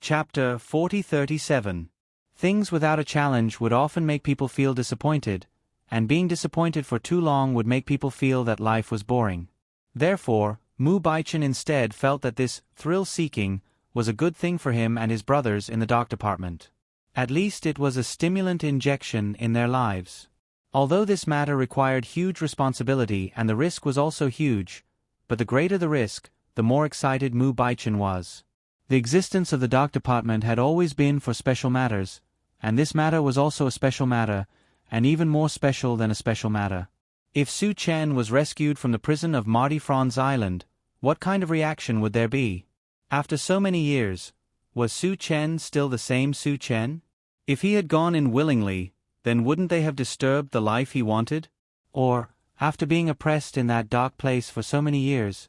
Chapter 4037. Things without a challenge would often make people feel disappointed, and being disappointed for too long would make people feel that life was boring. Therefore, Mu Baichen instead felt that this thrill-seeking was a good thing for him and his brothers in the dock department. At least it was a stimulant injection in their lives. Although this matter required huge responsibility and the risk was also huge, but the greater the risk, the more excited Mu Baichen was. The existence of the dock department had always been for special matters, and this matter was also a special matter, and even more special than a special matter. If Su Chen was rescued from the prison of Mardi Franz Island, what kind of reaction would there be? After so many years, was Su Chen still the same Su Chen? If he had gone in willingly, then wouldn't they have disturbed the life he wanted? Or, after being oppressed in that dark place for so many years,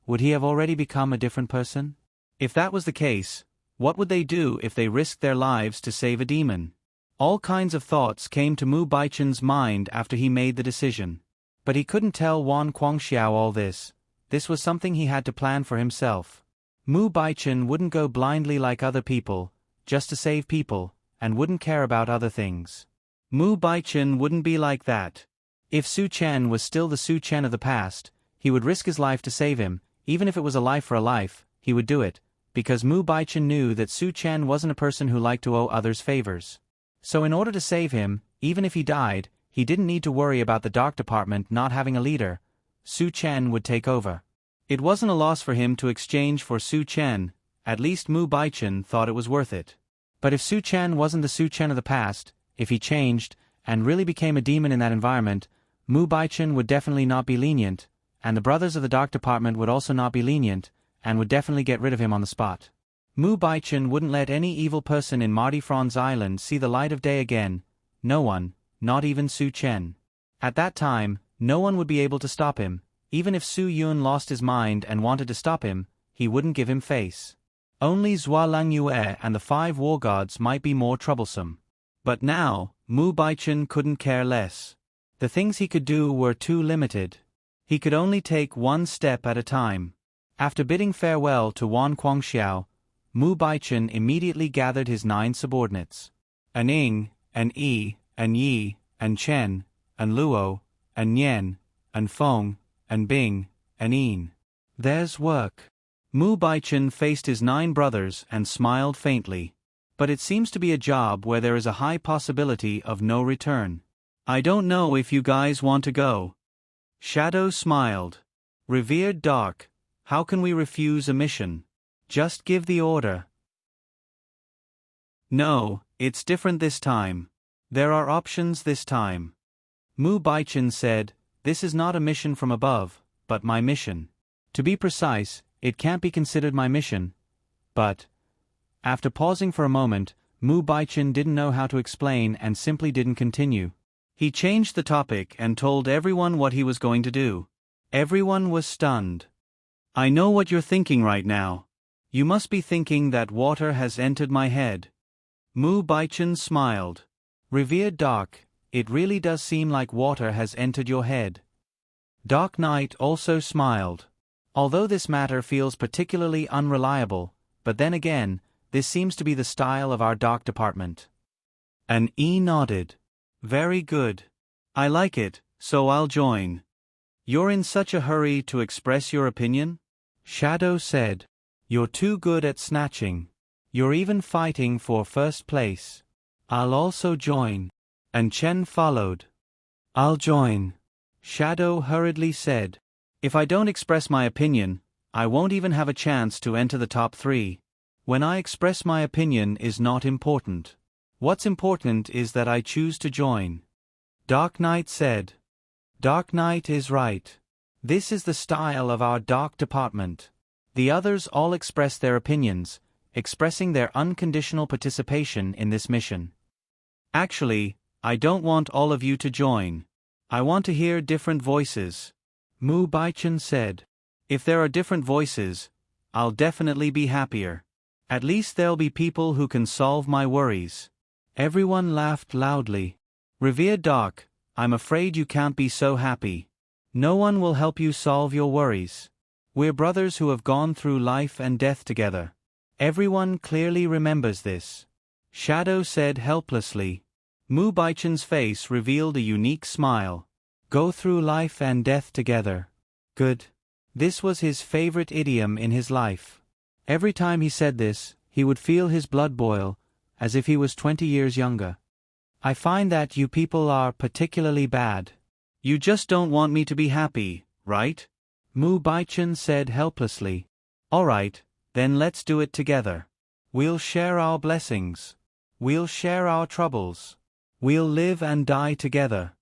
would he have already become a different person? If that was the case, what would they do if they risked their lives to save a demon? All kinds of thoughts came to Mu Baichen's mind after he made the decision. But he couldn't tell Wan Guangxiao all this. This was something he had to plan for himself. Mu Baichen wouldn't go blindly like other people, just to save people, and wouldn't care about other things. Mu Baichen wouldn't be like that. If Su Chen was still the Su Chen of the past, he would risk his life to save him, even if it was a life for a life, he would do it, because Mu Baichen knew that Su Chen wasn't a person who liked to owe others favors. So in order to save him, even if he died, he didn't need to worry about the dock department not having a leader. Su Chen would take over. It wasn't a loss for him to exchange for Su Chen, at least Mu Baichen thought it was worth it. But if Su Chen wasn't the Su Chen of the past, if he changed, and really became a demon in that environment, Mu Baichen would definitely not be lenient, and the brothers of the dock department would also not be lenient, and would definitely get rid of him on the spot. Mu Baichen wouldn't let any evil person in Mardi Franz Island see the light of day again, no one, not even Su Chen. At that time, no one would be able to stop him, even if Su Yun lost his mind and wanted to stop him, he wouldn't give him face. Only Zhua Langyue and the 5 war gods might be more troublesome. But now, Mu Baichen couldn't care less. The things he could do were too limited. He could only take one step at a time. After bidding farewell to Wan Guangxiao, Mu Baichen immediately gathered his 9 subordinates. An Ying, an Yi, an Yi, an Chen, an Luo, an Nian, an Feng, an Bing, an Yin. There's work. Mu Baichen faced his 9 brothers and smiled faintly. But it seems to be a job where there is a high possibility of no return. I don't know if you guys want to go. Shadow smiled. Revered Dark, how can we refuse a mission? Just give the order. No, it's different this time. There are options this time. Mu Baichen said, this is not a mission from above, but my mission. To be precise, it can't be considered my mission. But, after pausing for a moment, Mu Baichen didn't know how to explain and simply didn't continue. He changed the topic and told everyone what he was going to do. Everyone was stunned. I know what you're thinking right now. You must be thinking that water has entered my head. Mu Baichen smiled. Revered Dark, it really does seem like water has entered your head. Dark Knight also smiled. Although this matter feels particularly unreliable, but then again, this seems to be the style of our dock department. An E nodded. Very good. I like it, so I'll join. You're in such a hurry to express your opinion? Shadow said. You're too good at snatching. You're even fighting for first place. I'll also join. And Chen followed. I'll join. Shadow hurriedly said. If I don't express my opinion, I won't even have a chance to enter the top 3. When I express my opinion is not important. What's important is that I choose to join. Dark Knight said. Dark Knight is right. This is the style of our dock department. The others all express their opinions, expressing their unconditional participation in this mission. Actually, I don't want all of you to join. I want to hear different voices. Mu Baichen said. If there are different voices, I'll definitely be happier. At least there'll be people who can solve my worries. Everyone laughed loudly. Revered Dark, I'm afraid you can't be so happy. No one will help you solve your worries. We're brothers who have gone through life and death together. Everyone clearly remembers this. Shadow said helplessly. Mu Baichen's face revealed a unique smile. Go through life and death together. Good. This was his favorite idiom in his life. Every time he said this, he would feel his blood boil, as if he was 20 years younger. I find that you people are particularly bad. You just don't want me to be happy, right? Mu Baichen said helplessly. All right, then let's do it together. We'll share our blessings. We'll share our troubles. We'll live and die together.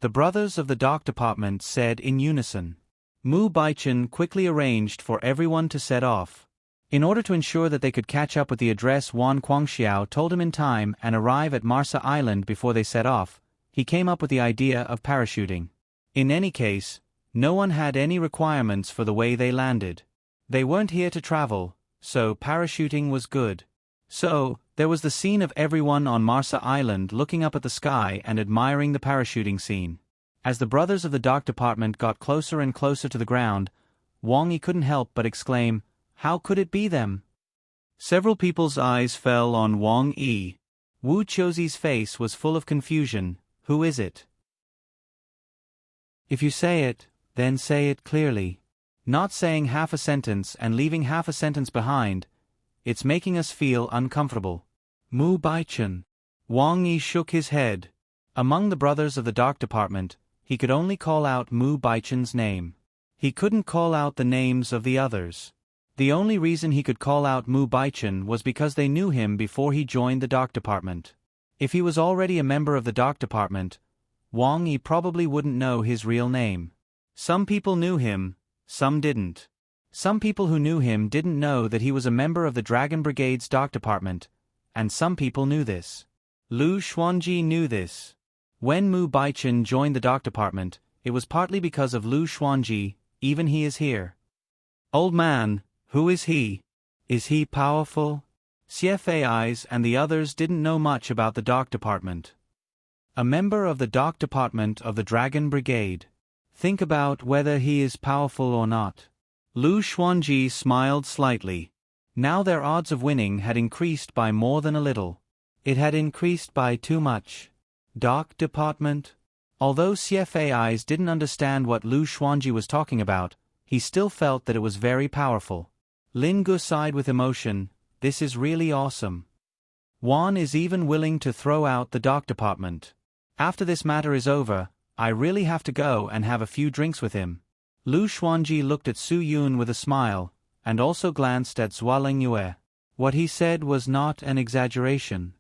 The brothers of the Dark Department said in unison. Mu Baichen quickly arranged for everyone to set off. In order to ensure that they could catch up with the address Wan Guangxiao told him in time and arrive at Marsa Island before they set off, he came up with the idea of parachuting. In any case, no one had any requirements for the way they landed. They weren't here to travel, so parachuting was good. So, there was the scene of everyone on Marsa Island looking up at the sky and admiring the parachuting scene. As the brothers of the Dark Department got closer and closer to the ground, Wang Yi couldn't help but exclaim, "How could it be them?" Several people's eyes fell on Wang Yi. Wu Qiuzi's face was full of confusion. Who is it? If you say it, then say it clearly. Not saying half a sentence and leaving half a sentence behind, it's making us feel uncomfortable. Mu Baichen. Wang Yi shook his head. Among the brothers of the Dark Department, he could only call out Mu Baichen's name. He couldn't call out the names of the others. The only reason he could call out Mu Baichen was because they knew him before he joined the Dark Department. If he was already a member of the Dark Department, Wang Yi probably wouldn't know his real name. Some people knew him, some didn't. Some people who knew him didn't know that he was a member of the Dragon Brigade's Dark Department, and some people knew this. Lu Xuanji knew this. When Mu Baichen joined the Dark Department, it was partly because of Lu Xuanji. Even he is here. Old man, who is he? Is he powerful? CFAIs and the others didn't know much about the Dark Department. A member of the Dark Department of the Dragon Brigade. Think about whether he is powerful or not. Lu Xuanji smiled slightly. Now their odds of winning had increased by more than a little. It had increased by too much. Dark Department? Although CFAIs didn't understand what Lu Xuanji was talking about, he still felt that it was very powerful. Lin Gu sighed with emotion. This is really awesome. Wan is even willing to throw out the Dark Department. After this matter is over, I really have to go and have a few drinks with him. Lu Xuanji looked at Su Yun with a smile, and also glanced at Zhua Lingyue. What he said was not an exaggeration.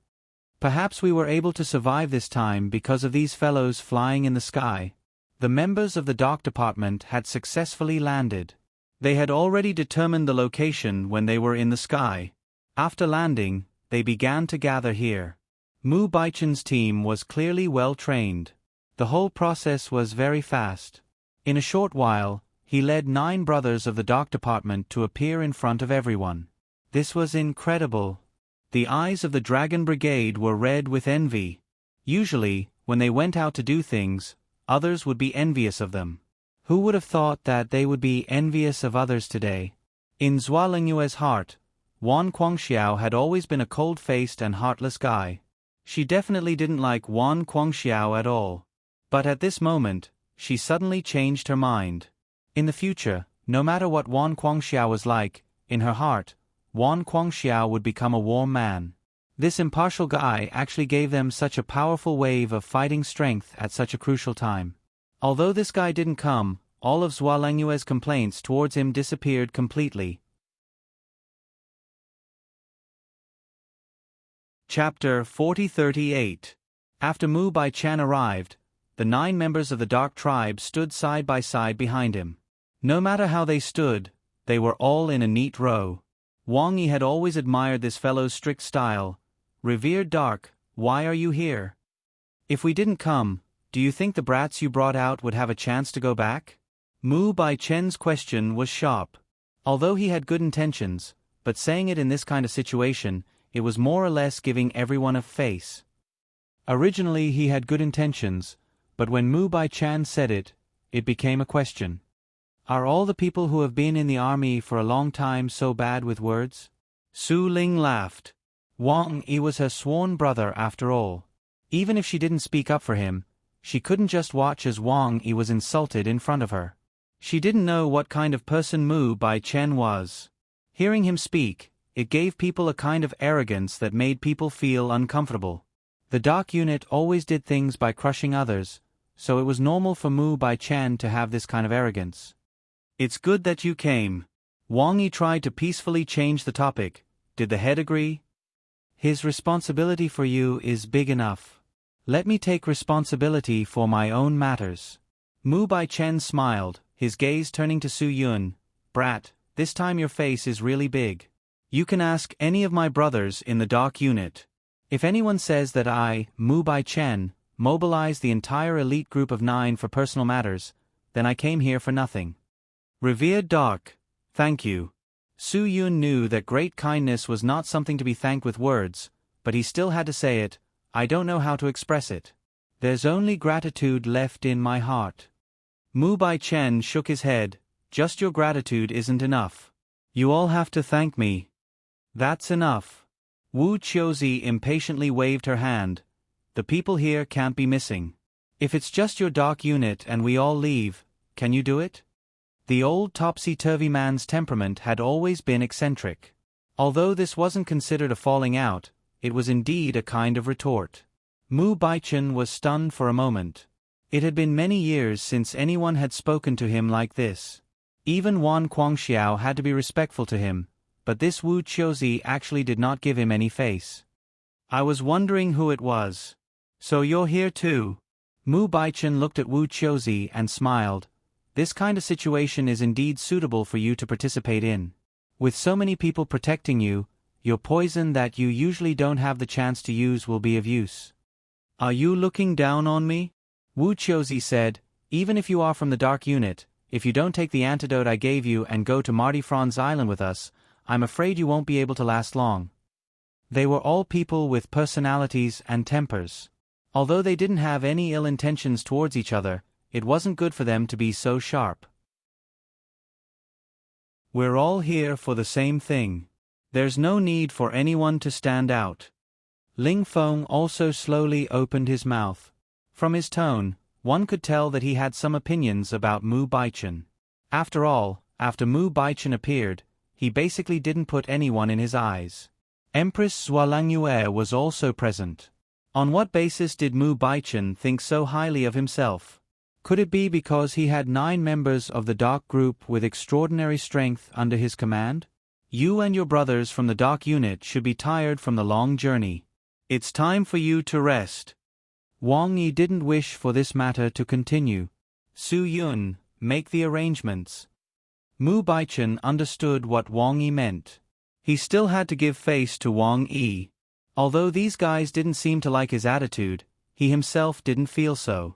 Perhaps we were able to survive this time because of these fellows flying in the sky. The members of the Dark Department had successfully landed. They had already determined the location when they were in the sky. After landing, they began to gather here. Mu Baichen's team was clearly well trained. The whole process was very fast. In a short while, he led 9 brothers of the Dark Department to appear in front of everyone. This was incredible. The eyes of the Dragon Brigade were red with envy. Usually, when they went out to do things, others would be envious of them. Who would have thought that they would be envious of others today? In Zhua Lingyue's heart, Wan Guangxiao had always been a cold-faced and heartless guy. She definitely didn't like Wan Guangxiao at all. But at this moment, she suddenly changed her mind. In the future, no matter what Wan Guangxiao was like, in her heart, Wan Guangxiao would become a warm man. This impartial guy actually gave them such a powerful wave of fighting strength at such a crucial time. Although this guy didn't come, all of Zhua Lingyue's complaints towards him disappeared completely. Chapter 4038. After Mu Baichen arrived, the 9 members of the Dark Tribe stood side by side behind him. No matter how they stood, they were all in a neat row. Wang Yi had always admired this fellow's strict style. Revered Dark, why are you here? If we didn't come, do you think the brats you brought out would have a chance to go back? Mu Baichen's question was sharp. Although he had good intentions, but saying it in this kind of situation, it was more or less giving everyone a face. Originally he had good intentions, but when Mu Baichen said it, it became a question. Are all the people who have been in the army for a long time so bad with words? Su Ling laughed. Wang Yi was her sworn brother after all. Even if she didn't speak up for him, she couldn't just watch as Wang Yi was insulted in front of her. She didn't know what kind of person Mu Baichen was. Hearing him speak, it gave people a kind of arrogance that made people feel uncomfortable. The dark unit always did things by crushing others, so it was normal for Mu Baichen to have this kind of arrogance. It's good that you came. Wang Yi tried to peacefully change the topic. Did the head agree? His responsibility for you is big enough. Let me take responsibility for my own matters. Mu Baichen smiled, his gaze turning to Su Yun. Brat, this time your face is really big. You can ask any of my brothers in the dark unit. If anyone says that I, Mu Baichen, mobilized the entire elite group of 9 for personal matters, then I came here for nothing. Revered Dark, thank you. Su Yun knew that great kindness was not something to be thanked with words, but he still had to say it. I don't know how to express it. There's only gratitude left in my heart. Mu Baichen shook his head. Just your gratitude isn't enough. You all have to thank me. That's enough. Wu Qiuzi impatiently waved her hand. The people here can't be missing. If it's just your dark unit and we all leave, can you do it? The old topsy-turvy man's temperament had always been eccentric. Although this wasn't considered a falling out, it was indeed a kind of retort. Mu Baichen was stunned for a moment. It had been many years since anyone had spoken to him like this. Even Wan Guangxiao had to be respectful to him, but this Wu Qiuzi actually did not give him any face. I was wondering who it was. So you're here too? Mu Baichen looked at Wu Qiuzi and smiled. This kind of situation is indeed suitable for you to participate in. With so many people protecting you, your poison that you usually don't have the chance to use will be of use. Are you looking down on me? Wu Qiuzi said, even if you are from the dark unit, if you don't take the antidote I gave you and go to Marty Franz Island with us, I'm afraid you won't be able to last long. They were all people with personalities and tempers. Although they didn't have any ill intentions towards each other, it wasn't good for them to be so sharp. We're all here for the same thing. There's no need for anyone to stand out. Ling Feng also slowly opened his mouth. From his tone, one could tell that he had some opinions about Mu Baichen. After all, after Mu Baichen appeared, he basically didn't put anyone in his eyes. Empress Xuelangyue was also present. On what basis did Mu Baichen think so highly of himself? Could it be because he had 9 members of the Dark Group with extraordinary strength under his command? You and your brothers from the Dark Unit should be tired from the long journey. It's time for you to rest. Wang Yi didn't wish for this matter to continue. Su Yun, make the arrangements. Mu Baichen understood what Wang Yi meant. He still had to give face to Wang Yi. Although these guys didn't seem to like his attitude, he himself didn't feel so.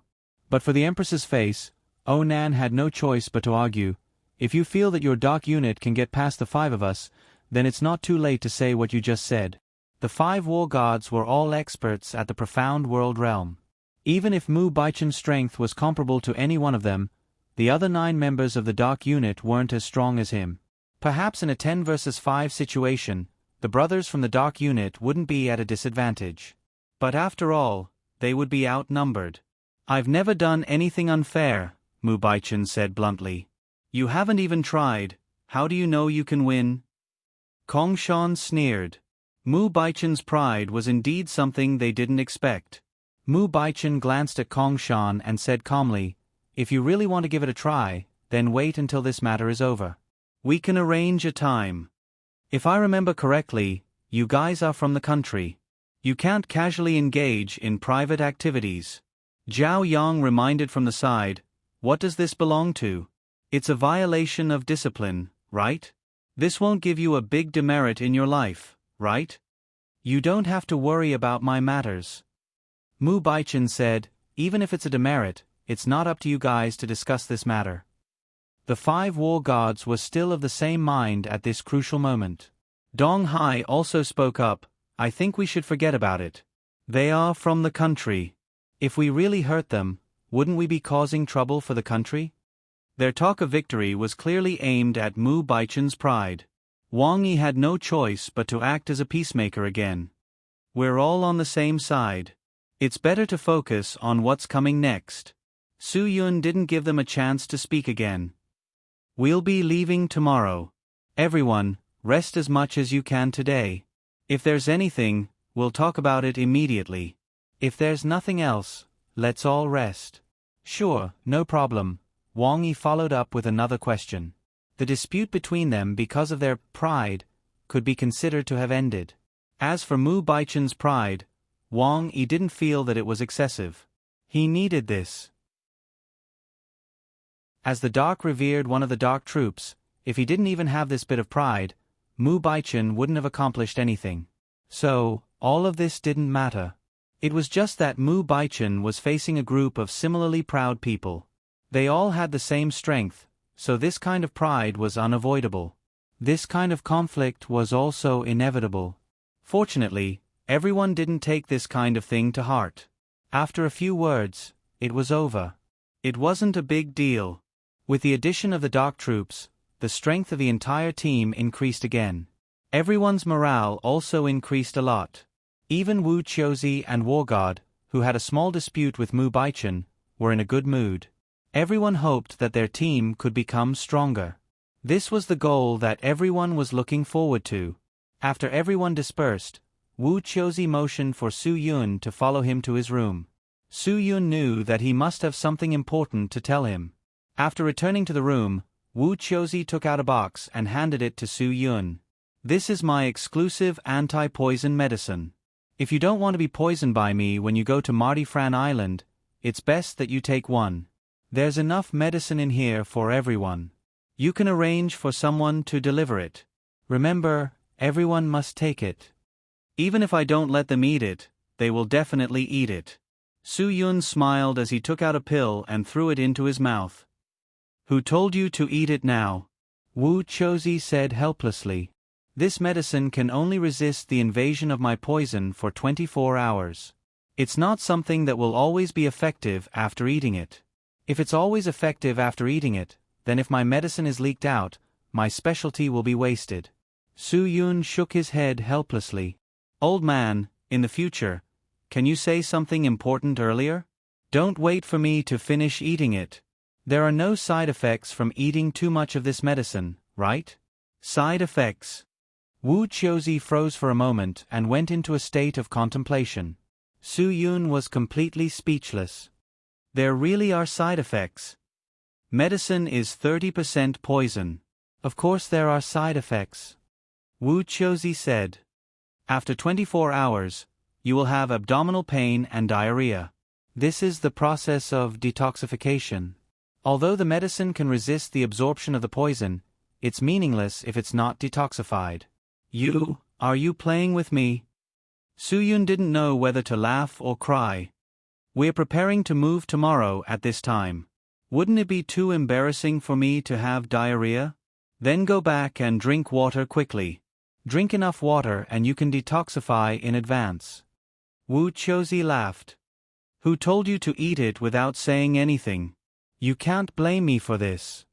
But for the Empress's face, Onan had no choice but to argue, if you feel that your dark unit can get past the 5 of us, then it's not too late to say what you just said. The 5 war gods were all experts at the profound world realm. Even if Mu Baichen's strength was comparable to any one of them, the other 9 members of the dark unit weren't as strong as him. Perhaps in a 10 versus 5 situation, the brothers from the dark unit wouldn't be at a disadvantage. But after all, they would be outnumbered. I've never done anything unfair, Mu Baichen said bluntly. You haven't even tried. How do you know you can win? Kongshan sneered. Mu Baichen's pride was indeed something they didn't expect. Mu Baichen glanced at Kongshan and said calmly, if you really want to give it a try, then wait until this matter is over. We can arrange a time. If I remember correctly, you guys are from the country. You can't casually engage in private activities. Zhao Yang reminded from the side, what does this belong to? It's a violation of discipline, right? This won't give you a big demerit in your life, right? You don't have to worry about my matters. Mu Baichen said, even if it's a demerit, it's not up to you guys to discuss this matter. The 5 war gods were still of the same mind at this crucial moment. Dong Hai also spoke up, I think we should forget about it. They are from the country. If we really hurt them, wouldn't we be causing trouble for the country? Their talk of victory was clearly aimed at Mu Baichen's pride. Wang Yi had no choice but to act as a peacemaker again. We're all on the same side. It's better to focus on what's coming next. Su Yun didn't give them a chance to speak again. We'll be leaving tomorrow. Everyone, rest as much as you can today. If there's anything, we'll talk about it immediately. If there's nothing else, let's all rest. Sure, no problem. Wang Yi followed up with another question. The dispute between them because of their pride could be considered to have ended. As for Mu Baichun's pride, Wang Yi didn't feel that it was excessive. He needed this. As the Dark revered one of the Dark troops, if he didn't even have this bit of pride, Mu Baichun wouldn't have accomplished anything. So, all of this didn't matter. It was just that Mu Baichun was facing a group of similarly proud people. They all had the same strength, so this kind of pride was unavoidable. This kind of conflict was also inevitable. Fortunately, everyone didn't take this kind of thing to heart. After a few words, it was over. It wasn't a big deal. With the addition of the Dark troops, the strength of the entire team increased again. Everyone's morale also increased a lot. Even Wu Qiuzi and Wargod, who had a small dispute with Mu Baichun, were in a good mood. Everyone hoped that their team could become stronger. This was the goal that everyone was looking forward to. After everyone dispersed, Wu Qiuzi motioned for Su Yun to follow him to his room. Su Yun knew that he must have something important to tell him. After returning to the room, Wu Qiuzi took out a box and handed it to Su Yun. This is my exclusive anti-poison medicine. If you don't want to be poisoned by me when you go to Mardi Fran Island, it's best that you take one. There's enough medicine in here for everyone. You can arrange for someone to deliver it. Remember, everyone must take it. Even if I don't let them eat it, they will definitely eat it. Su Yun smiled as he took out a pill and threw it into his mouth. Who told you to eat it now? Wu Qiuzi said helplessly. This medicine can only resist the invasion of my poison for 24 hours. It's not something that will always be effective after eating it. If it's always effective after eating it, then if my medicine is leaked out, my specialty will be wasted. Su Yun shook his head helplessly. Old man, in the future, can you say something important earlier? Don't wait for me to finish eating it. There are no side effects from eating too much of this medicine, right? Side effects. Wu Qiuzi froze for a moment and went into a state of contemplation. Su Yun was completely speechless. There really are side effects. Medicine is 30% poison. Of course there are side effects. Wu Qiuzi said. After 24 hours, you will have abdominal pain and diarrhea. This is the process of detoxification. Although the medicine can resist the absorption of the poison, it's meaningless if it's not detoxified. Are you playing with me? Su Yun didn't know whether to laugh or cry. We're preparing to move tomorrow at this time. Wouldn't it be too embarrassing for me to have diarrhea? Then go back and drink water quickly. Drink enough water and you can detoxify in advance. Wu Qiuzi laughed. Who told you to eat it without saying anything? You can't blame me for this.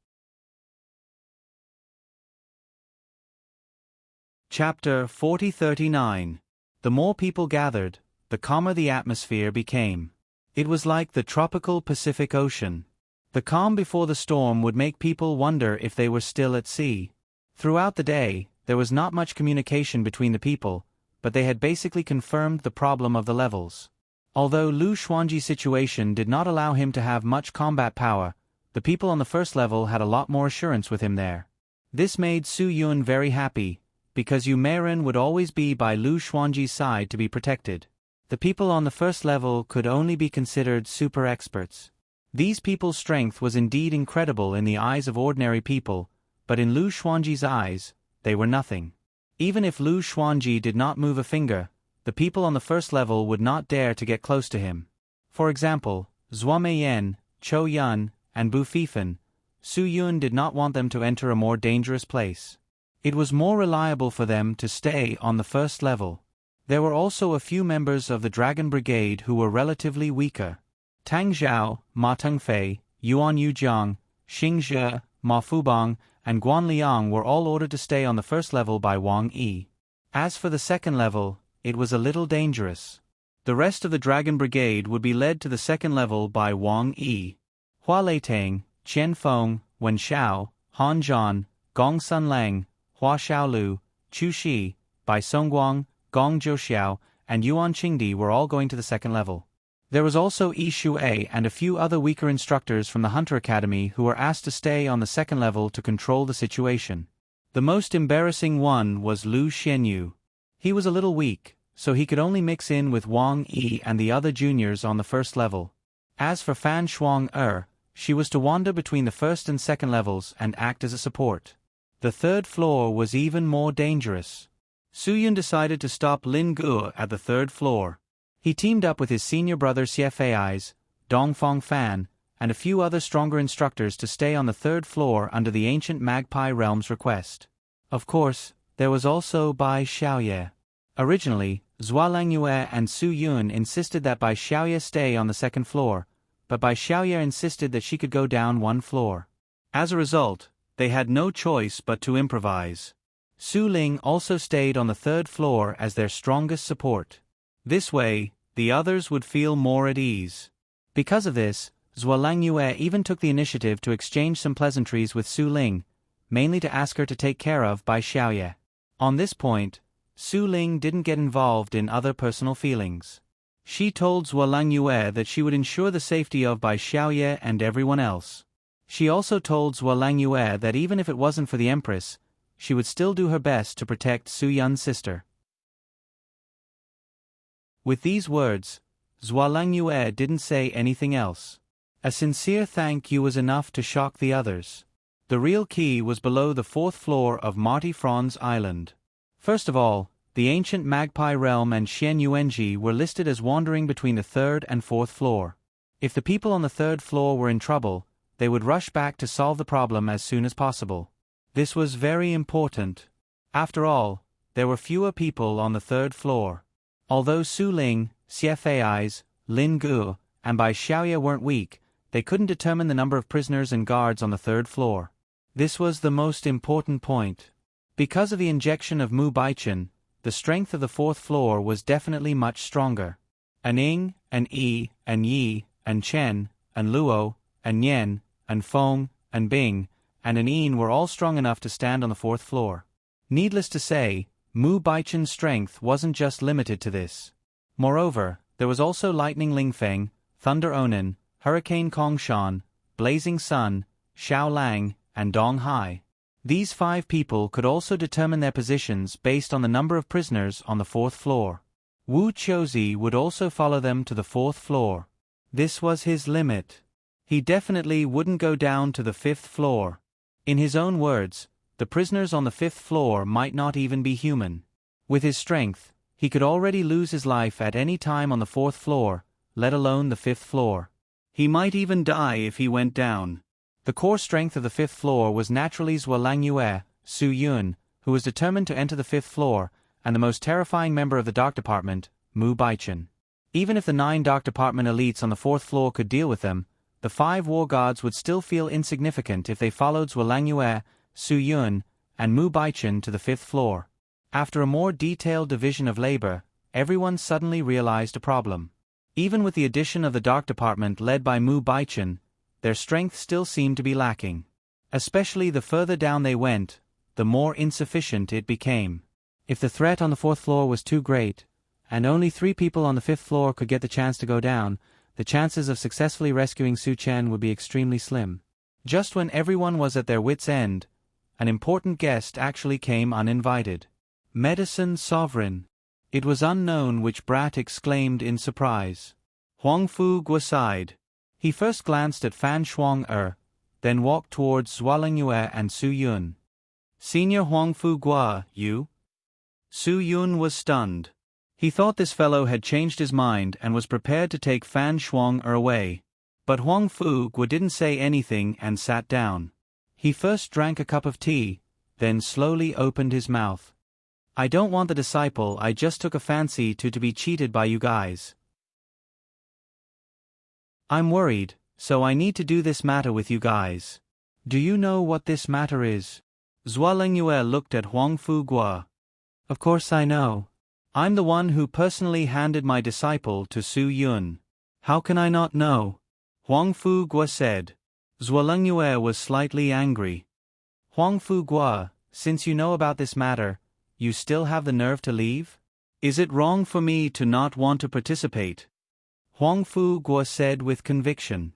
Chapter 4039. The more people gathered, the calmer the atmosphere became. It was like the tropical Pacific Ocean. The calm before the storm would make people wonder if they were still at sea. Throughout the day, there was not much communication between the people, but they had basically confirmed the problem of the levels. Although Lu Xuanji's situation did not allow him to have much combat power, the people on the first level had a lot more assurance with him there. This made Su Yun very happy, because Yu Meiren would always be by Lu Xuanji's side to be protected. The people on the first level could only be considered super experts. These people's strength was indeed incredible in the eyes of ordinary people, but in Lu Xuanji's eyes, they were nothing. Even if Lu Xuanji did not move a finger, the people on the first level would not dare to get close to him. For example, Zhua Meiyan, Chou Yun, and Bu Fifan, Su Yun did not want them to enter a more dangerous place. It was more reliable for them to stay on the first level. There were also a few members of the Dragon Brigade who were relatively weaker. Tang Zhao, Ma Tengfei, Yuan Yujiang, Xing Zhe, Ma Fubang, and Guan Liang were all ordered to stay on the first level by Wang Yi. As for the second level, it was a little dangerous. The rest of the Dragon Brigade would be led to the second level by Wang Yi. Hua Leitang, Qian Feng, Wen Shao, Han Zhan, Gong Sun Lang, Hua Xiaolu, Chu Shi, Bai Songguang, Gong Zhouxiao, and Yuan Qingdi were all going to the second level. There was also Yi Shuai and a few other weaker instructors from the Hunter Academy who were asked to stay on the second level to control the situation. The most embarrassing one was Lu Xianyu. He was a little weak, so he could only mix in with Wang Yi and the other juniors on the first level. As for Fan Shuang she was to wander between the first and second levels and act as a support. The third floor was even more dangerous. Su Yun decided to stop Lin Guo at the third floor. He teamed up with his senior brother Xie Fei's, Dongfang Fan, and a few other stronger instructors to stay on the third floor under the ancient Magpie Realm's request. Of course, there was also Bai Xiaoye. Originally, Zhua Langyue and Su Yun insisted that Bai Xiaoye stay on the second floor, but Bai Xiaoye insisted that she could go down one floor. As a result, they had no choice but to improvise. Su Ling also stayed on the third floor as their strongest support. This way, the others would feel more at ease. Because of this, Zhua Langyue even took the initiative to exchange some pleasantries with Su Ling, mainly to ask her to take care of Bai Xiaoye. On this point, Su Ling didn't get involved in other personal feelings. She told Zhua Langyue that she would ensure the safety of Bai Xiaoye and everyone else. She also told Zhua Langyue that even if it wasn't for the Empress, she would still do her best to protect Su Yun's sister. With these words, Zhua Langyue didn't say anything else. A sincere thank you was enough to shock the others. The real key was below the fourth floor of Marty Franz Island. First of all, the ancient Magpie Realm and Xian Yuanji were listed as wandering between the third and fourth floor. If the people on the third floor were in trouble, they would rush back to solve the problem as soon as possible. This was very important. After all, there were fewer people on the third floor. Although Su Ling, Xie Fei's, Lin Guo, and Bai Xiaoye weren't weak, they couldn't determine the number of prisoners and guards on the third floor. This was the most important point. Because of the injection of Mu Baichen, the strength of the fourth floor was definitely much stronger. An Ying, an Yi, an Yi, an Chen, an Luo, an Yen, an Feng, an Bing, and an Yin were all strong enough to stand on the fourth floor. Needless to say, Mu Baichen's strength wasn't just limited to this. Moreover, there was also Lightning Lingfeng, Thunder Onan, Hurricane Kongshan, Blazing Sun, Xiao Lang, and Dong Hai. These 5 people could also determine their positions based on the number of prisoners on the fourth floor. Wu Qiuzi would also follow them to the fourth floor. This was his limit. He definitely wouldn't go down to the fifth floor. In his own words, the prisoners on the fifth floor might not even be human. With his strength, he could already lose his life at any time on the fourth floor, let alone the fifth floor. He might even die if he went down. The core strength of the fifth floor was naturally Zhua Langyue, Su Yun, who was determined to enter the fifth floor, and the most terrifying member of the Dark Department, Mu Baichen. Even if the 9 Dark Department elites on the fourth floor could deal with them, the 5 war gods would still feel insignificant if they followed Zhua Langyue, Su Yun, and Mu Baichen to the fifth floor. After a more detailed division of labor, everyone suddenly realized a problem. Even with the addition of the Dark Department led by Mu Baichen, their strength still seemed to be lacking. Especially the further down they went, the more insufficient it became. If the threat on the fourth floor was too great, and only 3 people on the fifth floor could get the chance to go down, the chances of successfully rescuing Su Chen would be extremely slim. Just when everyone was at their wits' end, an important guest actually came uninvited. Medicine Sovereign. It was unknown which brat exclaimed in surprise. Huangfu Guo sighed. He first glanced at Fan Shuang then walked towards Zhua Langyue and Su Yun. Senior Huangfu Guo, you? Su Yun was stunned. He thought this fellow had changed his mind and was prepared to take Fan Shuang away. But Huangfu Guo didn't say anything and sat down. He first drank a cup of tea, then slowly opened his mouth. I don't want the disciple I just took a fancy to be cheated by you guys. I'm worried, so I need to do this matter with you guys. Do you know what this matter is? Zhuo Lengyue looked at Huang Guo. Of course I know. I'm the one who personally handed my disciple to Su Yun. How can I not know? Huang Guo said. Zhuo Lengyue was slightly angry. Huang Guo, since you know about this matter, you still have the nerve to leave? Is it wrong for me to not want to participate? Huang Guo said with conviction.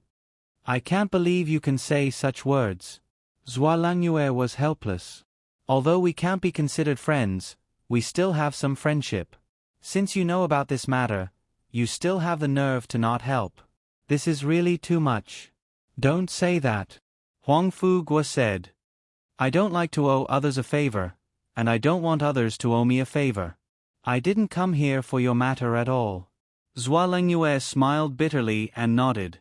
I can't believe you can say such words. Zhuo Lengyue was helpless. Although we can't be considered friends, we still have some friendship. Since you know about this matter, you still have the nerve to not help. This is really too much. Don't say that. Huang Guo said. I don't like to owe others a favor, and I don't want others to owe me a favor. I didn't come here for your matter at all. Zhuo Lengyue smiled bitterly and nodded.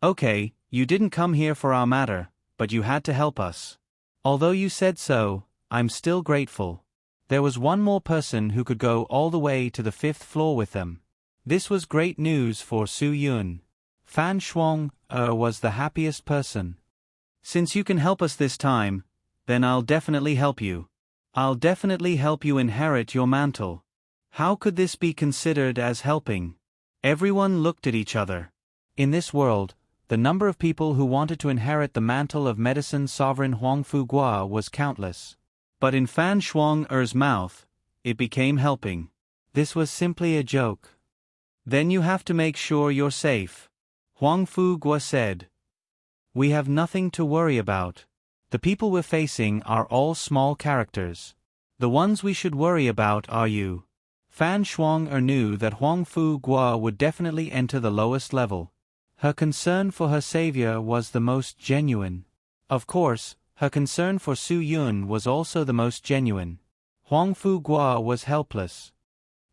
Okay, you didn't come here for our matter, but you had to help us. Although you said so, I'm still grateful. There was one more person who could go all the way to the 5th floor with them. This was great news for Su Yun. Fan Shuang was the happiest person. Since you can help us this time, then I'll definitely help you. I'll definitely help you inherit your mantle. How could this be considered as helping? Everyone looked at each other. In this world, the number of people who wanted to inherit the mantle of medicine sovereign Huang Guo was countless. But in Fan Shuang's mouth, it became helping. This was simply a joke. Then you have to make sure you're safe. Huang Guo said. We have nothing to worry about. The people we're facing are all small characters. The ones we should worry about are you. Fan Shuang knew that Huang Guo would definitely enter the lowest level. Her concern for her savior was the most genuine. Of course, her concern for Su Yun was also the most genuine. Huang Guo was helpless.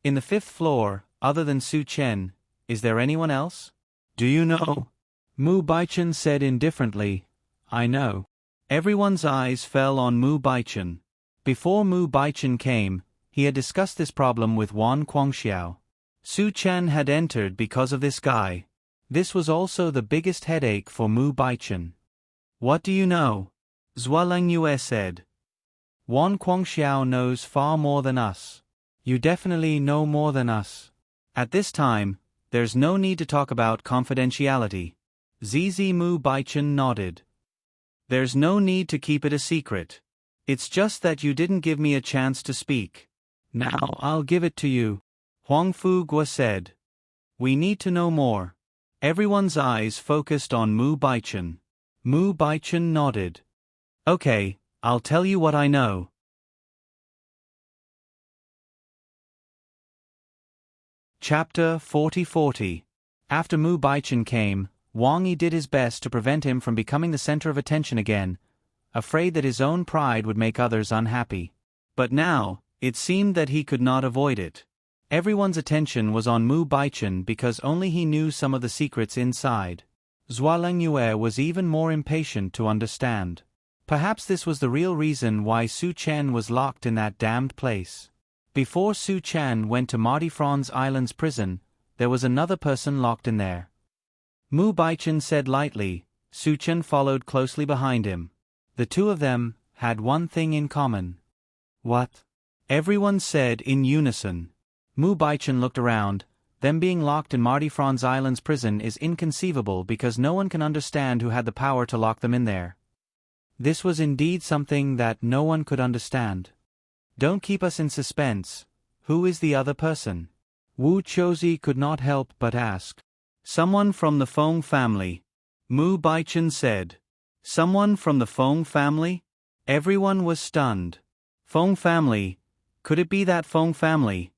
In the 5th floor, other than Su Chen, is there anyone else? Do you know? Mu Baichen said indifferently, I know. Everyone's eyes fell on Mu Baichen. Before Mu Baichen came, he had discussed this problem with Wan Guangxiao. Su Chen had entered because of this guy. This was also the biggest headache for Mu Baichen. What do you know? Zhuo Lengyue said. Wan Guangxiao knows far more than us. You definitely know more than us. At this time, there's no need to talk about confidentiality. Zizi Mu Baichen nodded. There's no need to keep it a secret. It's just that you didn't give me a chance to speak. Now I'll give it to you. Huang Guo said. We need to know more. Everyone's eyes focused on Mu Baichen. Mu Baichen nodded. Okay, I'll tell you what I know. Chapter 40. After Mu Baichen came, Wang Yi did his best to prevent him from becoming the center of attention again, afraid that his own pride would make others unhappy. But now, it seemed that he could not avoid it. Everyone's attention was on Mu Baichen because only he knew some of the secrets inside. Zhuo Lengyue was even more impatient to understand. Perhaps this was the real reason why Su Chen was locked in that damned place. Before Su Chen went to Marty Franz Island's prison, there was another person locked in there. Mu Baichen said lightly. Su Chen followed closely behind him. The two of them had one thing in common. What? Everyone said in unison. Mu Baichen looked around. Them being locked in Marty Franz Island's prison is inconceivable because no one can understand who had the power to lock them in there. This was indeed something that no one could understand. Don't keep us in suspense. Who is the other person? Wu Qiuzi could not help but ask. Someone from the Feng family. Mu Baichen said. Someone from the Feng family? Everyone was stunned. Feng family? Could it be that Feng family?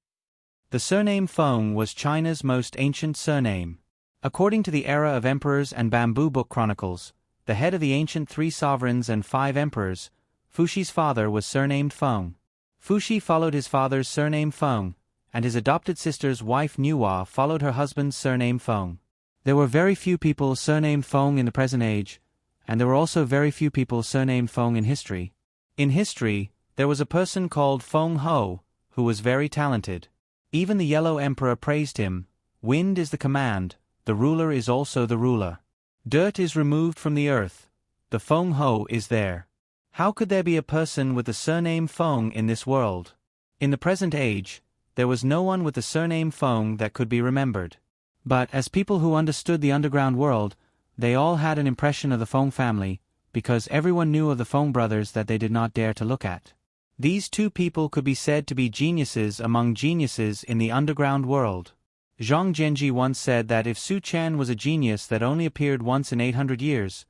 The surname Feng was China's most ancient surname. According to the era of emperors and Bamboo Book chronicles, the head of the ancient 3 sovereigns and 5 emperors, Fuxi's father was surnamed Feng. Fuxi followed his father's surname Feng, and his adopted sister's wife Nuwa followed her husband's surname Feng. There were very few people surnamed Feng in the present age, and there were also very few people surnamed Feng in history. In history, there was a person called Feng Ho, who was very talented. Even the Yellow Emperor praised him. Wind is the command, the ruler is also the ruler. Dirt is removed from the earth, the Feng Ho is there. How could there be a person with the surname Feng in this world? In the present age, there was no one with the surname Feng that could be remembered. But as people who understood the underground world, they all had an impression of the Feng family, because everyone knew of the Feng brothers that they did not dare to look at. These two people could be said to be geniuses among geniuses in the underground world. Zhang Genji once said that if Su Chen was a genius that only appeared once in 800 years,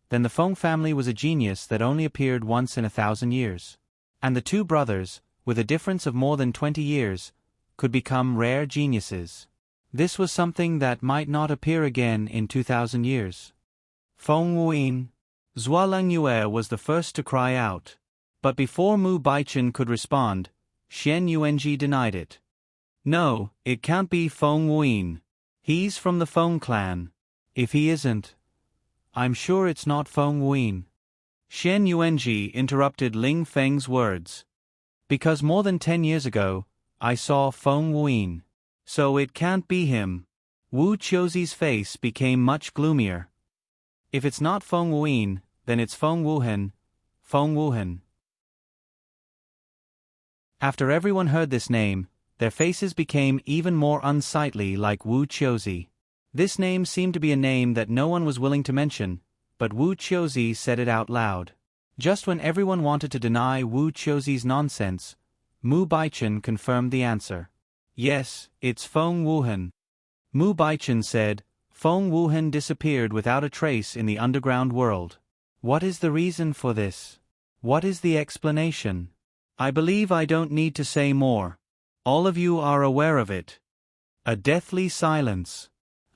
then the Feng family was a genius that only appeared once in 1,000 years. And the two brothers, with a difference of more than 20 years, could become rare geniuses. This was something that might not appear again in 2,000 years. Feng Wuyin. Zhua Lengyue was the first to cry out. But before Mu Baichen could respond, Xian Yuanji denied it. No, it can't be Feng Wuyin. He's from the Feng clan. If he isn't, I'm sure it's not Feng Wuyin. Xian Yuanji interrupted Ling Feng's words. Because more than 10 years ago, I saw Feng Wuyin. So it can't be him. Wu Qiuzi's face became much gloomier. If it's not Feng Wuyin, then it's Feng Wuhan. Feng Wuhan. After everyone heard this name, their faces became even more unsightly like Wu Qiuzi. This name seemed to be a name that no one was willing to mention, but Wu Qiuzi said it out loud. Just when everyone wanted to deny Wu Qiuzi's nonsense, Mu Baichen confirmed the answer. Yes, it's Feng Wuhan. Mu Baichen said, Feng Wuhan disappeared without a trace in the underground world. What is the reason for this? What is the explanation? I believe I don't need to say more. All of you are aware of it. A deathly silence.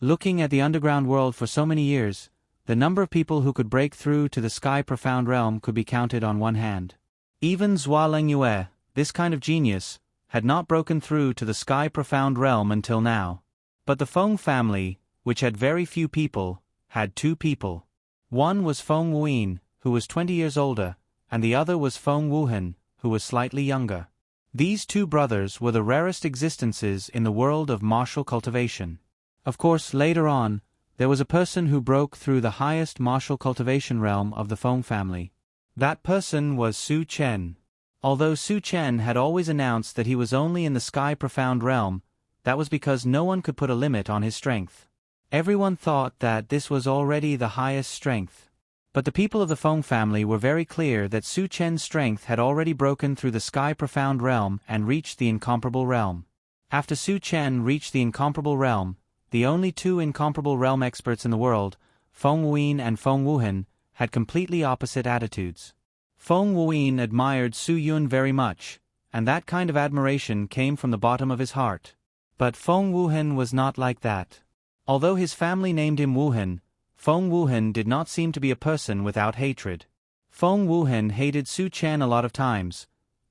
Looking at the underground world for so many years, the number of people who could break through to the sky profound realm could be counted on one hand. Even Zhua Lengyue, this kind of genius, had not broken through to the sky profound realm until now. But the Feng family, which had very few people, had two people. One was Feng Wuyin, who was 20 years older, and the other was Feng Wuhan, who was slightly younger. These two brothers were the rarest existences in the world of martial cultivation. Of course, later on, there was a person who broke through the highest martial cultivation realm of the Feng family. That person was Su Chen. Although Su Chen had always announced that he was only in the sky profound realm, that was because no one could put a limit on his strength. Everyone thought that this was already the highest strength. But the people of the Feng family were very clear that Su Chen's strength had already broken through the sky profound realm and reached the incomparable realm. After Su Chen reached the incomparable realm, the only two incomparable realm experts in the world, Feng Wuyin and Feng Wuhan, had completely opposite attitudes. Feng Wuyin admired Su Yun very much, and that kind of admiration came from the bottom of his heart. But Feng Wuhan was not like that. Although his family named him Wuhan, Feng Wuhan did not seem to be a person without hatred. Feng Wuhan hated Su Chen a lot of times,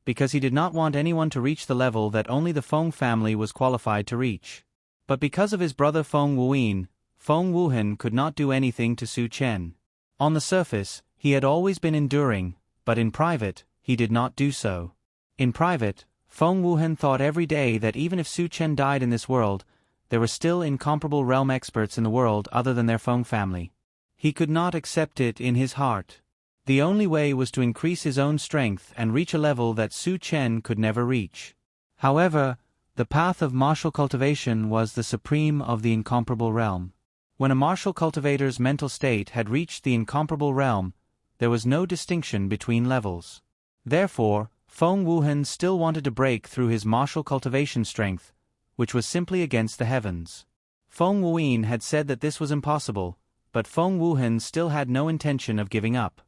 because he did not want anyone to reach the level that only the Feng family was qualified to reach. But because of his brother Feng Wuyin, Feng Wuhan could not do anything to Su Chen. On the surface, he had always been enduring, but in private, he did not do so. In private, Feng Wuhan thought every day that even if Su Chen died in this world, there were still incomparable realm experts in the world other than their Feng family. He could not accept it in his heart. The only way was to increase his own strength and reach a level that Su Chen could never reach. However, the path of martial cultivation was the supreme of the incomparable realm. When a martial cultivator's mental state had reached the incomparable realm, there was no distinction between levels. Therefore, Feng Wuhan still wanted to break through his martial cultivation strength, which was simply against the heavens. Feng Wuyin had said that this was impossible, but Feng Wuhan still had no intention of giving up.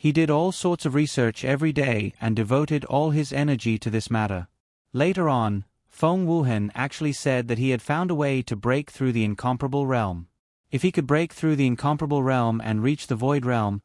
He did all sorts of research every day and devoted all his energy to this matter. Later on, Feng Wuhan actually said that he had found a way to break through the incomparable realm. If he could break through the incomparable realm and reach the void realm,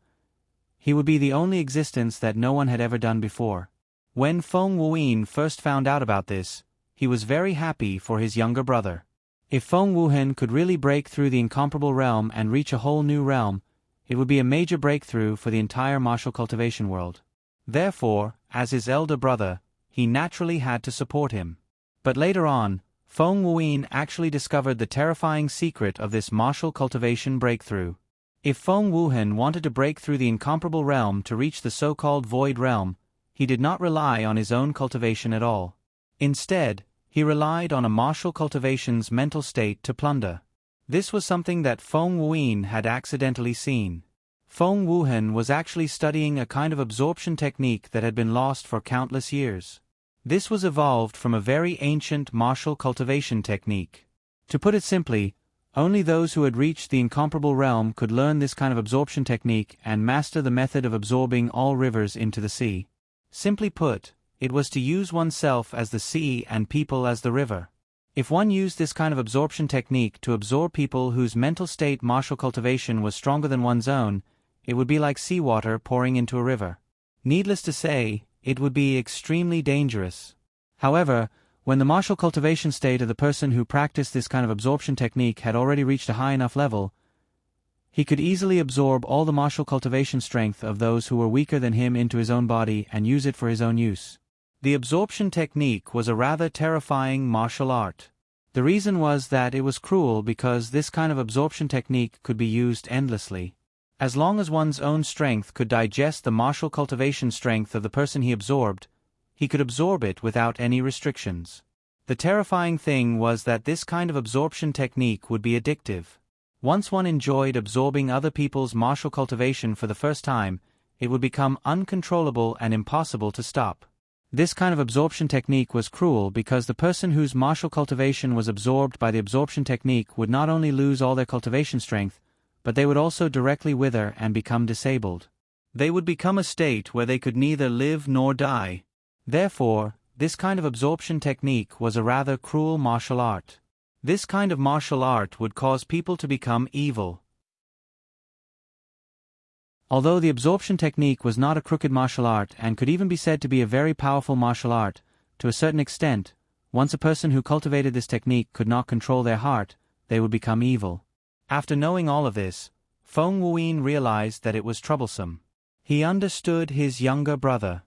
he would be the only existence that no one had ever done before. When Feng Wuyin first found out about this, he was very happy for his younger brother. If Feng Wuhan could really break through the incomparable realm and reach a whole new realm, it would be a major breakthrough for the entire martial cultivation world. Therefore, as his elder brother, he naturally had to support him. But later on, Feng Wuyin actually discovered the terrifying secret of this martial cultivation breakthrough. If Feng Wuhan wanted to break through the incomparable realm to reach the so-called Void Realm, he did not rely on his own cultivation at all. Instead, he relied on a martial cultivation's mental state to plunder. This was something that Feng Wuhan had accidentally seen. Feng Wuhan was actually studying a kind of absorption technique that had been lost for countless years. This was evolved from a very ancient martial cultivation technique. To put it simply, only those who had reached the incomparable realm could learn this kind of absorption technique and master the method of absorbing all rivers into the sea. Simply put, it was to use oneself as the sea and people as the river. If one used this kind of absorption technique to absorb people whose mental state martial cultivation was stronger than one's own, it would be like seawater pouring into a river. Needless to say, it would be extremely dangerous. However, when the martial cultivation state of the person who practiced this kind of absorption technique had already reached a high enough level, he could easily absorb all the martial cultivation strength of those who were weaker than him into his own body and use it for his own use. The absorption technique was a rather terrifying martial art. The reason was that it was cruel because this kind of absorption technique could be used endlessly. As long as one's own strength could digest the martial cultivation strength of the person he absorbed, he could absorb it without any restrictions. The terrifying thing was that this kind of absorption technique would be addictive. Once one enjoyed absorbing other people's martial cultivation for the first time, it would become uncontrollable and impossible to stop. This kind of absorption technique was cruel because the person whose martial cultivation was absorbed by the absorption technique would not only lose all their cultivation strength, but they would also directly wither and become disabled. They would become a state where they could neither live nor die. Therefore, this kind of absorption technique was a rather cruel martial art. This kind of martial art would cause people to become evil. Although the absorption technique was not a crooked martial art and could even be said to be a very powerful martial art, to a certain extent, once a person who cultivated this technique could not control their heart, they would become evil. After knowing all of this, Feng Wuhan realized that it was troublesome. He understood his younger brother.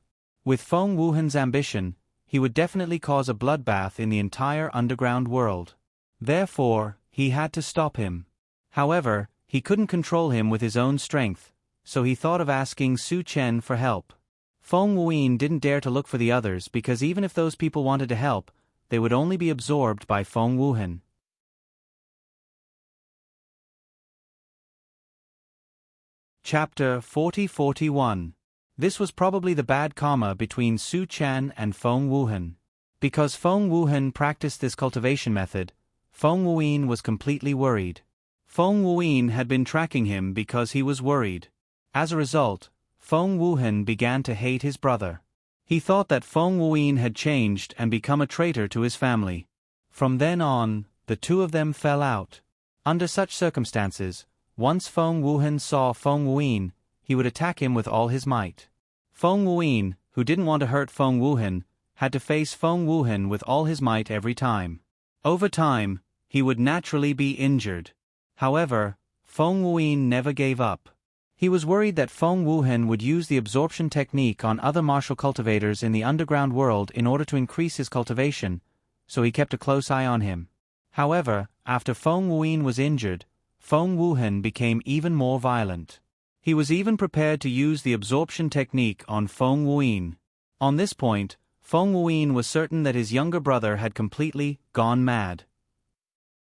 With Feng Wuhan's ambition, he would definitely cause a bloodbath in the entire underground world. Therefore, he had to stop him. However, he couldn't control him with his own strength, so he thought of asking Su Chen for help. Feng Wuhan didn't dare to look for the others because even if those people wanted to help, they would only be absorbed by Feng Wuhan. Chapter 40-41. This was probably the bad karma between Su Chen and Feng Wuhan. Because Feng Wuhan practiced this cultivation method, Feng Wuhan was completely worried. Feng Wuhan had been tracking him because he was worried. As a result, Feng Wuhan began to hate his brother. He thought that Feng Wuhan had changed and become a traitor to his family. From then on, the two of them fell out. Under such circumstances, once Feng Wuhan saw Feng Wuhan, he would attack him with all his might. Feng Wuhan, who didn't want to hurt Feng Wuhan, had to face Feng Wuhan with all his might every time. Over time, he would naturally be injured. However, Feng Wuhan never gave up. He was worried that Feng Wuhan would use the absorption technique on other martial cultivators in the underground world in order to increase his cultivation, so he kept a close eye on him. However, after Feng Wuhan was injured, Feng Wuhan became even more violent. He was even prepared to use the absorption technique on Feng Wuhan. On this point, Feng Wuhan was certain that his younger brother had completely gone mad.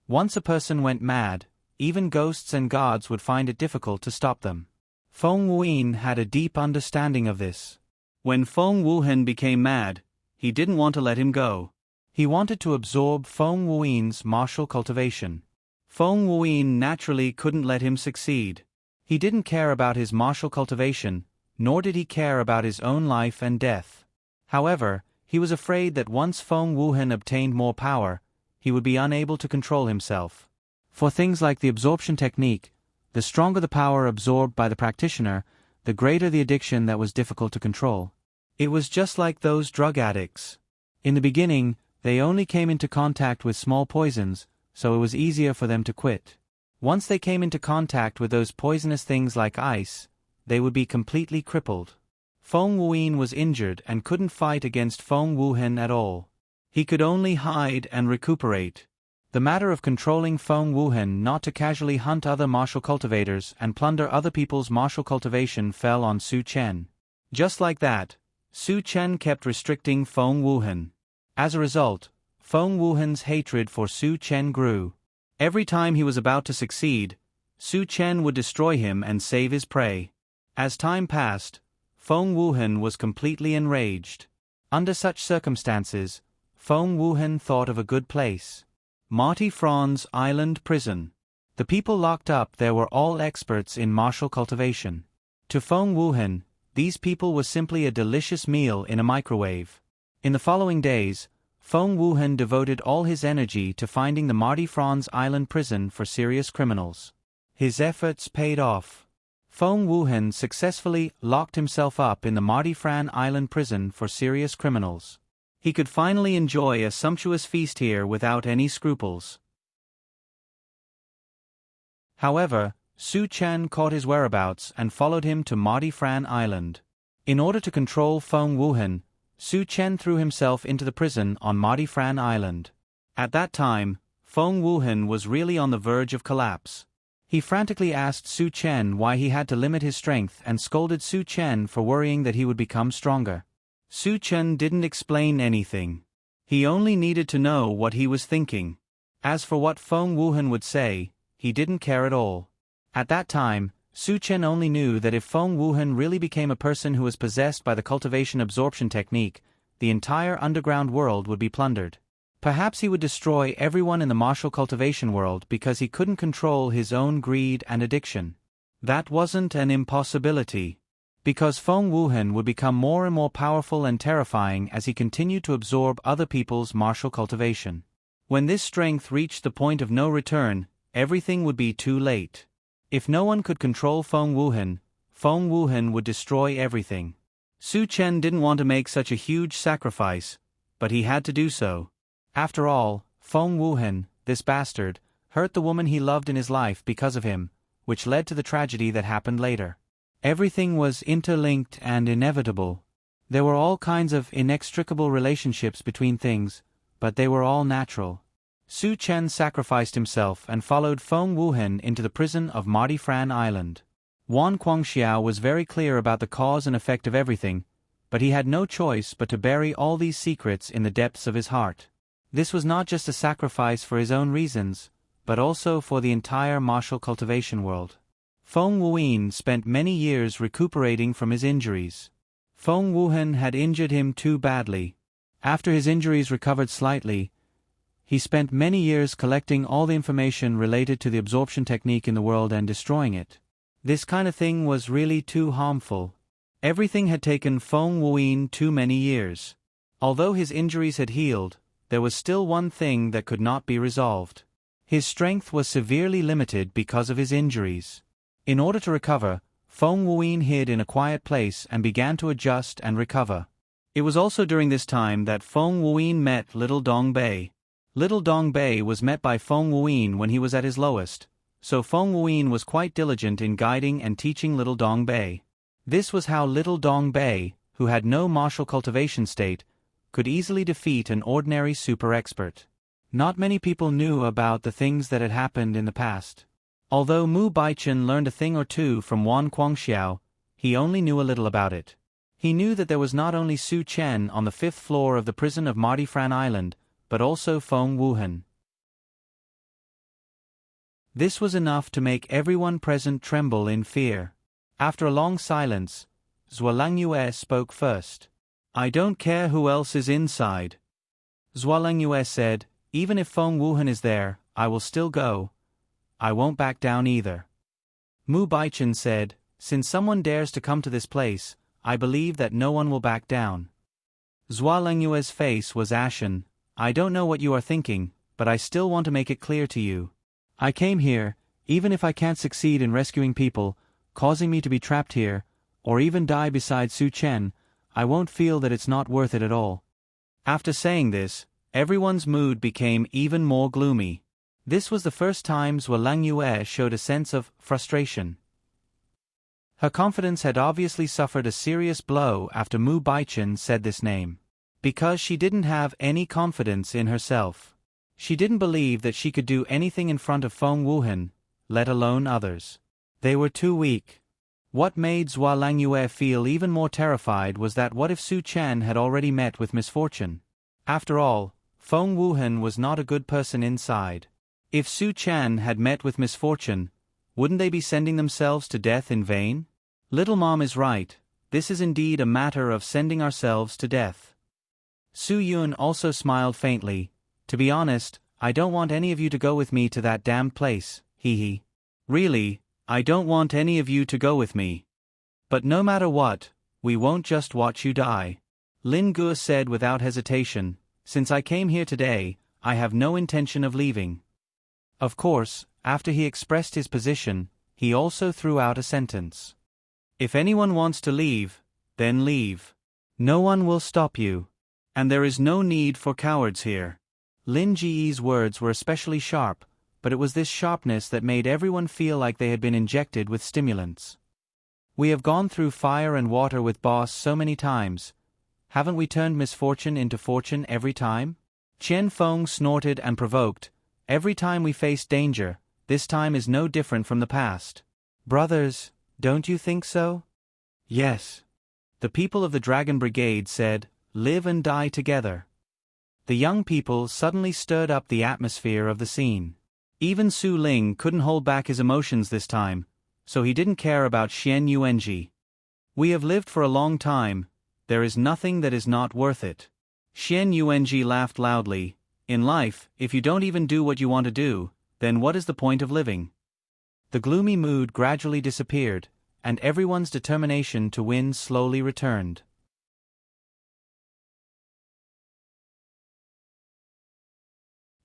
Once a person went mad, even ghosts and gods would find it difficult to stop them. Feng Wuhan had a deep understanding of this. When Feng Wuhan became mad, he didn't want to let him go. He wanted to absorb Feng Wuhan's martial cultivation. Feng Wuhan naturally couldn't let him succeed. He didn't care about his martial cultivation, nor did he care about his own life and death. However, he was afraid that once Feng Wuhan obtained more power, he would be unable to control himself. For things like the absorption technique, the stronger the power absorbed by the practitioner, the greater the addiction that was difficult to control. It was just like those drug addicts. In the beginning, they only came into contact with small poisons, so it was easier for them to quit. Once they came into contact with those poisonous things like ice, they would be completely crippled. Feng Wuhan was injured and couldn't fight against Feng Wuhan at all. He could only hide and recuperate. The matter of controlling Feng Wuhan not to casually hunt other martial cultivators and plunder other people's martial cultivation fell on Su Chen. Just like that, Su Chen kept restricting Feng Wuhan. As a result, Feng Wuhan's hatred for Su Chen grew. Every time he was about to succeed, Su Chen would destroy him and save his prey. As time passed, Feng Wuhan was completely enraged. Under such circumstances, Feng Wuhan thought of a good place. Marty Franz Island Prison. The people locked up there were all experts in martial cultivation. To Feng Wuhan, these people were simply a delicious meal in a microwave. In the following days, Feng Wuhan devoted all his energy to finding the Marty Franz Island prison for serious criminals. His efforts paid off. Feng Wuhan successfully locked himself up in the Marty Fran Island prison for serious criminals. He could finally enjoy a sumptuous feast here without any scruples. However, Su Chen caught his whereabouts and followed him to Marty Fran Island. In order to control Feng Wuhan, Su Chen threw himself into the prison on Marty Fran Island. At that time, Feng Wuhan was really on the verge of collapse. He frantically asked Su Chen why he had to limit his strength and scolded Su Chen for worrying that he would become stronger. Su Chen didn't explain anything. He only needed to know what he was thinking. As for what Feng Wuhan would say, he didn't care at all. At that time, Su Chen only knew that if Feng Wuhan really became a person who was possessed by the cultivation absorption technique, the entire underground world would be plundered. Perhaps he would destroy everyone in the martial cultivation world because he couldn't control his own greed and addiction. That wasn't an impossibility. Because Feng Wuhan would become more and more powerful and terrifying as he continued to absorb other people's martial cultivation. When this strength reached the point of no return, everything would be too late. If no one could control Feng Wuhan would destroy everything. Su Chen didn't want to make such a huge sacrifice, but he had to do so. After all, Feng Wuhan, this bastard, hurt the woman he loved in his life because of him, which led to the tragedy that happened later. Everything was interlinked and inevitable. There were all kinds of inextricable relationships between things, but they were all natural. Su Chen sacrificed himself and followed Feng Wuhan into the prison of Marty Fran Island. Wan Guangxiao was very clear about the cause and effect of everything, but he had no choice but to bury all these secrets in the depths of his heart. This was not just a sacrifice for his own reasons, but also for the entire martial cultivation world. Feng Wuhan spent many years recuperating from his injuries. Feng Wuhan had injured him too badly. After his injuries recovered slightly, he spent many years collecting all the information related to the absorption technique in the world and destroying it. This kind of thing was really too harmful. Everything had taken Feng Wuhan too many years. Although his injuries had healed, there was still one thing that could not be resolved. His strength was severely limited because of his injuries. In order to recover, Feng Wuhan hid in a quiet place and began to adjust and recover. It was also during this time that Feng Wuhan met Little Dong Bei. Little Dong Bei was met by Feng Wuhan when he was at his lowest, so Feng Wuhan was quite diligent in guiding and teaching Little Dong Bei. This was how Little Dong Bei, who had no martial cultivation state, could easily defeat an ordinary super expert. Not many people knew about the things that had happened in the past. Although Mu Baichen learned a thing or two from Wan Guangxiao, he only knew a little about it. He knew that there was not only Su Chen on the 5th floor of the prison of Marty Fran Island, but also Feng Wuhan. This was enough to make everyone present tremble in fear. After a long silence, Zhualangyue spoke first. "I don't care who else is inside." Zhualangyue said, "Even if Feng Wuhan is there, I will still go. I won't back down either." Mu Baichen said, "Since someone dares to come to this place, I believe that no one will back down." Zhualangyue's face was ashen. "I don't know what you are thinking, but I still want to make it clear to you. I came here, even if I can't succeed in rescuing people, causing me to be trapped here, or even die beside Su Chen, I won't feel that it's not worth it at all." After saying this, everyone's mood became even more gloomy. This was the first time Zhualangyue showed a sense of frustration. Her confidence had obviously suffered a serious blow after Mu Baichen said this name. Because she didn't have any confidence in herself. She didn't believe that she could do anything in front of Feng Wuhan, let alone others. They were too weak. What made Zhua Langyue feel even more terrified was that what if Su Chen had already met with misfortune? After all, Feng Wuhan was not a good person inside. If Su Chen had met with misfortune, wouldn't they be sending themselves to death in vain? Little Mom is right, this is indeed a matter of sending ourselves to death. Su Yun also smiled faintly. To be honest, I don't want any of you to go with me to that damned place, hee. Really, I don't want any of you to go with me. But no matter what, we won't just watch you die. Lin Ge said without hesitation, since I came here today, I have no intention of leaving. Of course, after he expressed his position, he also threw out a sentence. If anyone wants to leave, then leave. No one will stop you. And there is no need for cowards here. Lin Ji's words were especially sharp, but it was this sharpness that made everyone feel like they had been injected with stimulants. We have gone through fire and water with Boss so many times. Haven't we turned misfortune into fortune every time? Qian Feng snorted and provoked. Every time we face danger, this time is no different from the past. Brothers, don't you think so? Yes. The people of the Dragon Brigade said, live and die together. The young people suddenly stirred up the atmosphere of the scene. Even Su Ling couldn't hold back his emotions this time, so he didn't care about Xian Yuanji. We have lived for a long time, there is nothing that is not worth it. Xian Yuanji laughed loudly. In life, if you don't even do what you want to do, then what is the point of living? The gloomy mood gradually disappeared, and everyone's determination to win slowly returned.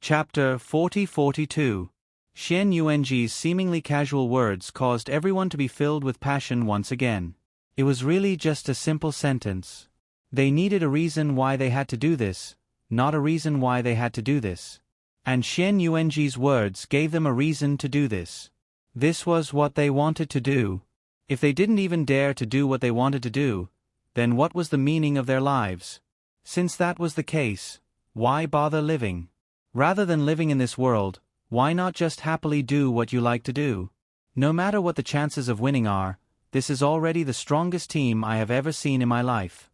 Chapter 40-42. Xian Yuanji's seemingly casual words caused everyone to be filled with passion once again. It was really just a simple sentence. They needed a reason why they had to do this, not a reason why they had to do this. And Xian Yuanji's words gave them a reason to do this. This was what they wanted to do. If they didn't even dare to do what they wanted to do, then what was the meaning of their lives? Since that was the case, why bother living? Rather than living in this world, why not just happily do what you like to do? No matter what the chances of winning are, this is already the strongest team I have ever seen in my life.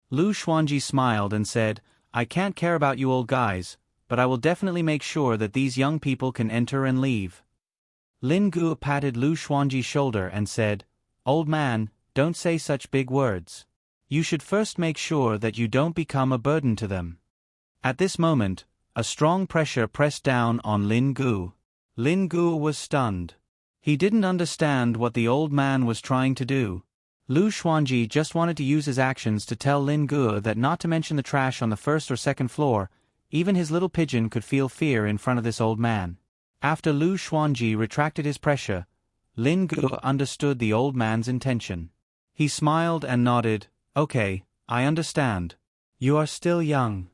Lu Xuanji smiled and said, I can't care about you old guys, but I will definitely make sure that these young people can enter and leave. Lin Ge patted Lu Xuanji's shoulder and said, Old man, don't say such big words. You should first make sure that you don't become a burden to them. At this moment, a strong pressure pressed down on Lin Ge. Lin Ge was stunned. He didn't understand what the old man was trying to do. Lu Xuanji just wanted to use his actions to tell Lin Ge that not to mention the trash on the first or second floor, even his little pigeon could feel fear in front of this old man. After Lu Xuanji retracted his pressure, Lin Ge understood the old man's intention. He smiled and nodded, Okay, I understand. You are still young.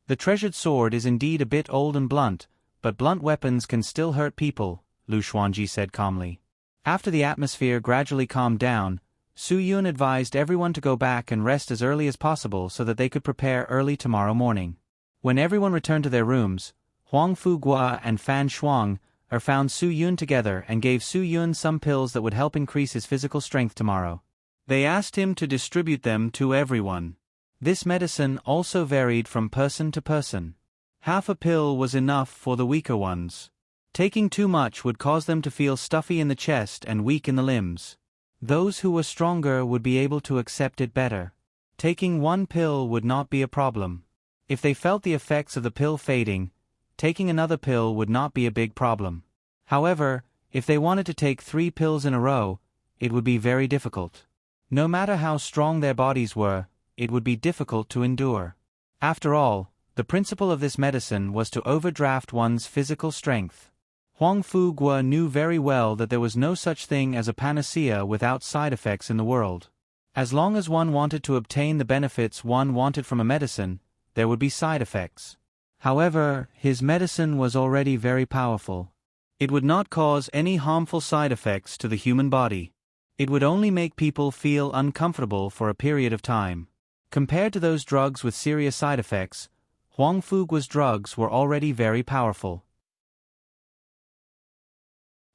The treasured sword is indeed a bit old and blunt, but blunt weapons can still hurt people, Lu Xuanji said calmly. After the atmosphere gradually calmed down, Su Yun advised everyone to go back and rest as early as possible so that they could prepare early tomorrow morning. When everyone returned to their rooms, Huang Fugua and Fan Shuang found Su Yun together and gave Su Yun some pills that would help increase his physical strength tomorrow. They asked him to distribute them to everyone. This medicine also varied from person to person. Half a pill was enough for the weaker ones. Taking too much would cause them to feel stuffy in the chest and weak in the limbs. Those who were stronger would be able to accept it better. Taking one pill would not be a problem. If they felt the effects of the pill fading, taking another pill would not be a big problem. However, if they wanted to take 3 pills in a row, it would be very difficult. No matter how strong their bodies were, it would be difficult to endure. After all, the principle of this medicine was to overdraft one's physical strength. Huang Fugua knew very well that there was no such thing as a panacea without side effects in the world. As long as one wanted to obtain the benefits one wanted from a medicine, there would be side effects. However, his medicine was already very powerful. It would not cause any harmful side effects to the human body. It would only make people feel uncomfortable for a period of time. Compared to those drugs with serious side effects, Huang Fuguo's drugs were already very powerful.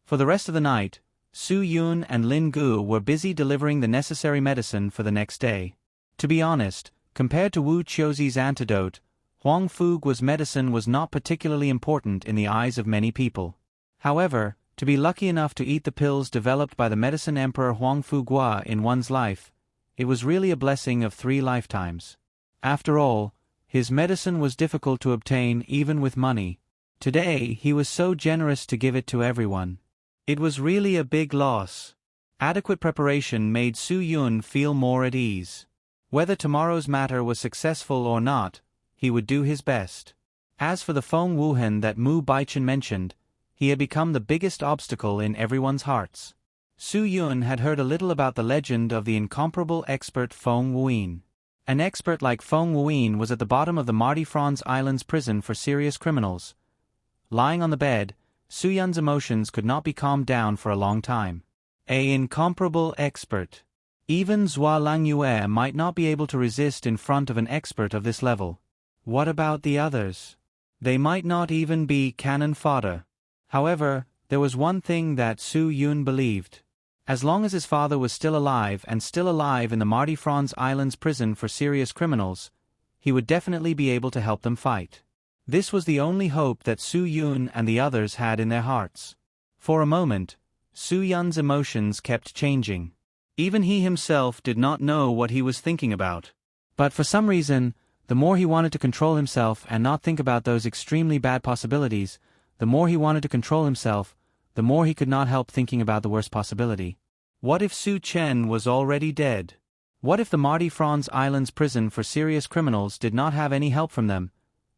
For the rest of the night, Su Yun and Lin Gu were busy delivering the necessary medicine for the next day. To be honest, compared to Wu Qiuzi's antidote, Huang Fuguo's medicine was not particularly important in the eyes of many people. However, to be lucky enough to eat the pills developed by the medicine emperor Huang Fuguo in one's life, it was really a blessing of 3 lifetimes. After all, his medicine was difficult to obtain even with money. Today he was so generous to give it to everyone. It was really a big loss. Adequate preparation made Su Yun feel more at ease. Whether tomorrow's matter was successful or not, he would do his best. As for the Feng Wuhan that Mu Baichen mentioned, he had become the biggest obstacle in everyone's hearts. Su Yun had heard a little about the legend of the incomparable expert Feng Wuyin. An expert like Feng Wuyin was at the bottom of the Mardi Franz Island's prison for serious criminals. Lying on the bed, Su Yun's emotions could not be calmed down for a long time. An incomparable expert. Even Zhuo Langyue might not be able to resist in front of an expert of this level. What about the others? They might not even be cannon fodder. However, there was one thing that Su Yun believed. As long as his father was still alive in the Mardi Franz Island's prison for serious criminals, he would definitely be able to help them fight. This was the only hope that Su Yun and the others had in their hearts. For a moment, Su Yun's emotions kept changing. Even he himself did not know what he was thinking about. But for some reason, the more he wanted to control himself and not think about those extremely bad possibilities, the more he wanted to control himself, the more he could not help thinking about the worst possibility. What if Su Chen was already dead? What if the Mardi Franz Island's prison for serious criminals did not have any help from them,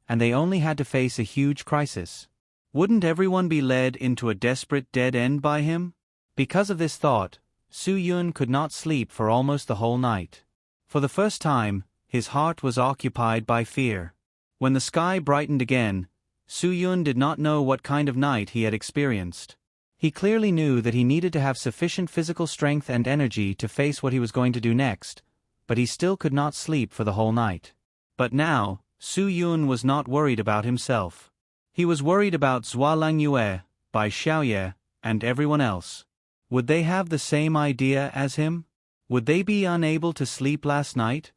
and they only had to face a huge crisis? Wouldn't everyone be led into a desperate dead end by him? Because of this thought, Su Yun could not sleep for almost the whole night. For the first time, his heart was occupied by fear. When the sky brightened again, Su Yun did not know what kind of night he had experienced. He clearly knew that he needed to have sufficient physical strength and energy to face what he was going to do next, but he still could not sleep for the whole night. But now, Su Yun was not worried about himself. He was worried about Zhuo Langyue, Bai Xiaoye, and everyone else. Would they have the same idea as him? Would they be unable to sleep last night?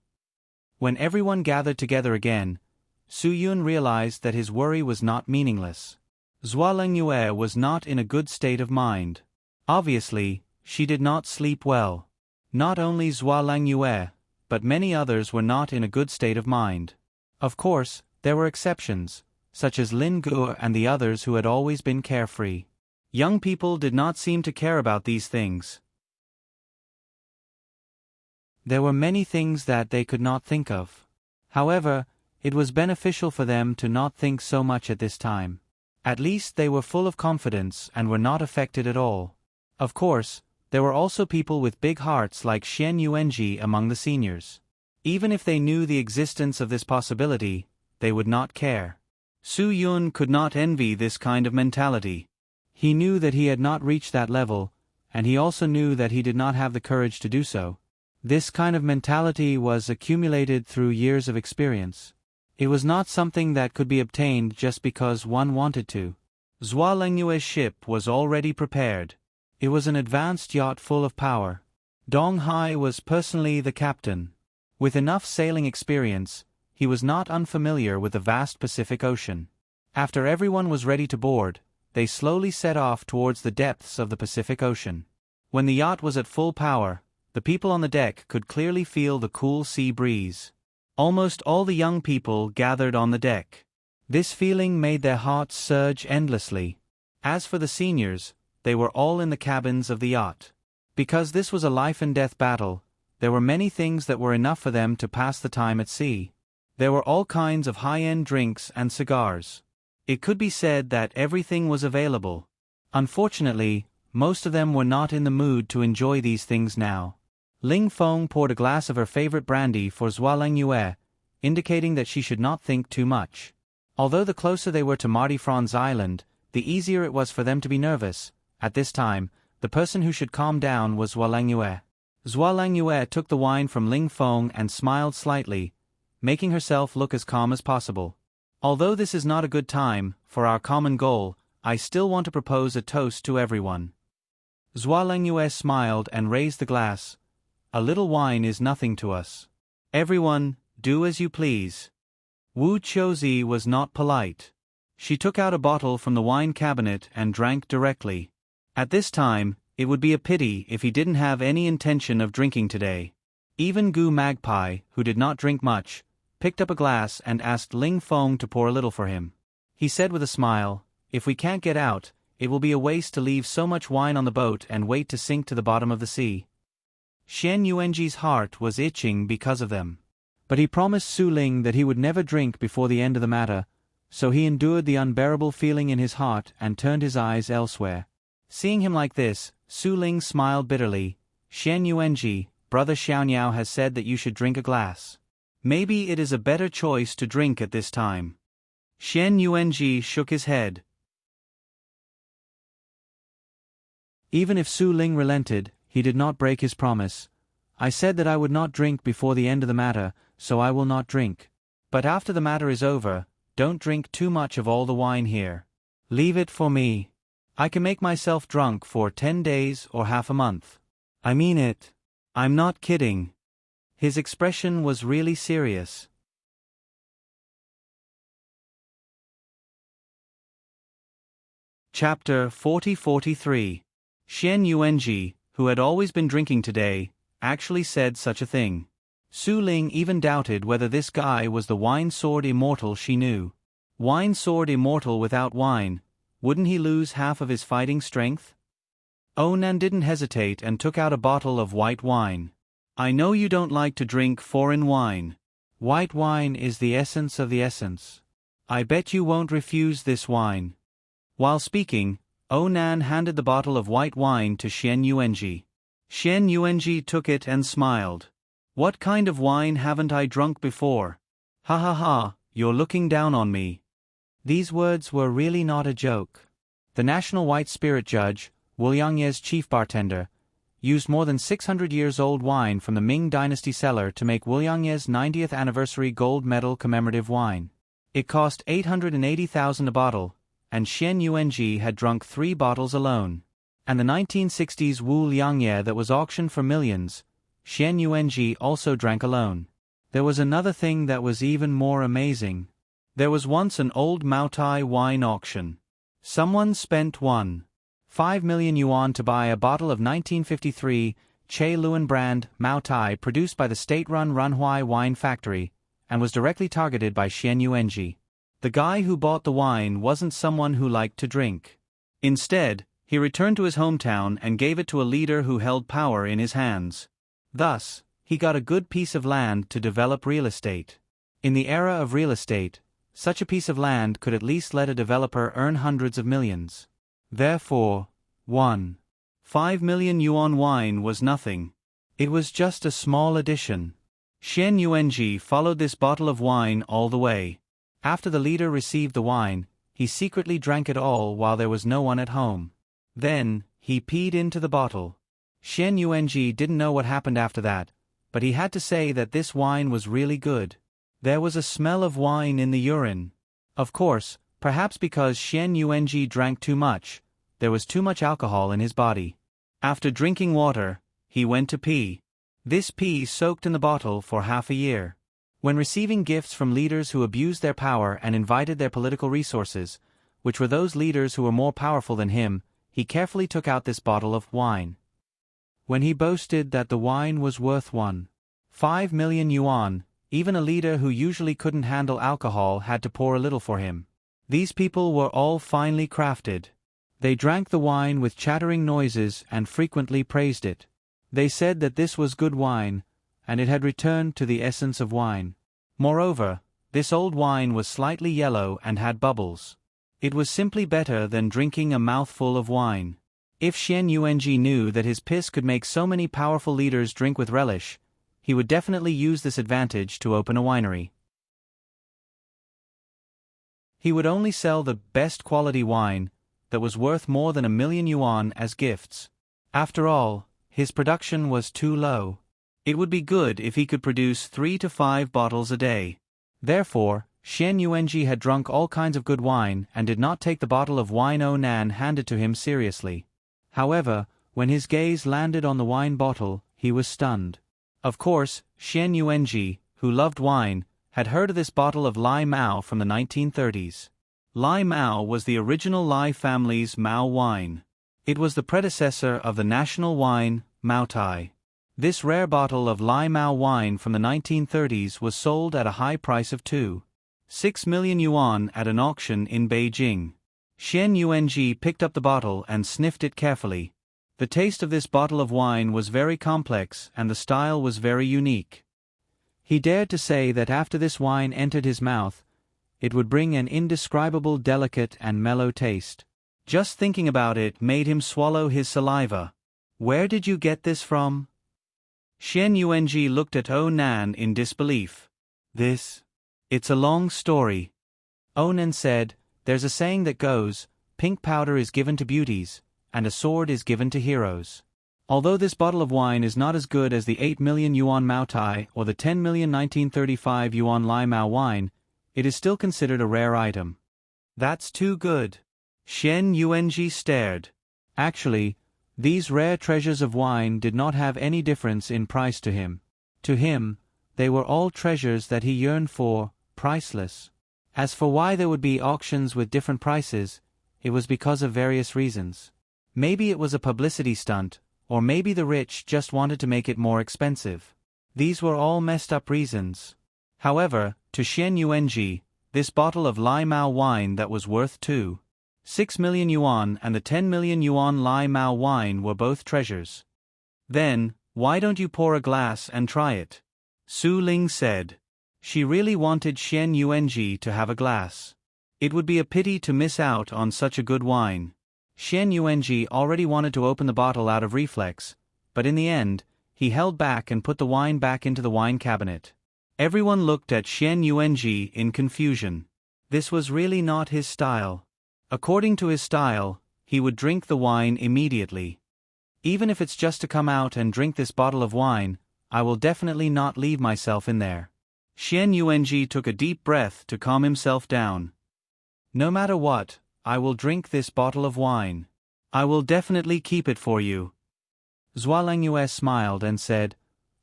When everyone gathered together again, Su Yun realized that his worry was not meaningless. Zhuo Langyue was not in a good state of mind. Obviously, she did not sleep well. Not only Zhuo Langyue, but many others were not in a good state of mind. Of course, there were exceptions, such as Lin Gu and the others who had always been carefree. Young people did not seem to care about these things. There were many things that they could not think of. However, it was beneficial for them to not think so much at this time. At least they were full of confidence and were not affected at all. Of course, there were also people with big hearts like Xian Yuanji among the seniors. Even if they knew the existence of this possibility, they would not care. Su Yun could not envy this kind of mentality. He knew that he had not reached that level, and he also knew that he did not have the courage to do so. This kind of mentality was accumulated through years of experience. It was not something that could be obtained just because one wanted to. Zhuo Langyue's ship was already prepared. It was an advanced yacht full of power. Dong Hai was personally the captain. With enough sailing experience, he was not unfamiliar with the vast Pacific Ocean. After everyone was ready to board, they slowly set off towards the depths of the Pacific Ocean. When the yacht was at full power, the people on the deck could clearly feel the cool sea breeze. Almost all the young people gathered on the deck. This feeling made their hearts surge endlessly. As for the seniors, they were all in the cabins of the yacht. Because this was a life-and-death battle, there were many things that were enough for them to pass the time at sea. There were all kinds of high-end drinks and cigars. It could be said that everything was available. Unfortunately, most of them were not in the mood to enjoy these things now. Ling Feng poured a glass of her favorite brandy for Zhuo Langyue, indicating that she should not think too much. Although the closer they were to Mardi Franz Island, the easier it was for them to be nervous. At this time, the person who should calm down was Zhuo Langyue. Zhuo Langyue took the wine from Ling Feng and smiled slightly, making herself look as calm as possible. Although this is not a good time, for our common goal, I still want to propose a toast to everyone. Zhuo Lengyue smiled and raised the glass. A little wine is nothing to us. Everyone, do as you please. Wu Qiuzi was not polite. She took out a bottle from the wine cabinet and drank directly. At this time, it would be a pity if he didn't have any intention of drinking today. Even Gu Magpie, who did not drink much, picked up a glass and asked Ling Feng to pour a little for him. He said with a smile, "If we can't get out, it will be a waste to leave so much wine on the boat and wait to sink to the bottom of the sea." Xian Yuanji's heart was itching because of them. But he promised Su Ling that he would never drink before the end of the matter, so he endured the unbearable feeling in his heart and turned his eyes elsewhere. Seeing him like this, Su Ling smiled bitterly. "Xian Yuanji, Brother Xiaoniao has said that you should drink a glass. Maybe it is a better choice to drink at this time." Xian Yuanji shook his head. Even if Su Ling relented, he did not break his promise. "I said that I would not drink before the end of the matter, so I will not drink. But after the matter is over, don't drink too much of all the wine here. Leave it for me. I can make myself drunk for 10 days or half a month. I mean it. I'm not kidding." His expression was really serious. Chapter 40-43. Xian Yuanji, who had always been drinking today, actually said such a thing. Su Ling even doubted whether this guy was the wine sword immortal she knew. Wine sword immortal without wine, wouldn't he lose half of his fighting strength? Onan didn't hesitate and took out a bottle of white wine. "I know you don't like to drink foreign wine. White wine is the essence of the essence. I bet you won't refuse this wine." While speaking, Onan handed the bottle of white wine to Xian Yuanji. Xian Yuanji took it and smiled. "What kind of wine haven't I drunk before? Ha ha ha, you're looking down on me." These words were really not a joke. The National White Spirit Judge, Wu Liangye's chief bartender, used more than 600 years old wine from the Ming Dynasty cellar to make Wu Liangye's 90th anniversary gold medal commemorative wine. It cost 880,000 a bottle, and Xian Yuanji had drunk 3 bottles alone. And the 1960s Wu Liangye that was auctioned for millions, Xian Yuanji also drank alone. There was another thing that was even more amazing. There was once an old Maotai wine auction. Someone spent 1.5 million yuan to buy a bottle of 1953 Che Luan brand Maotai produced by the state-run Runhuai Wine Factory, and was directly targeted by Xian Yuanji. The guy who bought the wine wasn't someone who liked to drink. Instead, he returned to his hometown and gave it to a leader who held power in his hands. Thus, he got a good piece of land to develop real estate. In the era of real estate, such a piece of land could at least let a developer earn hundreds of millions. Therefore, 1.5 million yuan wine was nothing. It was just a small addition. Xian Yuanji followed this bottle of wine all the way. After the leader received the wine, he secretly drank it all while there was no one at home. Then, he peed into the bottle. Xian Yuanji didn't know what happened after that, but he had to say that this wine was really good. There was a smell of wine in the urine. Of course, perhaps because Xian Yuanji drank too much, there was too much alcohol in his body. After drinking water, he went to pee. This pee soaked in the bottle for half a year. When receiving gifts from leaders who abused their power and invited their political resources, which were those leaders who were more powerful than him, he carefully took out this bottle of wine. When he boasted that the wine was worth 1.5 million yuan, even a leader who usually couldn't handle alcohol had to pour a little for him. These people were all finely crafted. They drank the wine with chattering noises and frequently praised it. They said that this was good wine, and it had returned to the essence of wine. Moreover, this old wine was slightly yellow and had bubbles. It was simply better than drinking a mouthful of wine. If Xian Yuanji knew that his piss could make so many powerful leaders drink with relish, he would definitely use this advantage to open a winery. He would only sell the best quality wine that was worth more than 1 million yuan as gifts. After all, his production was too low. It would be good if he could produce 3 to 5 bottles a day. Therefore, Xian Yuanji had drunk all kinds of good wine and did not take the bottle of wine Nan handed to him seriously. However, when his gaze landed on the wine bottle, he was stunned. Of course, Xian Yuanji, who loved wine, had heard of this bottle of Lai Mao from the 1930s. Lai Mao was the original Lai family's Mao wine. It was the predecessor of the national wine, Mao Tai. This rare bottle of Lai Mao wine from the 1930s was sold at a high price of 2.6 million yuan at an auction in Beijing. Xian Yuanji picked up the bottle and sniffed it carefully. The taste of this bottle of wine was very complex and the style was very unique. He dared to say that after this wine entered his mouth, it would bring an indescribable delicate and mellow taste. Just thinking about it made him swallow his saliva. Where did you get this from? Xian Yuanji looked at Nan in disbelief. It's a long story. Nan said, there's a saying that goes, pink powder is given to beauties, and a sword is given to heroes. Although this bottle of wine is not as good as the 8 million yuan Mao Tai or the 10 million 1935 yuan Lai Mao wine, it is still considered a rare item. That's too good. Xian Yuanji stared. Actually, these rare treasures of wine did not have any difference in price to him. To him, they were all treasures that he yearned for, priceless. As for why there would be auctions with different prices, it was because of various reasons. Maybe it was a publicity stunt, or maybe the rich just wanted to make it more expensive. These were all messed up reasons. However, to Xian Yuanji, this bottle of Lai Mao wine that was worth 2.6 million yuan and the 10 million yuan Lai Mao wine were both treasures. Then, why don't you pour a glass and try it? Su Ling said. She really wanted Xian Yuanji to have a glass. It would be a pity to miss out on such a good wine. Xian Yuanji already wanted to open the bottle out of reflex, but in the end, he held back and put the wine back into the wine cabinet. Everyone looked at Xian Yuanji in confusion. This was really not his style. According to his style, he would drink the wine immediately. Even if it's just to come out and drink this bottle of wine, I will definitely not leave myself in there. Xian Yuanji took a deep breath to calm himself down. No matter what, I will drink this bottle of wine. I will definitely keep it for you. Zhualangyue smiled and said,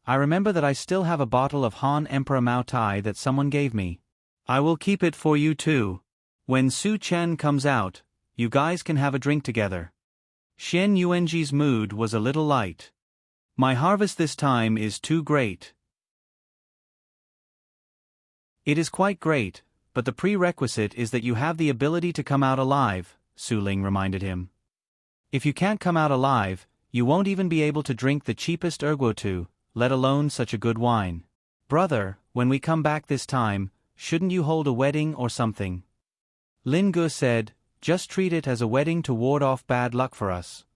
I remember that I still have a bottle of Han Emperor Mao Tai that someone gave me. I will keep it for you too. When Su Chen comes out, you guys can have a drink together. Xian Yuanji's mood was a little light. My harvest this time is too great. It is quite great, but the prerequisite is that you have the ability to come out alive, Su Ling reminded him. If you can't come out alive, you won't even be able to drink the cheapest erguotu, let alone such a good wine. Brother, when we come back this time, shouldn't you hold a wedding or something? Lin Gu said, just treat it as a wedding to ward off bad luck for us.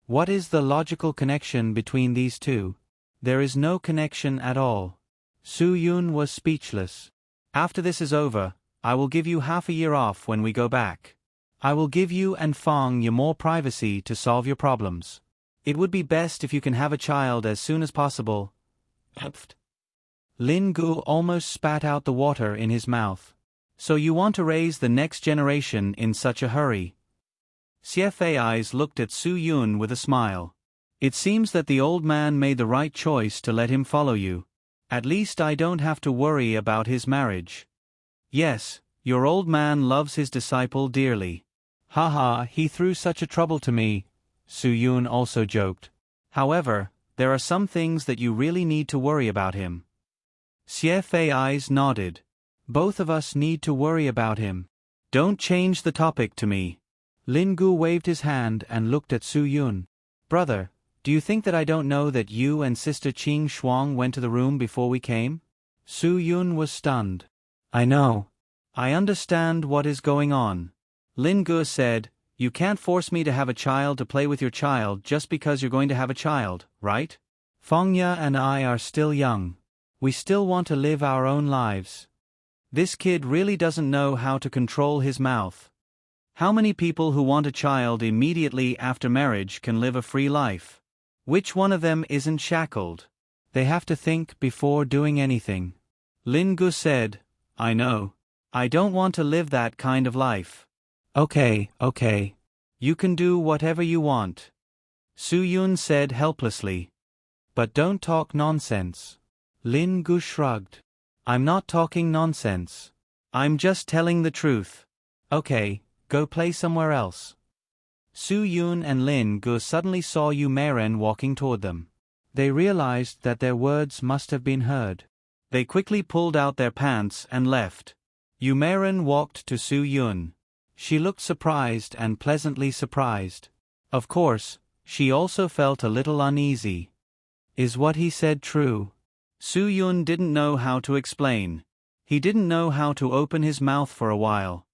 What is the logical connection between these two? There is no connection at all. Su Yun was speechless. After this is over, I will give you half a year off when we go back. I will give you and Fang Ye more privacy to solve your problems. It would be best if you can have a child as soon as possible. Lin Gu almost spat out the water in his mouth. So you want to raise the next generation in such a hurry? Xie Fei eyes looked at Su Yun with a smile. It seems that the old man made the right choice to let him follow you. At least I don't have to worry about his marriage. Yes, your old man loves his disciple dearly. Haha, he threw such a trouble to me, Su Yun also joked. However, there are some things that you really need to worry about him. Xie Fei eyes nodded. Both of us need to worry about him. Don't change the topic to me. Lin Gu waved his hand and looked at Su Yun. Brother, do you think that I don't know that you and Sister Qing Shuang went to the room before we came? Su Yun was stunned. I know. I understand what is going on. Lin Gu said, you can't force me to have a child to play with your child just because you're going to have a child, right? Fang Ye and I are still young. We still want to live our own lives. This kid really doesn't know how to control his mouth. How many people who want a child immediately after marriage can live a free life? Which one of them isn't shackled? They have to think before doing anything. Lin Gu said, I know. I don't want to live that kind of life. Okay. You can do whatever you want, Su-yun said helplessly. But don't talk nonsense. Lin Gu shrugged. I'm not talking nonsense. I'm just telling the truth. Okay, go play somewhere else. Su-yun and Lin Gu suddenly saw Yu Meiren walking toward them. They realized that their words must have been heard. They quickly pulled out their pants and left. Yu Meiren walked to Su-yun. She looked surprised and pleasantly surprised. Of course, she also felt a little uneasy. Is what he said true? Su-yun didn't know how to explain. He didn't know how to open his mouth for a while.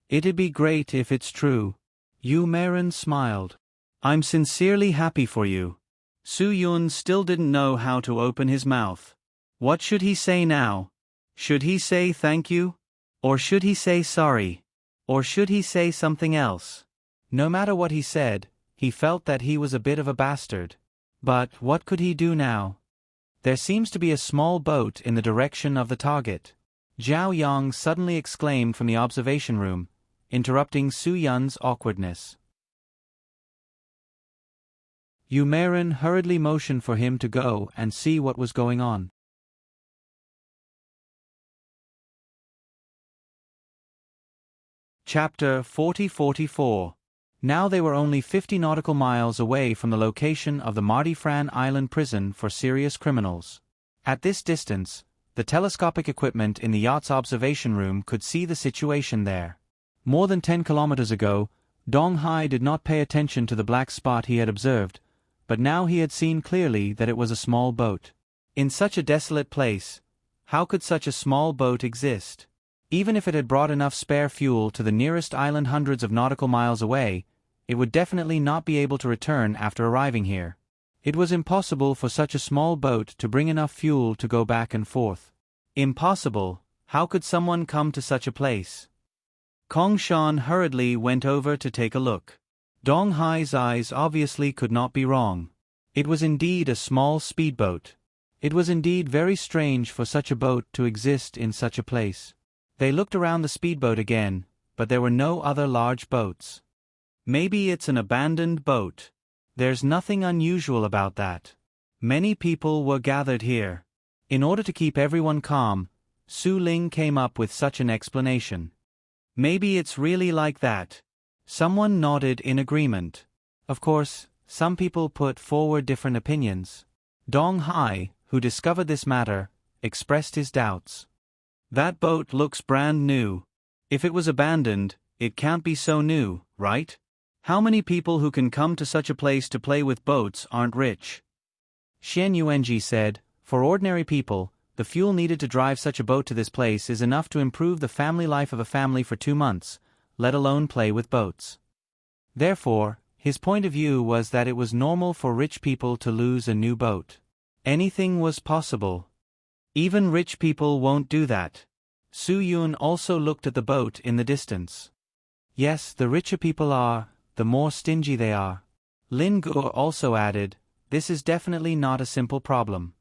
It'd be great if it's true. Yu Meiren smiled. I'm sincerely happy for you. Su-yun still didn't know how to open his mouth. What should he say now? Should he say thank you? Or should he say sorry? Or should he say something else? No matter what he said, he felt that he was a bit of a bastard. But what could he do now? There seems to be a small boat in the direction of the target. Zhao Yang suddenly exclaimed from the observation room, interrupting Su-yun's awkwardness. Yu Meiren hurriedly motioned for him to go and see what was going on. Chapter 40-44. Now they were only 50 nautical miles away from the location of the Mardi Fran Island prison for serious criminals. At this distance, the telescopic equipment in the yacht's observation room could see the situation there. More than 10 kilometers ago, Dong Hai did not pay attention to the black spot he had observed, but now he had seen clearly that it was a small boat. In such a desolate place, how could such a small boat exist? Even if it had brought enough spare fuel to the nearest island hundreds of nautical miles away, it would definitely not be able to return after arriving here. It was impossible for such a small boat to bring enough fuel to go back and forth. Impossible. How could someone come to such a place? Kong Shan hurriedly went over to take a look. Dong Hai's eyes obviously could not be wrong. It was indeed a small speedboat. It was indeed very strange for such a boat to exist in such a place. They looked around the speedboat again, but there were no other large boats. Maybe it's an abandoned boat. There's nothing unusual about that. Many people were gathered here. In order to keep everyone calm, Su Ling came up with such an explanation. Maybe it's really like that. Someone nodded in agreement. Of course, some people put forward different opinions. Dong Hai, who discovered this matter, expressed his doubts. That boat looks brand new. If it was abandoned, it can't be so new, right? How many people who can come to such a place to play with boats aren't rich? Xian Yuanji said, for ordinary people, the fuel needed to drive such a boat to this place is enough to improve the family life of a family for 2 months, let alone play with boats. Therefore, his point of view was that it was normal for rich people to lose a new boat. Anything was possible. Even rich people won't do that. Su-yun also looked at the boat in the distance. Yes, the richer people are, the more stingy they are. Lin Gu also added, this is definitely not a simple problem.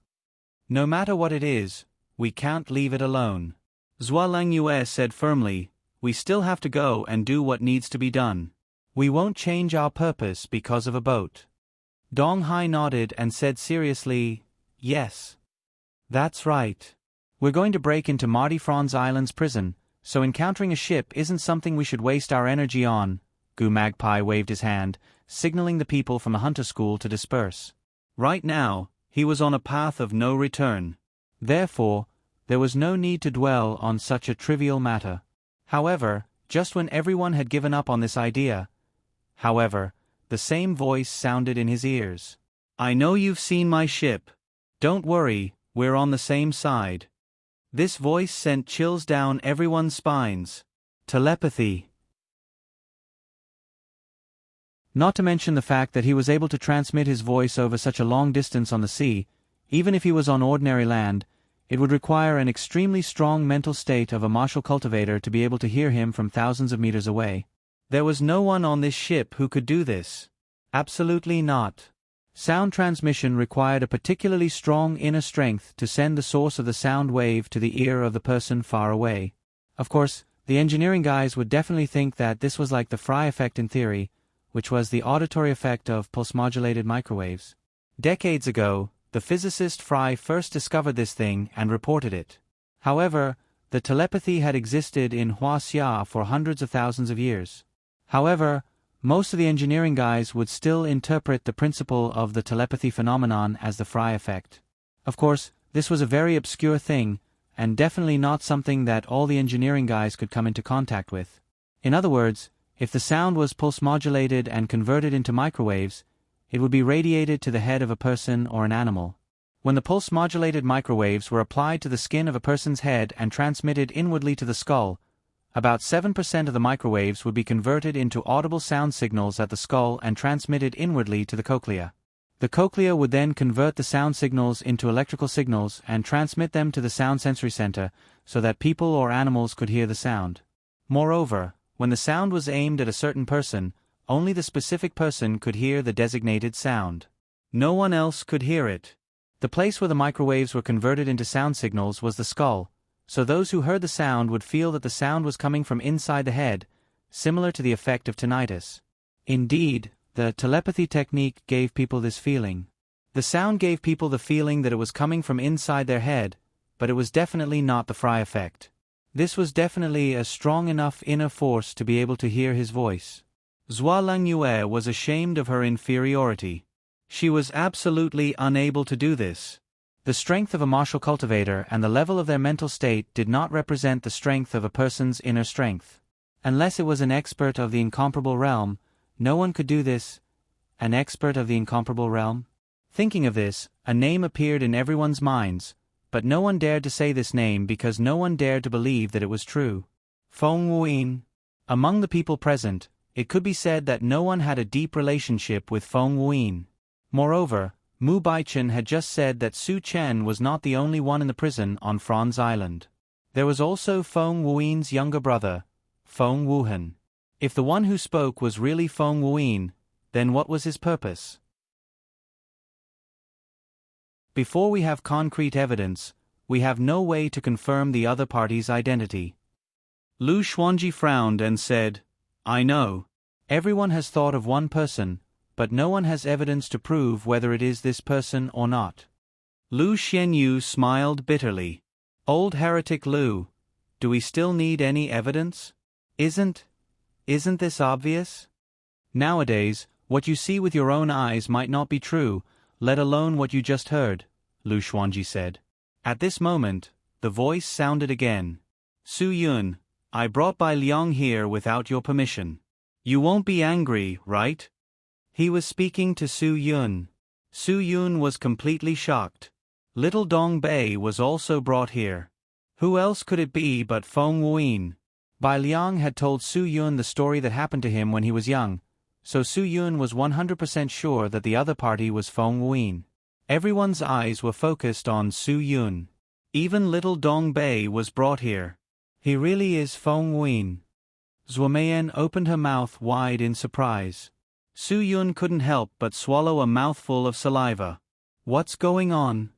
No matter what it is, we can't leave it alone. Zhua Langyue said firmly, we still have to go and do what needs to be done. We won't change our purpose because of a boat. Dong Hai nodded and said seriously, yes. That's right. We're going to break into Mardi Franz Island's prison, so encountering a ship isn't something we should waste our energy on. Gu Magpie waved his hand, signaling the people from the hunter school to disperse. Right now, he was on a path of no return. Therefore, there was no need to dwell on such a trivial matter. However, just when everyone had given up on this idea, the same voice sounded in his ears. I know you've seen my ship. Don't worry, we're on the same side. This voice sent chills down everyone's spines. Telepathy. Not to mention the fact that he was able to transmit his voice over such a long distance on the sea, even if he was on ordinary land, it would require an extremely strong mental state of a martial cultivator to be able to hear him from thousands of meters away. There was no one on this ship who could do this. Absolutely not. Sound transmission required a particularly strong inner strength to send the source of the sound wave to the ear of the person far away. Of course, the engineering guys would definitely think that this was like the Fry effect in theory, which was the auditory effect of pulse-modulated microwaves. Decades ago, the physicist Fry first discovered this thing and reported it. However, the telepathy had existed in Huaxia for hundreds of thousands of years. However, most of the engineering guys would still interpret the principle of the telepathy phenomenon as the Fry effect. Of course, this was a very obscure thing, and definitely not something that all the engineering guys could come into contact with. In other words, if the sound was pulse-modulated and converted into microwaves, it would be radiated to the head of a person or an animal. When the pulse-modulated microwaves were applied to the skin of a person's head and transmitted inwardly to the skull, about 7% of the microwaves would be converted into audible sound signals at the skull and transmitted inwardly to the cochlea. The cochlea would then convert the sound signals into electrical signals and transmit them to the sound sensory center so that people or animals could hear the sound. Moreover, when the sound was aimed at a certain person, only the specific person could hear the designated sound. No one else could hear it. The place where the microwaves were converted into sound signals was the skull, so those who heard the sound would feel that the sound was coming from inside the head, similar to the effect of tinnitus. Indeed, the telepathy technique gave people this feeling. The sound gave people the feeling that it was coming from inside their head, but it was definitely not the Fry effect. This was definitely a strong enough inner force to be able to hear his voice. Zhuo Lengyue was ashamed of her inferiority. She was absolutely unable to do this. The strength of a martial cultivator and the level of their mental state did not represent the strength of a person's inner strength. Unless it was an expert of the incomparable realm, no one could do this. An expert of the incomparable realm? Thinking of this, a name appeared in everyone's minds, but no one dared to say this name because no one dared to believe that it was true. Feng Wuyin. Among the people present, it could be said that no one had a deep relationship with Feng Wuyin. Moreover, Mu Baichen had just said that Su Chen was not the only one in the prison on Franz Island. There was also Feng Wuyin's younger brother, Feng Wuhan. If the one who spoke was really Feng Wuyin, then what was his purpose? Before we have concrete evidence, we have no way to confirm the other party's identity. Lu Xuanji frowned and said, I know. Everyone has thought of one person, but no one has evidence to prove whether it is this person or not. Lu Xianyu smiled bitterly. Old heretic Lu, do we still need any evidence? Isn't this obvious? Nowadays, what you see with your own eyes might not be true, let alone what you just heard, Lu Xuanji said. At this moment, the voice sounded again. Su Yun, I brought Bai Liang here without your permission. You won't be angry, right? He was speaking to Su Yun. Su Yun was completely shocked. Little Dong Bei was also brought here. Who else could it be but Feng Wuyin? Bai Liang had told Su Yun the story that happened to him when he was young, so Su Yun was 100% sure that the other party was Feng Wuyin. Everyone's eyes were focused on Su Yun. Even little Dong Bei was brought here. He really is Feng Wuyin. Zhuo Meian opened her mouth wide in surprise. Su Yun couldn't help but swallow a mouthful of saliva. What's going on?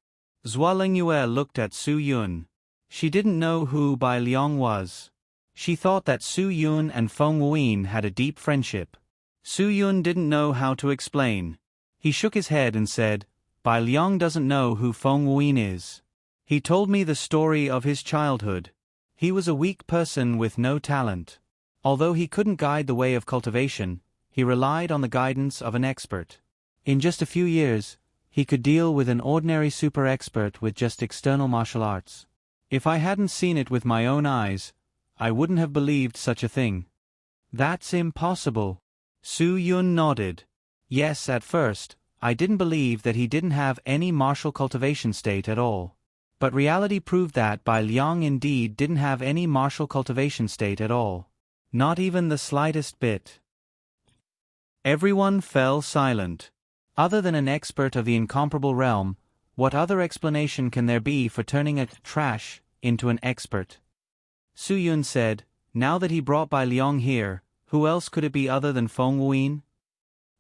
Zhuo Lengyue looked at Su Yun. She didn't know who Bai Liang was. She thought that Su Yun and Feng Wuyin had a deep friendship. Su Yun didn't know how to explain. He shook his head and said, Bai Liang doesn't know who Feng Wuyin is. He told me the story of his childhood. He was a weak person with no talent. Although he couldn't guide the way of cultivation, he relied on the guidance of an expert. In just a few years, he could deal with an ordinary super expert with just external martial arts. If I hadn't seen it with my own eyes, I wouldn't have believed such a thing. That's impossible. Su Yun nodded. Yes, at first, I didn't believe that he didn't have any martial cultivation state at all. But reality proved that Bai Liang indeed didn't have any martial cultivation state at all. Not even the slightest bit. Everyone fell silent. Other than an expert of the incomparable realm, what other explanation can there be for turning a trash into an expert? Su Yun said, now that he brought Bai Liang here, who else could it be other than Feng Wuyin?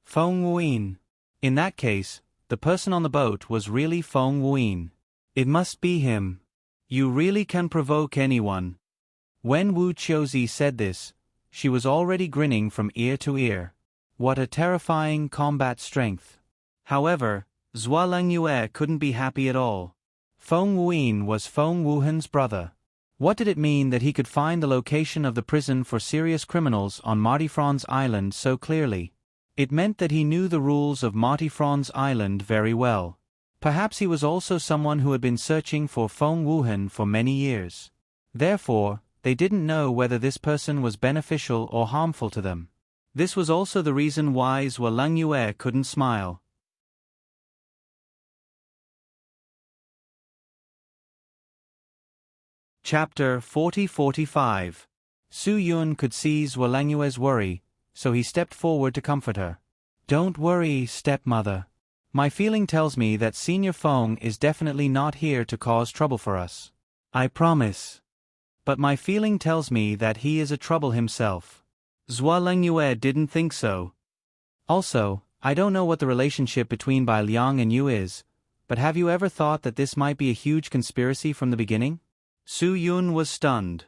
Feng Wuyin. In that case, the person on the boat was really Feng Wuyin. It must be him. You really can provoke anyone. When Wu Qiuzi said this, she was already grinning from ear to ear. What a terrifying combat strength. However, Zhuo Lengyue couldn't be happy at all. Feng Wuyin was Feng Wuhan's brother. What did it mean that he could find the location of the prison for serious criminals on Marty Franz Island so clearly? It meant that he knew the rules of Marty Franz Island very well. Perhaps he was also someone who had been searching for Feng Wuhan for many years. Therefore, they didn't know whether this person was beneficial or harmful to them. This was also the reason why Zhuo Lengyue couldn't smile. Chapter 40-45. Su Yun could see Zhuo Lengyue's worry, so he stepped forward to comfort her. Don't worry, stepmother. My feeling tells me that Senior Feng is definitely not here to cause trouble for us. I promise. But my feeling tells me that he is a trouble himself. Zhuo Lengyue didn't think so. Also, I don't know what the relationship between Bai Liang and you is, but have you ever thought that this might be a huge conspiracy from the beginning? Su Yun was stunned.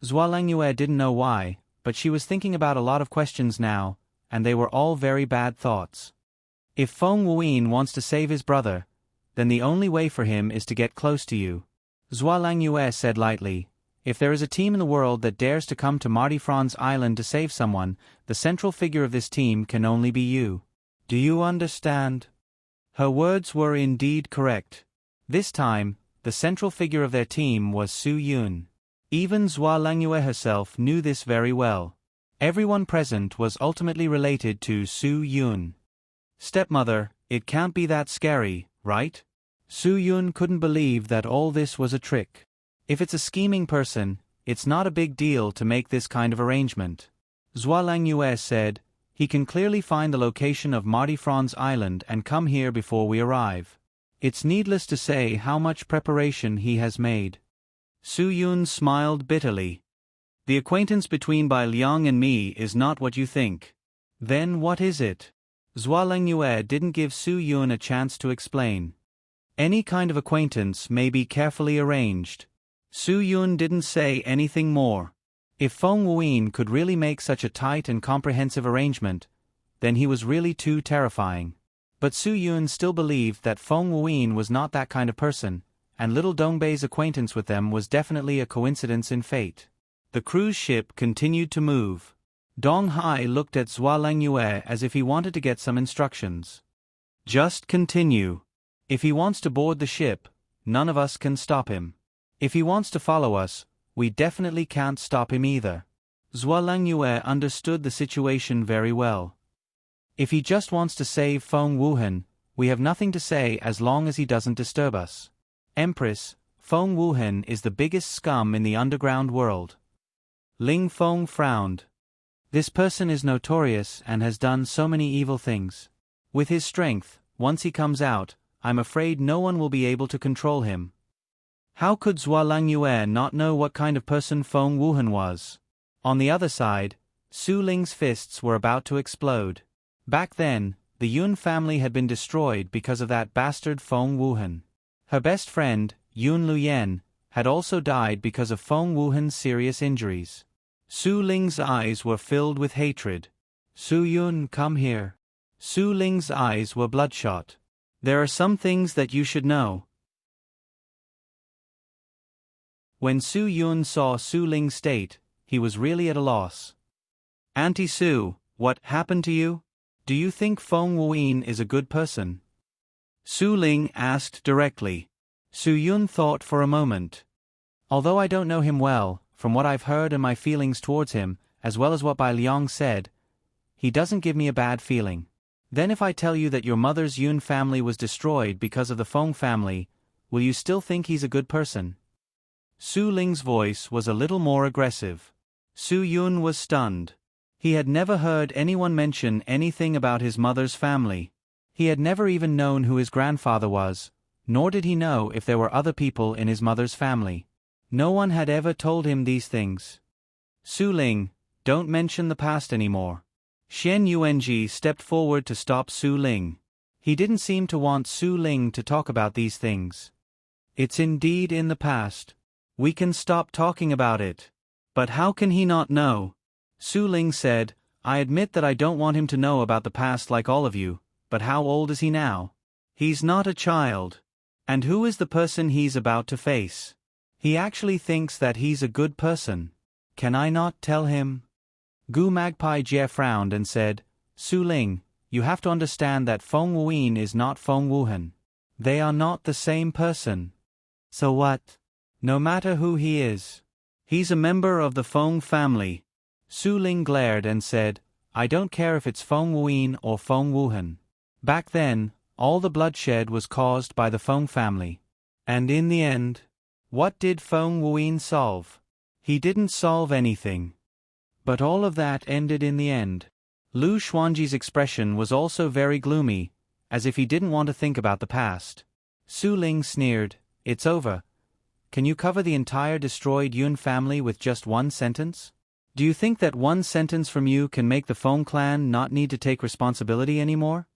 Zhuo Lengyue didn't know why, but she was thinking about a lot of questions now, and they were all very bad thoughts. If Feng Wuyin wants to save his brother, then the only way for him is to get close to you. Zhuo Lengyue said lightly, if there is a team in the world that dares to come to Marty Franz Island to save someone, the central figure of this team can only be you. Do you understand? Her words were indeed correct. This time, the central figure of their team was Su Yun. Even Zhuo Lengyue herself knew this very well. Everyone present was ultimately related to Su Yun. Stepmother, it can't be that scary, right? Su Yun couldn't believe that all this was a trick. If it's a scheming person, it's not a big deal to make this kind of arrangement. Zhuo Lengyue said, he can clearly find the location of Marty Franz Island and come here before we arrive. It's needless to say how much preparation he has made. Su Yun smiled bitterly. The acquaintance between Bai Liang and me is not what you think. Then what is it? Zhuo Lengyue didn't give Su Yun a chance to explain. Any kind of acquaintance may be carefully arranged. Su Yun didn't say anything more. If Feng Wuyin could really make such a tight and comprehensive arrangement, then he was really too terrifying. But Su Yun still believed that Feng Wuyin was not that kind of person, and little Dongbei's acquaintance with them was definitely a coincidence in fate. The cruise ship continued to move. Dong Hai looked at Zhuo Lengyue as if he wanted to get some instructions. Just continue. If he wants to board the ship, none of us can stop him. If he wants to follow us, we definitely can't stop him either. Zhuo Lengyue understood the situation very well. If he just wants to save Feng Wuhan, we have nothing to say as long as he doesn't disturb us. Empress, Feng Wuhan is the biggest scum in the underground world. Ling Feng frowned. This person is notorious and has done so many evil things. With his strength, once he comes out, I'm afraid no one will be able to control him. How could Zhuo Lengyue not know what kind of person Feng Wuhan was? On the other side, Su Ling's fists were about to explode. Back then, the Yun family had been destroyed because of that bastard Feng Wuhan. Her best friend, Yun Luyen, had also died because of Feng Wuhan's serious injuries. Su Ling's eyes were filled with hatred. Su Yun, come here. Su Ling's eyes were bloodshot. There are some things that you should know. When Su Yun saw Su Ling's state, he was really at a loss. Auntie Su, what happened to you? Do you think Feng Wuyin is a good person? Su Ling asked directly. Su Yun thought for a moment. Although I don't know him well, from what I've heard and my feelings towards him, as well as what Bai Liang said, he doesn't give me a bad feeling. Then if I tell you that your mother's Yun family was destroyed because of the Feng family, will you still think he's a good person? Su Ling's voice was a little more aggressive. Su Yun was stunned. He had never heard anyone mention anything about his mother's family. He had never even known who his grandfather was, nor did he know if there were other people in his mother's family. No one had ever told him these things. Su Ling, don't mention the past anymore. Shen Yuanji stepped forward to stop Su Ling. He didn't seem to want Su Ling to talk about these things. It's indeed in the past. We can stop talking about it. But how can he not know? Su Ling said, I admit that I don't want him to know about the past like all of you, but how old is he now? He's not a child. And who is the person he's about to face? He actually thinks that he's a good person. Can I not tell him? Gu Magpie Jie frowned and said, Su Ling, you have to understand that Feng Wuyin is not Feng Wuhan. They are not the same person. So what? No matter who he is. He's a member of the Feng family. Su Ling glared and said, I don't care if it's Feng Wuyin or Feng Wuhan. Back then, all the bloodshed was caused by the Feng family. And in the end, what did Feng Wuyin solve? He didn't solve anything. But all of that ended in the end. Lu Xuanji's expression was also very gloomy, as if he didn't want to think about the past. Su Ling sneered, It's over. Can you cover the entire destroyed Yun family with just one sentence? Do you think that one sentence from you can make the Feng clan not need to take responsibility anymore?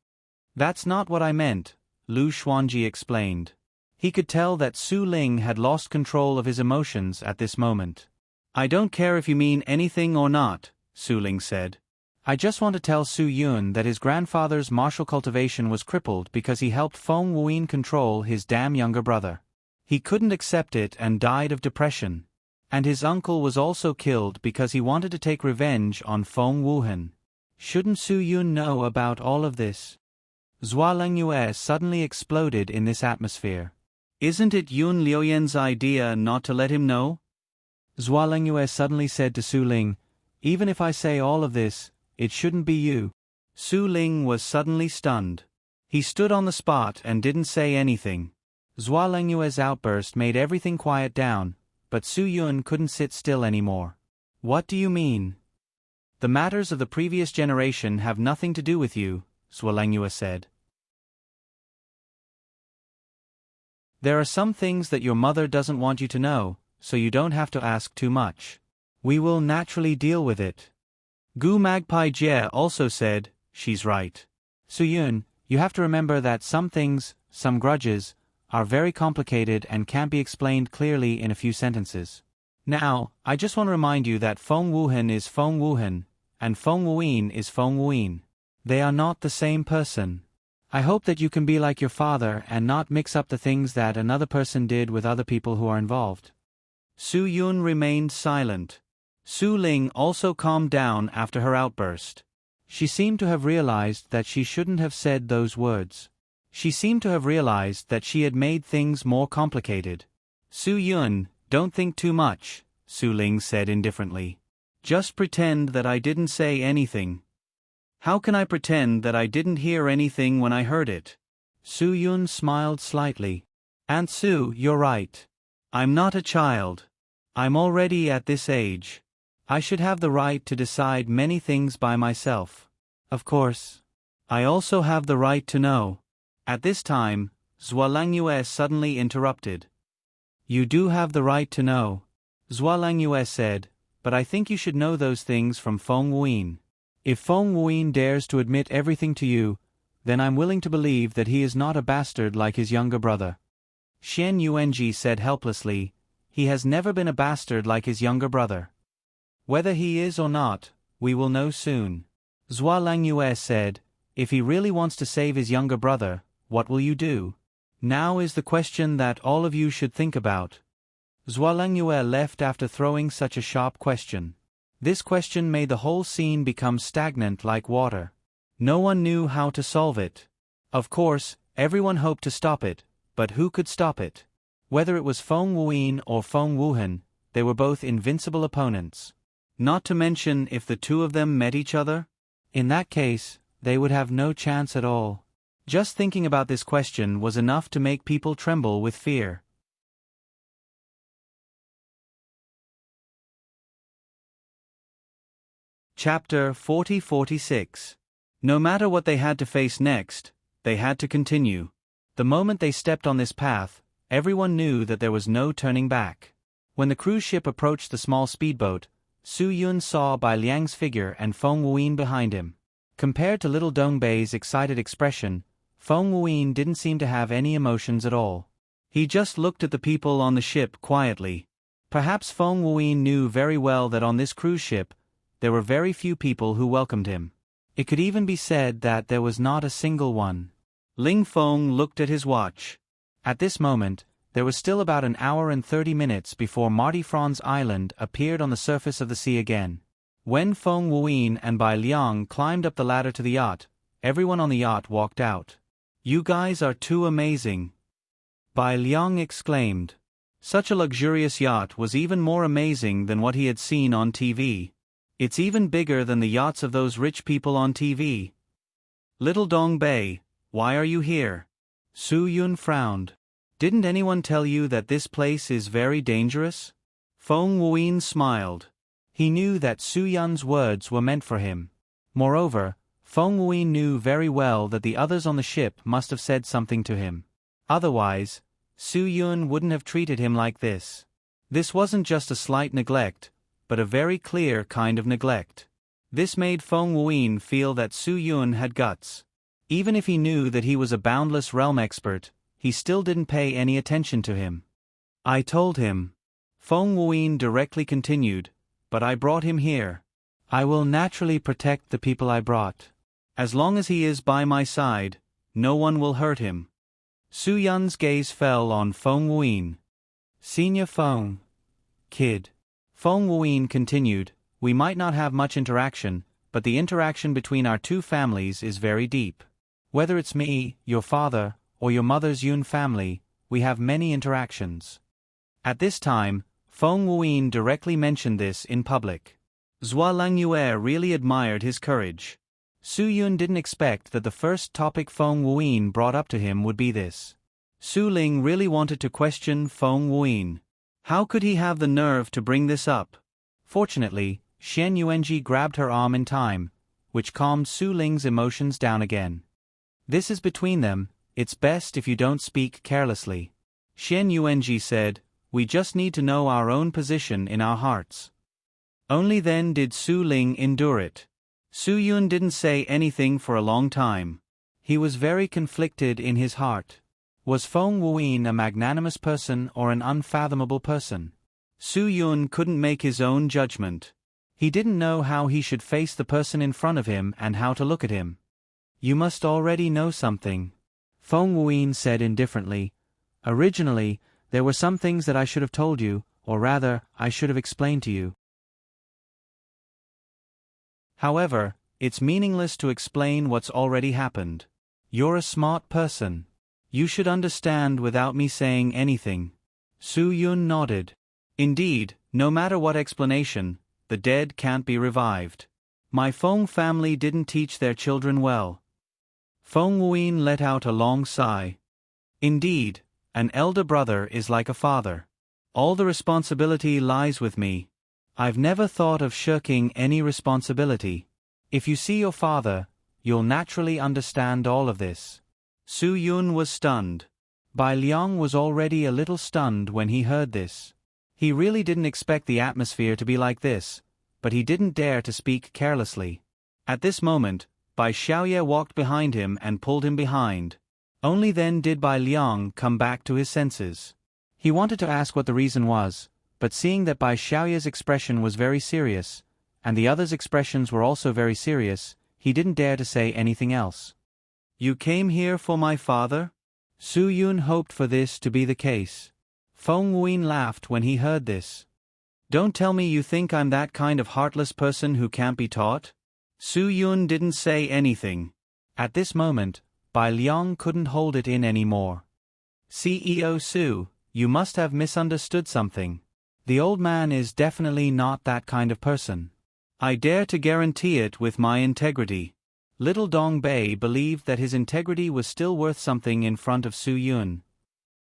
That's not what I meant, Lu Xuanji explained. He could tell that Su Ling had lost control of his emotions at this moment. I don't care if you mean anything or not, Su Ling said. I just want to tell Su Yun that his grandfather's martial cultivation was crippled because he helped Feng Wuyin control his damn younger brother. He couldn't accept it and died of depression. And his uncle was also killed because he wanted to take revenge on Feng Wuhan. Shouldn't Su Yun know about all of this? Zhuo Lengyue suddenly exploded in this atmosphere. Isn't it Yun Liuyan's idea not to let him know? Zhuo Lengyue suddenly said to Su Ling, Even if I say all of this, it shouldn't be you. Su Ling was suddenly stunned. He stood on the spot and didn't say anything. Zhuo Lengyue's outburst made everything quiet down, but Su Yun couldn't sit still anymore. What do you mean? The matters of the previous generation have nothing to do with you, Zhuo Lengyue said. There are some things that your mother doesn't want you to know, so you don't have to ask too much. We will naturally deal with it. Gu Magpie Jie also said, She's right. Su Yun, you have to remember that some things, some grudges, are very complicated and can't be explained clearly in a few sentences. Now, I just want to remind you that Feng Wuhan is Feng Wuhan, and Feng Wuyin is Feng Wuyin. They are not the same person. I hope that you can be like your father and not mix up the things that another person did with other people who are involved. Su Yun remained silent. Su Ling also calmed down after her outburst. She seemed to have realized that she shouldn't have said those words. She seemed to have realized that she had made things more complicated. Su Yun, don't think too much, Su Ling said indifferently. Just pretend that I didn't say anything. How can I pretend that I didn't hear anything when I heard it? Su Yun smiled slightly. Aunt Su, you're right. I'm not a child. I'm already at this age. I should have the right to decide many things by myself. Of course. I also have the right to know. At this time, Zhuo Lengyue suddenly interrupted. You do have the right to know, Zhuo Lengyue said, but I think you should know those things from Feng Wuyin. If Feng Wuyin dares to admit everything to you, then I'm willing to believe that he is not a bastard like his younger brother. Xian Yuanji said helplessly, He has never been a bastard like his younger brother. Whether he is or not, we will know soon. Zhuo Lengyue said, If he really wants to save his younger brother, what will you do? Now is the question that all of you should think about. Zhuo Lengyue left after throwing such a sharp question. This question made the whole scene become stagnant like water. No one knew how to solve it. Of course, everyone hoped to stop it, but who could stop it? Whether it was Feng Wuyin or Feng Wuhan, they were both invincible opponents. Not to mention if the two of them met each other? In that case, they would have no chance at all. Just thinking about this question was enough to make people tremble with fear. Chapter 40-46. No matter what they had to face next, they had to continue. The moment they stepped on this path, everyone knew that there was no turning back. When the cruise ship approached the small speedboat, Su Yun saw Bai Liang's figure and Feng Wuyin behind him. Compared to little Dongbei's excited expression, Feng Wuyin didn't seem to have any emotions at all. He just looked at the people on the ship quietly. Perhaps Feng Wuyin knew very well that on this cruise ship, there were very few people who welcomed him. It could even be said that there was not a single one. Ling Feng looked at his watch. At this moment, there was still about an hour and 30 minutes before Marty Franz Island appeared on the surface of the sea again. When Feng Wuyin and Bai Liang climbed up the ladder to the yacht, everyone on the yacht walked out. "You guys are too amazing," Bai Liang exclaimed. Such a luxurious yacht was even more amazing than what he had seen on TV. It's even bigger than the yachts of those rich people on TV. "Little Dong Bei, why are you here?" Su Yun frowned. "Didn't anyone tell you that this place is very dangerous?" Feng Wuyin smiled. He knew that Su Yun's words were meant for him. Moreover, Feng Wuyin knew very well that the others on the ship must have said something to him. Otherwise, Su Yun wouldn't have treated him like this. This wasn't just a slight neglect, but a very clear kind of neglect. This made Feng Wuyin feel that Su Yun had guts. Even if he knew that he was a boundless realm expert, he still didn't pay any attention to him. "I told him," Feng Wuyin directly continued, "but I brought him here. I will naturally protect the people I brought. As long as he is by my side, no one will hurt him." Su Yun's gaze fell on Feng Wuyin. "Senior Feng, kid." Feng Wuyin continued, "We might not have much interaction, but the interaction between our two families is very deep. Whether it's me, your father, or your mother's Yun family, we have many interactions." At this time, Feng Wuyin directly mentioned this in public. Zhuo Langyue really admired his courage. Su Yun didn't expect that the first topic Feng Wuyin brought up to him would be this. Su Ling really wanted to question Feng Wuyin. How could he have the nerve to bring this up? Fortunately, Shen Yuanji grabbed her arm in time, which calmed Su Ling's emotions down again. "This is between them, it's best if you don't speak carelessly," Shen Yuanji said. "We just need to know our own position in our hearts." Only then did Su Ling endure it. Su Yun didn't say anything for a long time. He was very conflicted in his heart. Was Feng Wuyin a magnanimous person or an unfathomable person? Su Yun couldn't make his own judgment. He didn't know how he should face the person in front of him and how to look at him. "You must already know something," Feng Wuyin said indifferently. "Originally, there were some things that I should have told you, or rather, I should have explained to you. However, it's meaningless to explain what's already happened. You're a smart person. You should understand without me saying anything." Su Yun nodded. "Indeed, no matter what explanation, the dead can't be revived. My Feng family didn't teach their children well." Feng Wuyin let out a long sigh. "Indeed, an elder brother is like a father. All the responsibility lies with me. I've never thought of shirking any responsibility. If you see your father, you'll naturally understand all of this." Su Yun was stunned. Bai Liang was already a little stunned when he heard this. He really didn't expect the atmosphere to be like this, but he didn't dare to speak carelessly. At this moment, Bai Xiaoye walked behind him and pulled him behind. Only then did Bai Liang come back to his senses. He wanted to ask what the reason was, but seeing that Bai Xiaoye's expression was very serious, and the others' expressions were also very serious, he didn't dare to say anything else. "You came here for my father?" Su Yun hoped for this to be the case. Feng Wuyin laughed when he heard this. "Don't tell me you think I'm that kind of heartless person who can't be taught?" Su Yun didn't say anything. At this moment, Bai Liang couldn't hold it in anymore. "CEO Su, you must have misunderstood something. The old man is definitely not that kind of person. I dare to guarantee it with my integrity." Little Dong Bei believed that his integrity was still worth something in front of Su Yun.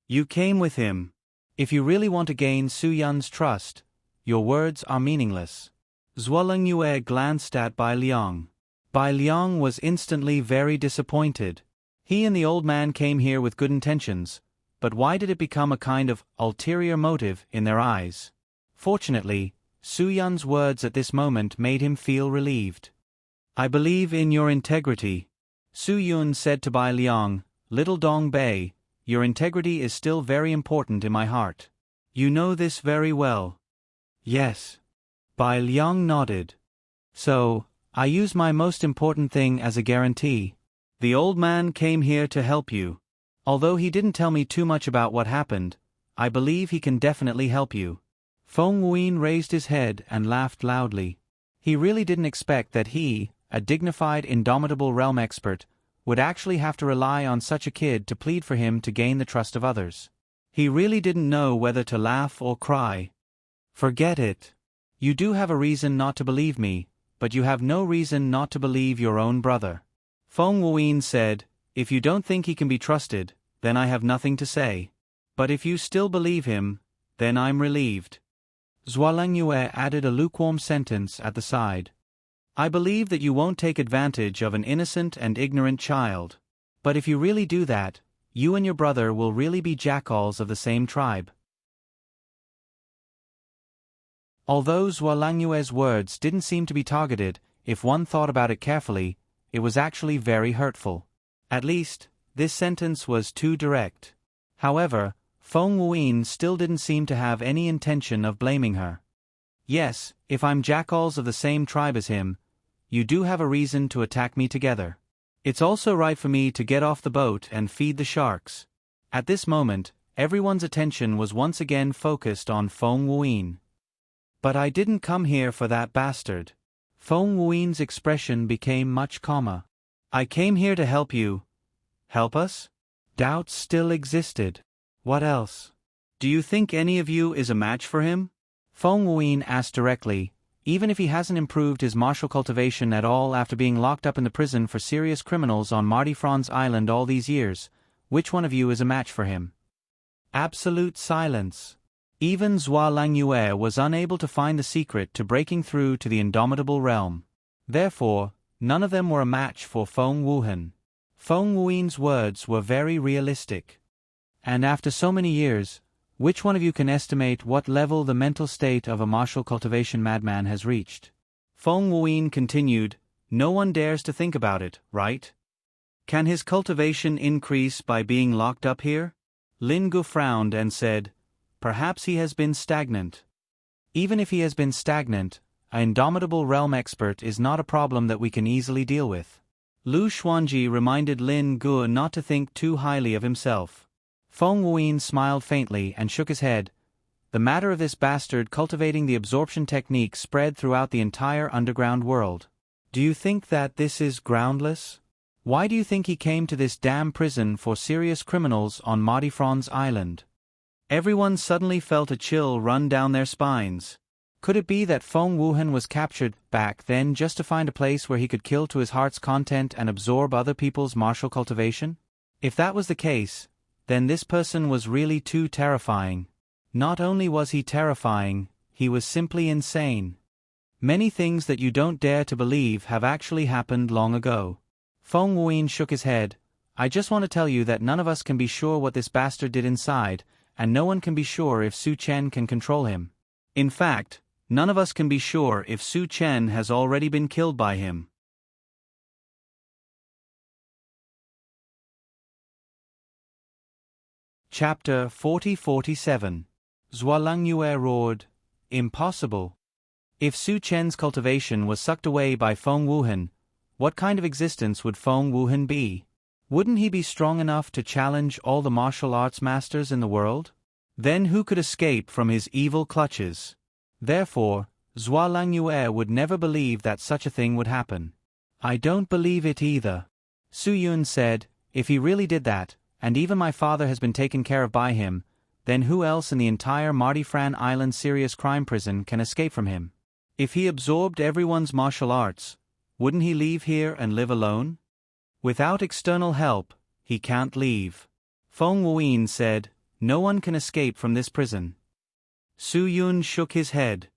"You came with him. If you really want to gain Su Yun's trust, your words are meaningless." Zhuo Langyue glanced at Bai Liang. Bai Liang was instantly very disappointed. He and the old man came here with good intentions, but why did it become a kind of ulterior motive in their eyes? Fortunately, Su Yun's words at this moment made him feel relieved. "I believe in your integrity," Su Yun said to Bai Liang. "Little Dong Bei, your integrity is still very important in my heart. You know this very well. Yes. Bai Liang nodded. So, I use my most important thing as a guarantee. The old man came here to help you. Although he didn't tell me too much about what happened, I believe he can definitely help you. Feng Wuyin raised his head and laughed loudly. He really didn't expect that he, a dignified, indomitable realm expert, would actually have to rely on such a kid to plead for him to gain the trust of others. He really didn't know whether to laugh or cry. Forget it. You do have a reason not to believe me, but you have no reason not to believe your own brother. Feng Wuyin said, if you don't think he can be trusted, then I have nothing to say. But if you still believe him, then I'm relieved. Zhualangyue added a lukewarm sentence at the side. I believe that you won't take advantage of an innocent and ignorant child. But if you really do that, you and your brother will really be jackals of the same tribe. Although Zhualangyue's words didn't seem to be targeted, if one thought about it carefully, it was actually very hurtful. At least, this sentence was too direct. However, Feng Wuyin still didn't seem to have any intention of blaming her. Yes, if I'm jackals of the same tribe as him, you do have a reason to attack me together. It's also right for me to get off the boat and feed the sharks. At this moment, everyone's attention was once again focused on Feng Wuyin. But I didn't come here for that bastard. Feng Wuyin's expression became much calmer. I came here to help you. Help us? Doubts still existed. What else? Do you think any of you is a match for him? Feng Wuyin asked directly, even if he hasn't improved his martial cultivation at all after being locked up in the prison for serious criminals on Mardi Franz Island all these years, which one of you is a match for him? Absolute silence. Even Zhualangyue was unable to find the secret to breaking through to the indomitable realm. Therefore, none of them were a match for Feng Wuhan. Feng Wuyin's words were very realistic. And after so many years, which one of you can estimate what level the mental state of a martial cultivation madman has reached? Feng Wuyin continued, no one dares to think about it, right? Can his cultivation increase by being locked up here? Lin Gu frowned and said, perhaps he has been stagnant. Even if he has been stagnant, an indomitable realm expert is not a problem that we can easily deal with. Lu Xuanji reminded Lin Gu not to think too highly of himself. Feng Wuyin smiled faintly and shook his head. The matter of this bastard cultivating the absorption technique spread throughout the entire underground world. Do you think that this is groundless? Why do you think he came to this damn prison for serious criminals on Mardi Franz Island? Everyone suddenly felt a chill run down their spines. Could it be that Feng Wuhan was captured back then just to find a place where he could kill to his heart's content and absorb other people's martial cultivation? If that was the case, then this person was really too terrifying. Not only was he terrifying, he was simply insane. Many things that you don't dare to believe have actually happened long ago. Feng Wuyin shook his head. I just want to tell you that none of us can be sure what this bastard did inside, and no one can be sure if Su Chen can control him. In fact, none of us can be sure if Su Chen has already been killed by him. Chapter 40-47. Zhualangyue roared, impossible. If Su Chen's cultivation was sucked away by Feng Wuhan, what kind of existence would Feng Wuhan be? Wouldn't he be strong enough to challenge all the martial arts masters in the world? Then who could escape from his evil clutches? Therefore, Zhualangyue would never believe that such a thing would happen. I don't believe it either. Su Yun said, if he really did that, and even my father has been taken care of by him, then who else in the entire Mardi Franz Island serious crime prison can escape from him? If he absorbed everyone's martial arts, wouldn't he leave here and live alone? Without external help, he can't leave. Feng Wuyin said, no one can escape from this prison. Su Yun shook his head.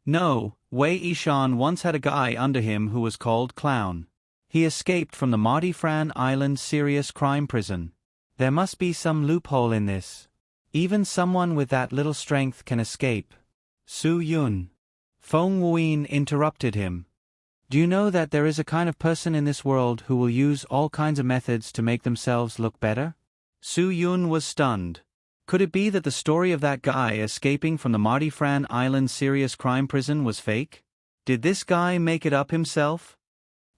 No, Wei Yishan once had a guy under him who was called Clown. He escaped from the Mardi Franz Island serious crime prison. There must be some loophole in this. Even someone with that little strength can escape. Su Yun. Feng Wuyin interrupted him. Do you know that there is a kind of person in this world who will use all kinds of methods to make themselves look better? Su Yun was stunned. Could it be that the story of that guy escaping from the Mardi Fran Island serious crime prison was fake? Did this guy make it up himself?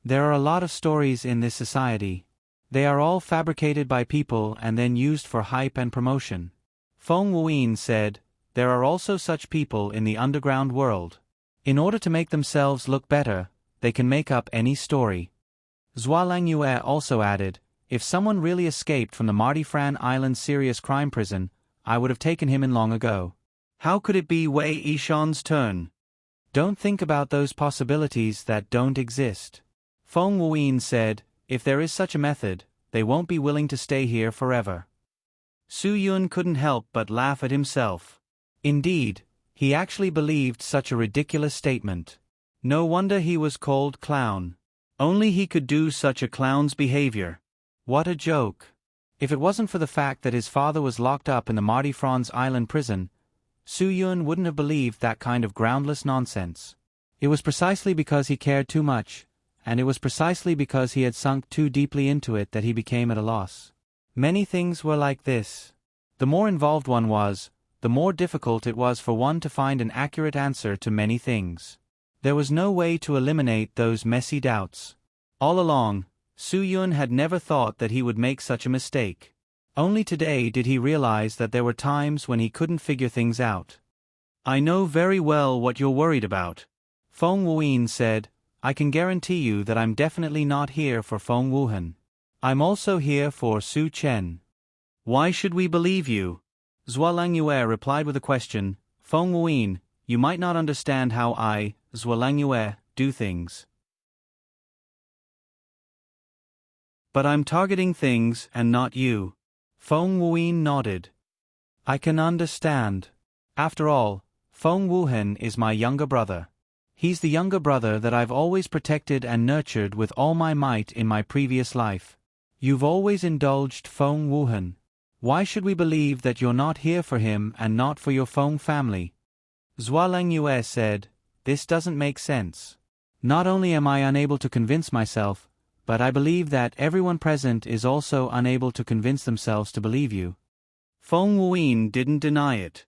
There are a lot of stories in this society. They are all fabricated by people and then used for hype and promotion. Feng Wuyin said, there are also such people in the underground world. In order to make themselves look better, they can make up any story. Zhuo Langyue also added, if someone really escaped from the Mardi Fran Island serious crime prison, I would have taken him in long ago. How could it be Wei Yishan's turn? Don't think about those possibilities that don't exist. Feng Wuyin said, if there is such a method, they won't be willing to stay here forever. Su Yun couldn't help but laugh at himself. Indeed, he actually believed such a ridiculous statement. No wonder he was called clown. Only he could do such a clown's behavior. What a joke. If it wasn't for the fact that his father was locked up in the Mardi Fran's Island prison, Su Yun wouldn't have believed that kind of groundless nonsense. It was precisely because he cared too much, and it was precisely because he had sunk too deeply into it that he became at a loss. Many things were like this. The more involved one was, the more difficult it was for one to find an accurate answer to many things. There was no way to eliminate those messy doubts. All along, Su Yun had never thought that he would make such a mistake. Only today did he realize that there were times when he couldn't figure things out. I know very well what you're worried about. Feng Wuyin said, I can guarantee you that I'm definitely not here for Feng Wuhan. I'm also here for Su Chen. Why should we believe you? Zhuo Langyue replied with a question, Feng Wuyin, you might not understand how I, Zhuo Langyue, do things. But I'm targeting things and not you. Feng Wuyin nodded. I can understand. After all, Feng Wuhan is my younger brother. He's the younger brother that I've always protected and nurtured with all my might in my previous life. You've always indulged Feng Wuhan. Why should we believe that you're not here for him and not for your Feng family? Zhuo Langyue said, this doesn't make sense. Not only am I unable to convince myself, but I believe that everyone present is also unable to convince themselves to believe you. Feng Wuyin didn't deny it.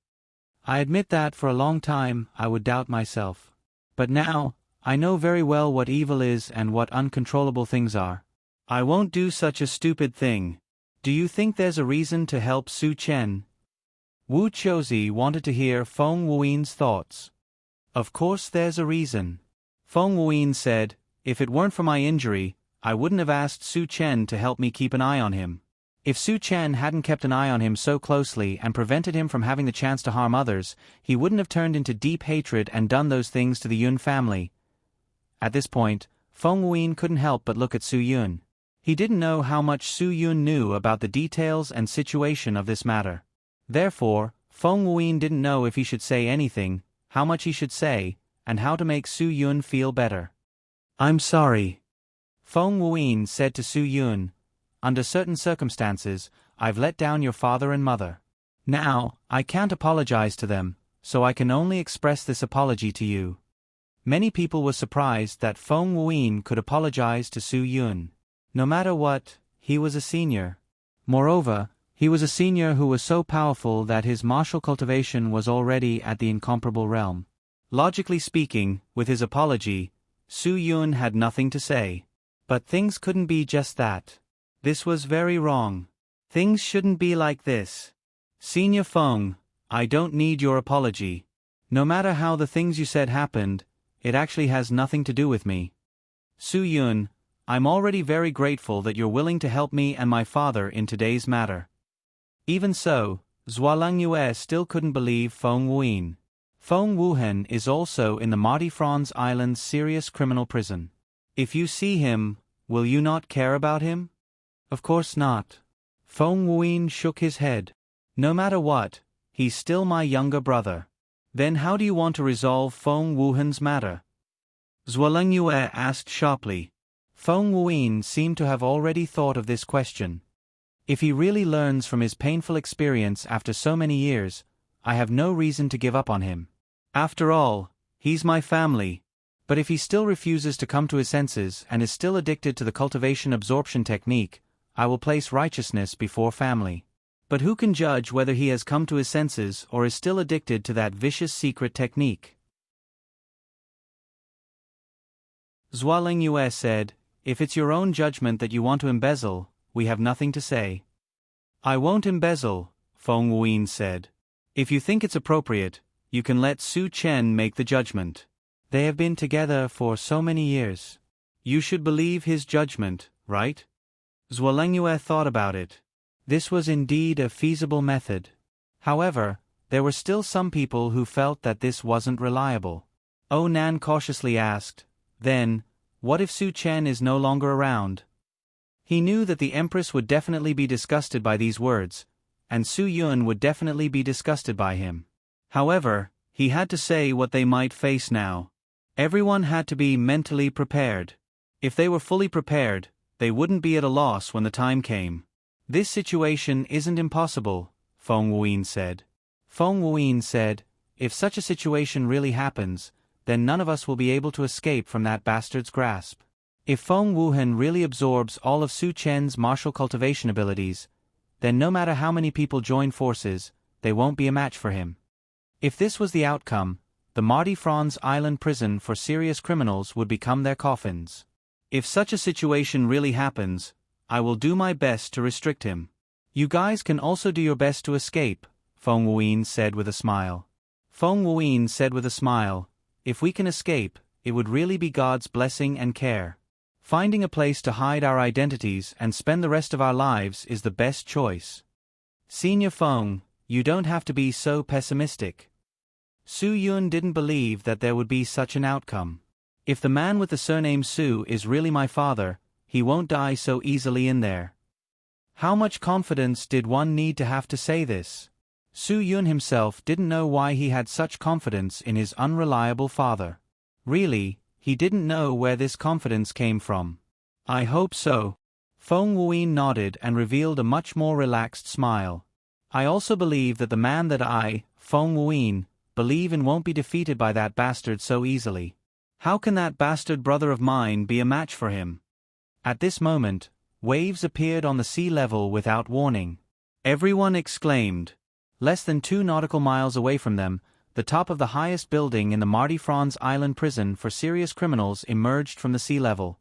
I admit that for a long time I would doubt myself. But now, I know very well what evil is and what uncontrollable things are. I won't do such a stupid thing. Do you think there's a reason to help Su Chen? Wu Qiuzi wanted to hear Feng Wuyin's thoughts. Of course there's a reason. Feng Wuyin said, if it weren't for my injury, I wouldn't have asked Su Chen to help me keep an eye on him. If Su Chen hadn't kept an eye on him so closely and prevented him from having the chance to harm others, he wouldn't have turned into deep hatred and done those things to the Yun family. At this point, Feng Wuyin couldn't help but look at Su Yun. He didn't know how much Su Yun knew about the details and situation of this matter. Therefore, Feng Wuyin didn't know if he should say anything, how much he should say, and how to make Su Yun feel better. I'm sorry. Feng Wuyin said to Su Yun, under certain circumstances, I've let down your father and mother. Now, I can't apologize to them, so I can only express this apology to you. Many people were surprised that Feng Wuyin could apologize to Su Yun. No matter what, he was a senior. Moreover, he was a senior who was so powerful that his martial cultivation was already at the incomparable realm. Logically speaking, with his apology, Su Yun had nothing to say. But things couldn't be just that. This was very wrong. Things shouldn't be like this. Senior Feng, I don't need your apology. No matter how the things you said happened, it actually has nothing to do with me. Su Yun, I'm already very grateful that you're willing to help me and my father in today's matter. Even so, Zhuo Langyue still couldn't believe Feng Wuyin. Feng Wuhan is also in the Mardi Fran's Island's serious criminal prison. If you see him, will you not care about him? Of course not. Feng Wuyin shook his head. No matter what, he's still my younger brother. Then how do you want to resolve Feng Wuhan's matter? Zhuo Langyue asked sharply. Feng Wuyin seemed to have already thought of this question. If he really learns from his painful experience after so many years, I have no reason to give up on him. After all, he's my family. But if he still refuses to come to his senses and is still addicted to the cultivation absorption technique, I will place righteousness before family. But who can judge whether he has come to his senses or is still addicted to that vicious secret technique? Zhuo Lingyue said, "If it's your own judgment that you want to embezzle, we have nothing to say." "I won't embezzle," Feng Wuyin said. "If you think it's appropriate, you can let Su Chen make the judgment. They have been together for so many years. You should believe his judgment, right?" Zhuo Lingyue thought about it. This was indeed a feasible method. However, there were still some people who felt that this wasn't reliable. Oh Nan cautiously asked, "Then, what if Su Chen is no longer around?" He knew that the Empress would definitely be disgusted by these words, and Su Yun would definitely be disgusted by him. However, he had to say what they might face now. Everyone had to be mentally prepared. If they were fully prepared, they wouldn't be at a loss when the time came. "This situation isn't impossible," Feng Wuyin said. Feng Wuyin said, "If such a situation really happens, then none of us will be able to escape from that bastard's grasp. If Feng Wuhan really absorbs all of Su Chen's martial cultivation abilities, then no matter how many people join forces, they won't be a match for him." If this was the outcome, the Mardi Franz Island prison for serious criminals would become their coffins. If such a situation really happens, I will do my best to restrict him. You guys can also do your best to escape, Feng Wuyin said with a smile. Feng Wuyin said with a smile, "If we can escape, it would really be God's blessing and care. Finding a place to hide our identities and spend the rest of our lives is the best choice. Senior Feng, you don't have to be so pessimistic." Su Yun didn't believe that there would be such an outcome. If the man with the surname Su is really my father, he won't die so easily in there. How much confidence did one need to have to say this? Su Yun himself didn't know why he had such confidence in his unreliable father. Really, he didn't know where this confidence came from. "I hope so." Feng Wuyin nodded and revealed a much more relaxed smile. "I also believe that the man that I, Feng Wuyin, believe in won't be defeated by that bastard so easily. How can that bastard brother of mine be a match for him?" At this moment, waves appeared on the sea level without warning. Everyone exclaimed. Less than 2 nautical miles away from them, the top of the highest building in the Mardi Franz Island prison for serious criminals emerged from the sea level.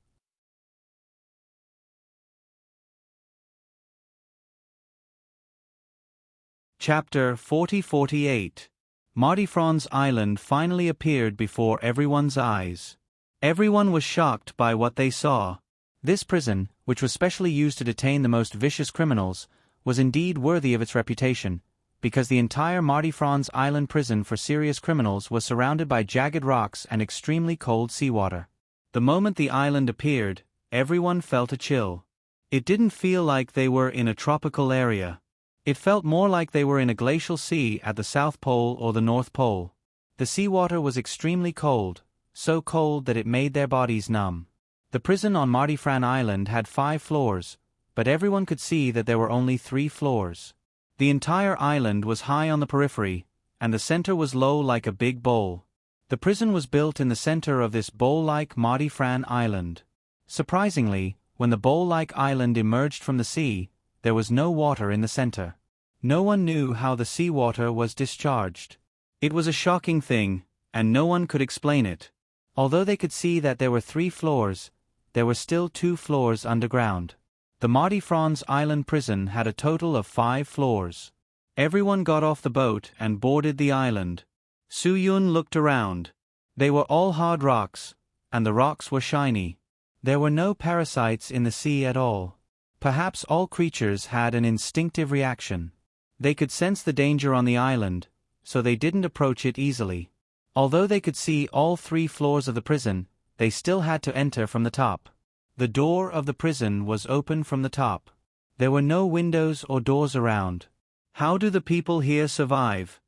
Chapter 40-48. Mardi Franz Island finally appeared before everyone's eyes. Everyone was shocked by what they saw. This prison, which was specially used to detain the most vicious criminals, was indeed worthy of its reputation, because the entire Mardi Franz Island prison for serious criminals was surrounded by jagged rocks and extremely cold seawater. The moment the island appeared, everyone felt a chill. It didn't feel like they were in a tropical area. It felt more like they were in a glacial sea at the South Pole or the North Pole. The seawater was extremely cold, so cold that it made their bodies numb. The prison on Mardi Franz Island had 5 floors, but everyone could see that there were only 3 floors. The entire island was high on the periphery, and the center was low like a big bowl. The prison was built in the center of this bowl-like Mardi Franz Island. Surprisingly, when the bowl-like island emerged from the sea, there was no water in the center. No one knew how the seawater was discharged. It was a shocking thing, and no one could explain it. Although they could see that there were 3 floors, there were still 2 floors underground. The Mardi Franz Island prison had a total of 5 floors. Everyone got off the boat and boarded the island. Su Yun looked around. They were all hard rocks, and the rocks were shiny. There were no parasites in the sea at all. Perhaps all creatures had an instinctive reaction. They could sense the danger on the island, so they didn't approach it easily. Although they could see all 3 floors of the prison, they still had to enter from the top. The door of the prison was open from the top. There were no windows or doors around. How do the people here survive?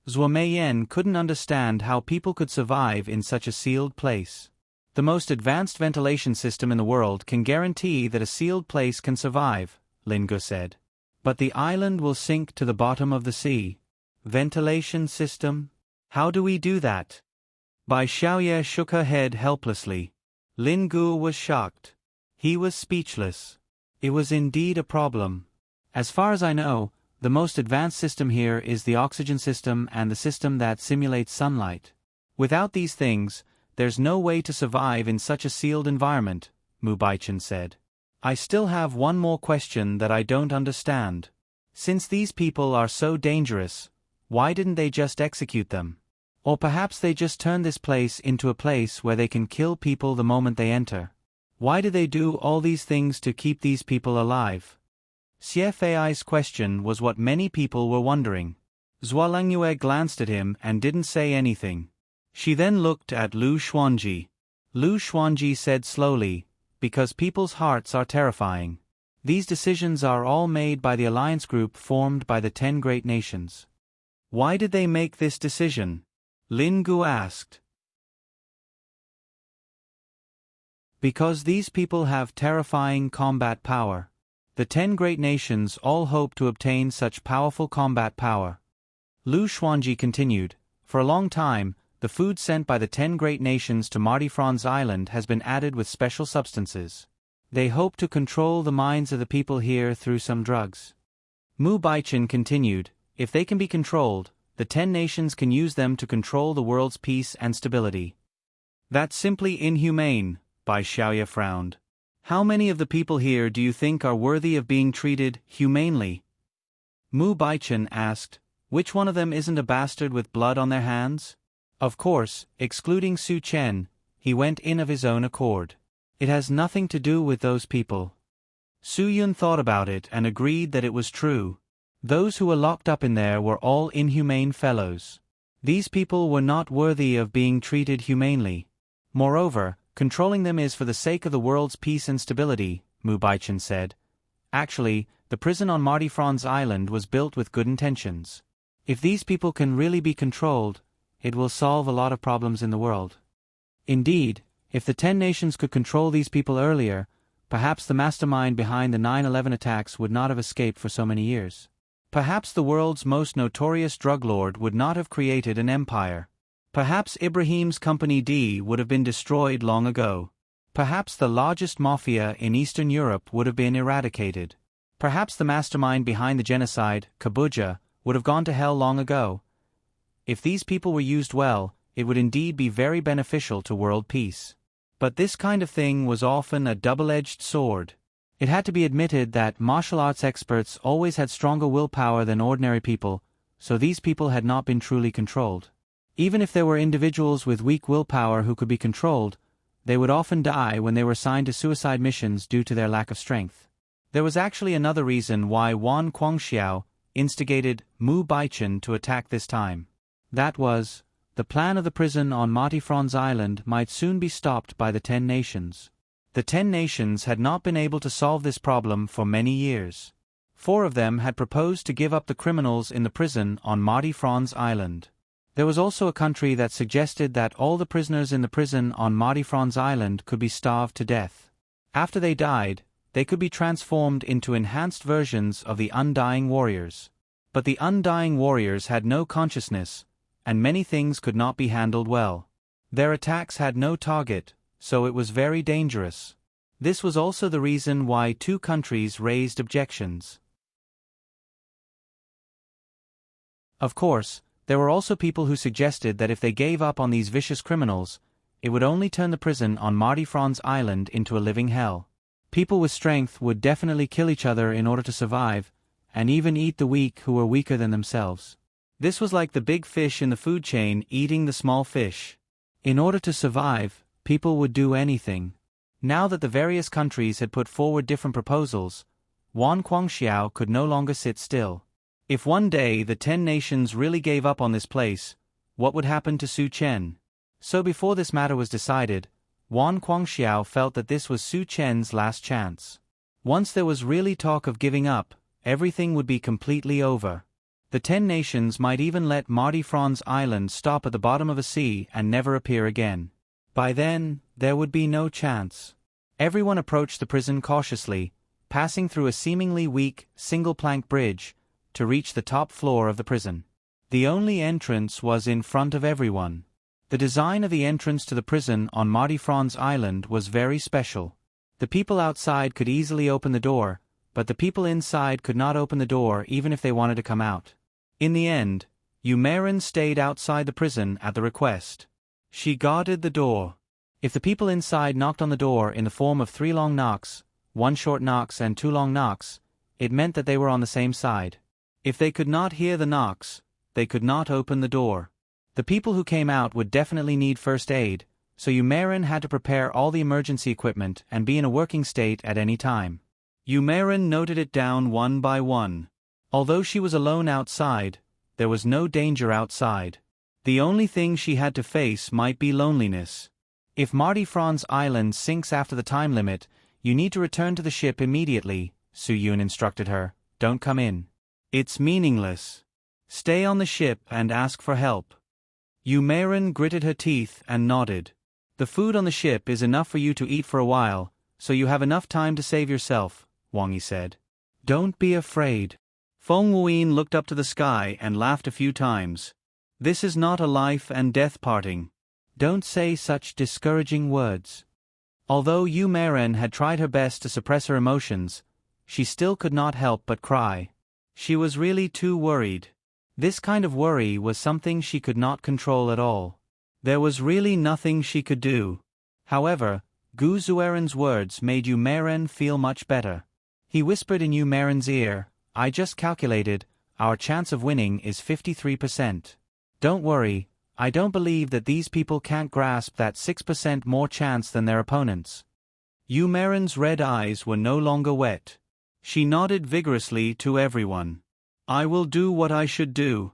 Zhuo Meiyan couldn't understand how people could survive in such a sealed place. The most advanced ventilation system in the world can guarantee that a sealed place can survive, Lin Gu said. But the island will sink to the bottom of the sea. Ventilation system? How do we do that? Bai Xiaoye shook her head helplessly. Lin Gu was shocked. He was speechless. It was indeed a problem. As far as I know, The most advanced system here is the oxygen system and the system that simulates sunlight. Without these things, there's no way to survive in such a sealed environment, Mubaichin said. I still have one more question that I don't understand. Since these people are so dangerous, why didn't they just execute them? Or perhaps they just turned this place into a place where they can kill people the moment they enter. Why did they do all these things to keep these people alive? Xiefei's question was what many people were wondering. Zhualangyue glanced at him and didn't say anything. She then looked at Lu Xuanji. Lu Xuanji said slowly, because people's hearts are terrifying. These decisions are all made by the alliance group formed by the 10 great nations. Why did they make this decision? Lin Gu asked. Because these people have terrifying combat power. The 10 great nations all hope to obtain such powerful combat power. Lu Xuanji continued, for a long time, the food sent by the 10 great nations to Mardi Franz Island has been added with special substances. They hope to control the minds of the people here through some drugs. Mubaichin continued, if they can be controlled, the 10 nations can use them to control the world's peace and stability. That's simply inhumane, Bai Xiaoye frowned. How many of the people here do you think are worthy of being treated humanely? Mubaichin asked, which one of them isn't a bastard with blood on their hands? Of course, excluding Su Chen, he went in of his own accord. It has nothing to do with those people. Su Yun thought about it and agreed that it was true. Those who were locked up in there were all inhumane fellows. These people were not worthy of being treated humanely. Moreover, controlling them is for the sake of the world's peace and stability, Mubaichin said. Actually, the prison on Mardi Franz Island was built with good intentions. If these people can really be controlled, it will solve a lot of problems in the world. Indeed, if the 10 nations could control these people earlier, perhaps the mastermind behind the 9/11 attacks would not have escaped for so many years. Perhaps the world's most notorious drug lord would not have created an empire. Perhaps Ibrahim's Company D would have been destroyed long ago. Perhaps the largest mafia in Eastern Europe would have been eradicated. Perhaps the mastermind behind the genocide, Kabuja, would have gone to hell long ago. If these people were used well, it would indeed be very beneficial to world peace. But this kind of thing was often a double-edged sword. It had to be admitted that martial arts experts always had stronger willpower than ordinary people, so these people had not been truly controlled. Even if there were individuals with weak willpower who could be controlled, they would often die when they were assigned to suicide missions due to their lack of strength. There was actually another reason why Wan Guangxiao instigated Mubaichin to attack this time. That was, the plan of the prison on Mardi Franz Island might soon be stopped by the 10 nations. The 10 nations had not been able to solve this problem for many years. 4 of them had proposed to give up the criminals in the prison on Mardi Franz Island. There was also a country that suggested that all the prisoners in the prison on Mardi Franz Island could be starved to death. After they died, they could be transformed into enhanced versions of the Undying Warriors. But the Undying Warriors had no consciousness, and many things could not be handled well. Their attacks had no target, so it was very dangerous. This was also the reason why 2 countries raised objections. Of course, there were also people who suggested that if they gave up on these vicious criminals, it would only turn the prison on Mardi Franz Island into a living hell. People with strength would definitely kill each other in order to survive, and even eat the weak who were weaker than themselves. This was like the big fish in the food chain eating the small fish. In order to survive, people would do anything. Now that the various countries had put forward different proposals, Wan Guangxiao could no longer sit still. If one day the 10 nations really gave up on this place, what would happen to Su Chen? So before this matter was decided, Wan Guangxiao felt that this was Su Chen's last chance. Once there was really talk of giving up, everything would be completely over. The 10 nations might even let Mardi Franz Island stop at the bottom of a sea and never appear again. By then, there would be no chance. Everyone approached the prison cautiously, passing through a seemingly weak, single-plank bridge, to reach the top floor of the prison. The only entrance was in front of everyone. The design of the entrance to the prison on Mardi Franz Island was very special. The people outside could easily open the door, but the people inside could not open the door even if they wanted to come out. In the end, Eumerin stayed outside the prison at the request. She guarded the door. If the people inside knocked on the door in the form of 3 long knocks, 1 short knocks and 2 long knocks, it meant that they were on the same side. If they could not hear the knocks, they could not open the door. The people who came out would definitely need first aid, so Eumerin had to prepare all the emergency equipment and be in a working state at any time. Eumerin noted it down one by one. Although she was alone outside, there was no danger outside. The only thing she had to face might be loneliness. If Marty Franz Island sinks after the time limit, you need to return to the ship immediately, Su-Yun instructed her. Don't come in. It's meaningless. Stay on the ship and ask for help. Eumerin gritted her teeth and nodded. The food on the ship is enough for you to eat for a while, so you have enough time to save yourself, Wang Yi said. Don't be afraid. Feng Wuyin looked up to the sky and laughed a few times. This is not a life and death parting. Don't say such discouraging words. Although Eumerin had tried her best to suppress her emotions, she still could not help but cry. She was really too worried. This kind of worry was something she could not control at all. There was really nothing she could do. However, Gu Zuerin's words made Eumerin feel much better. He whispered in Eumerin's ear, I just calculated, our chance of winning is 53%. Don't worry, I don't believe that these people can't grasp that 6% more chance than their opponents. Eumerin's red eyes were no longer wet. She nodded vigorously to everyone. I will do what I should do.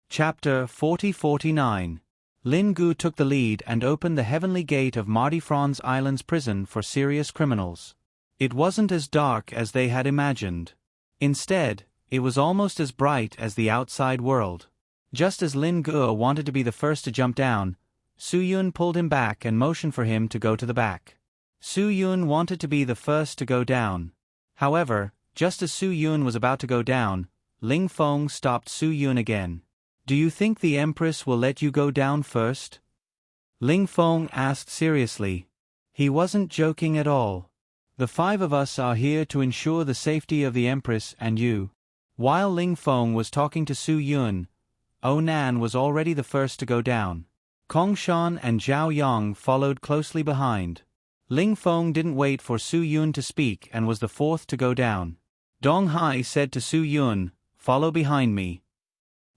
Chapter 40-49. Lin Gu took the lead and opened the heavenly gate of Marty Franz Island's prison for serious criminals. It wasn't as dark as they had imagined. Instead, it was almost as bright as the outside world. Just as Lin Gu wanted to be the first to jump down, Su-Yun pulled him back and motioned for him to go to the back. Su-Yun wanted to be the first to go down. However, just as Su-Yun was about to go down, Ling Feng stopped Su-Yun again. Do you think the Empress will let you go down first? Ling Feng asked seriously. He wasn't joking at all. The 5 of us are here to ensure the safety of the Empress and you. While Ling Feng was talking to Su-Yun, Onan was already the first to go down. Kongshan and Zhao Yang followed closely behind. Ling Feng didn't wait for Su-Yun to speak and was the 4th to go down. Dong Hai said to Su-Yun, follow behind me.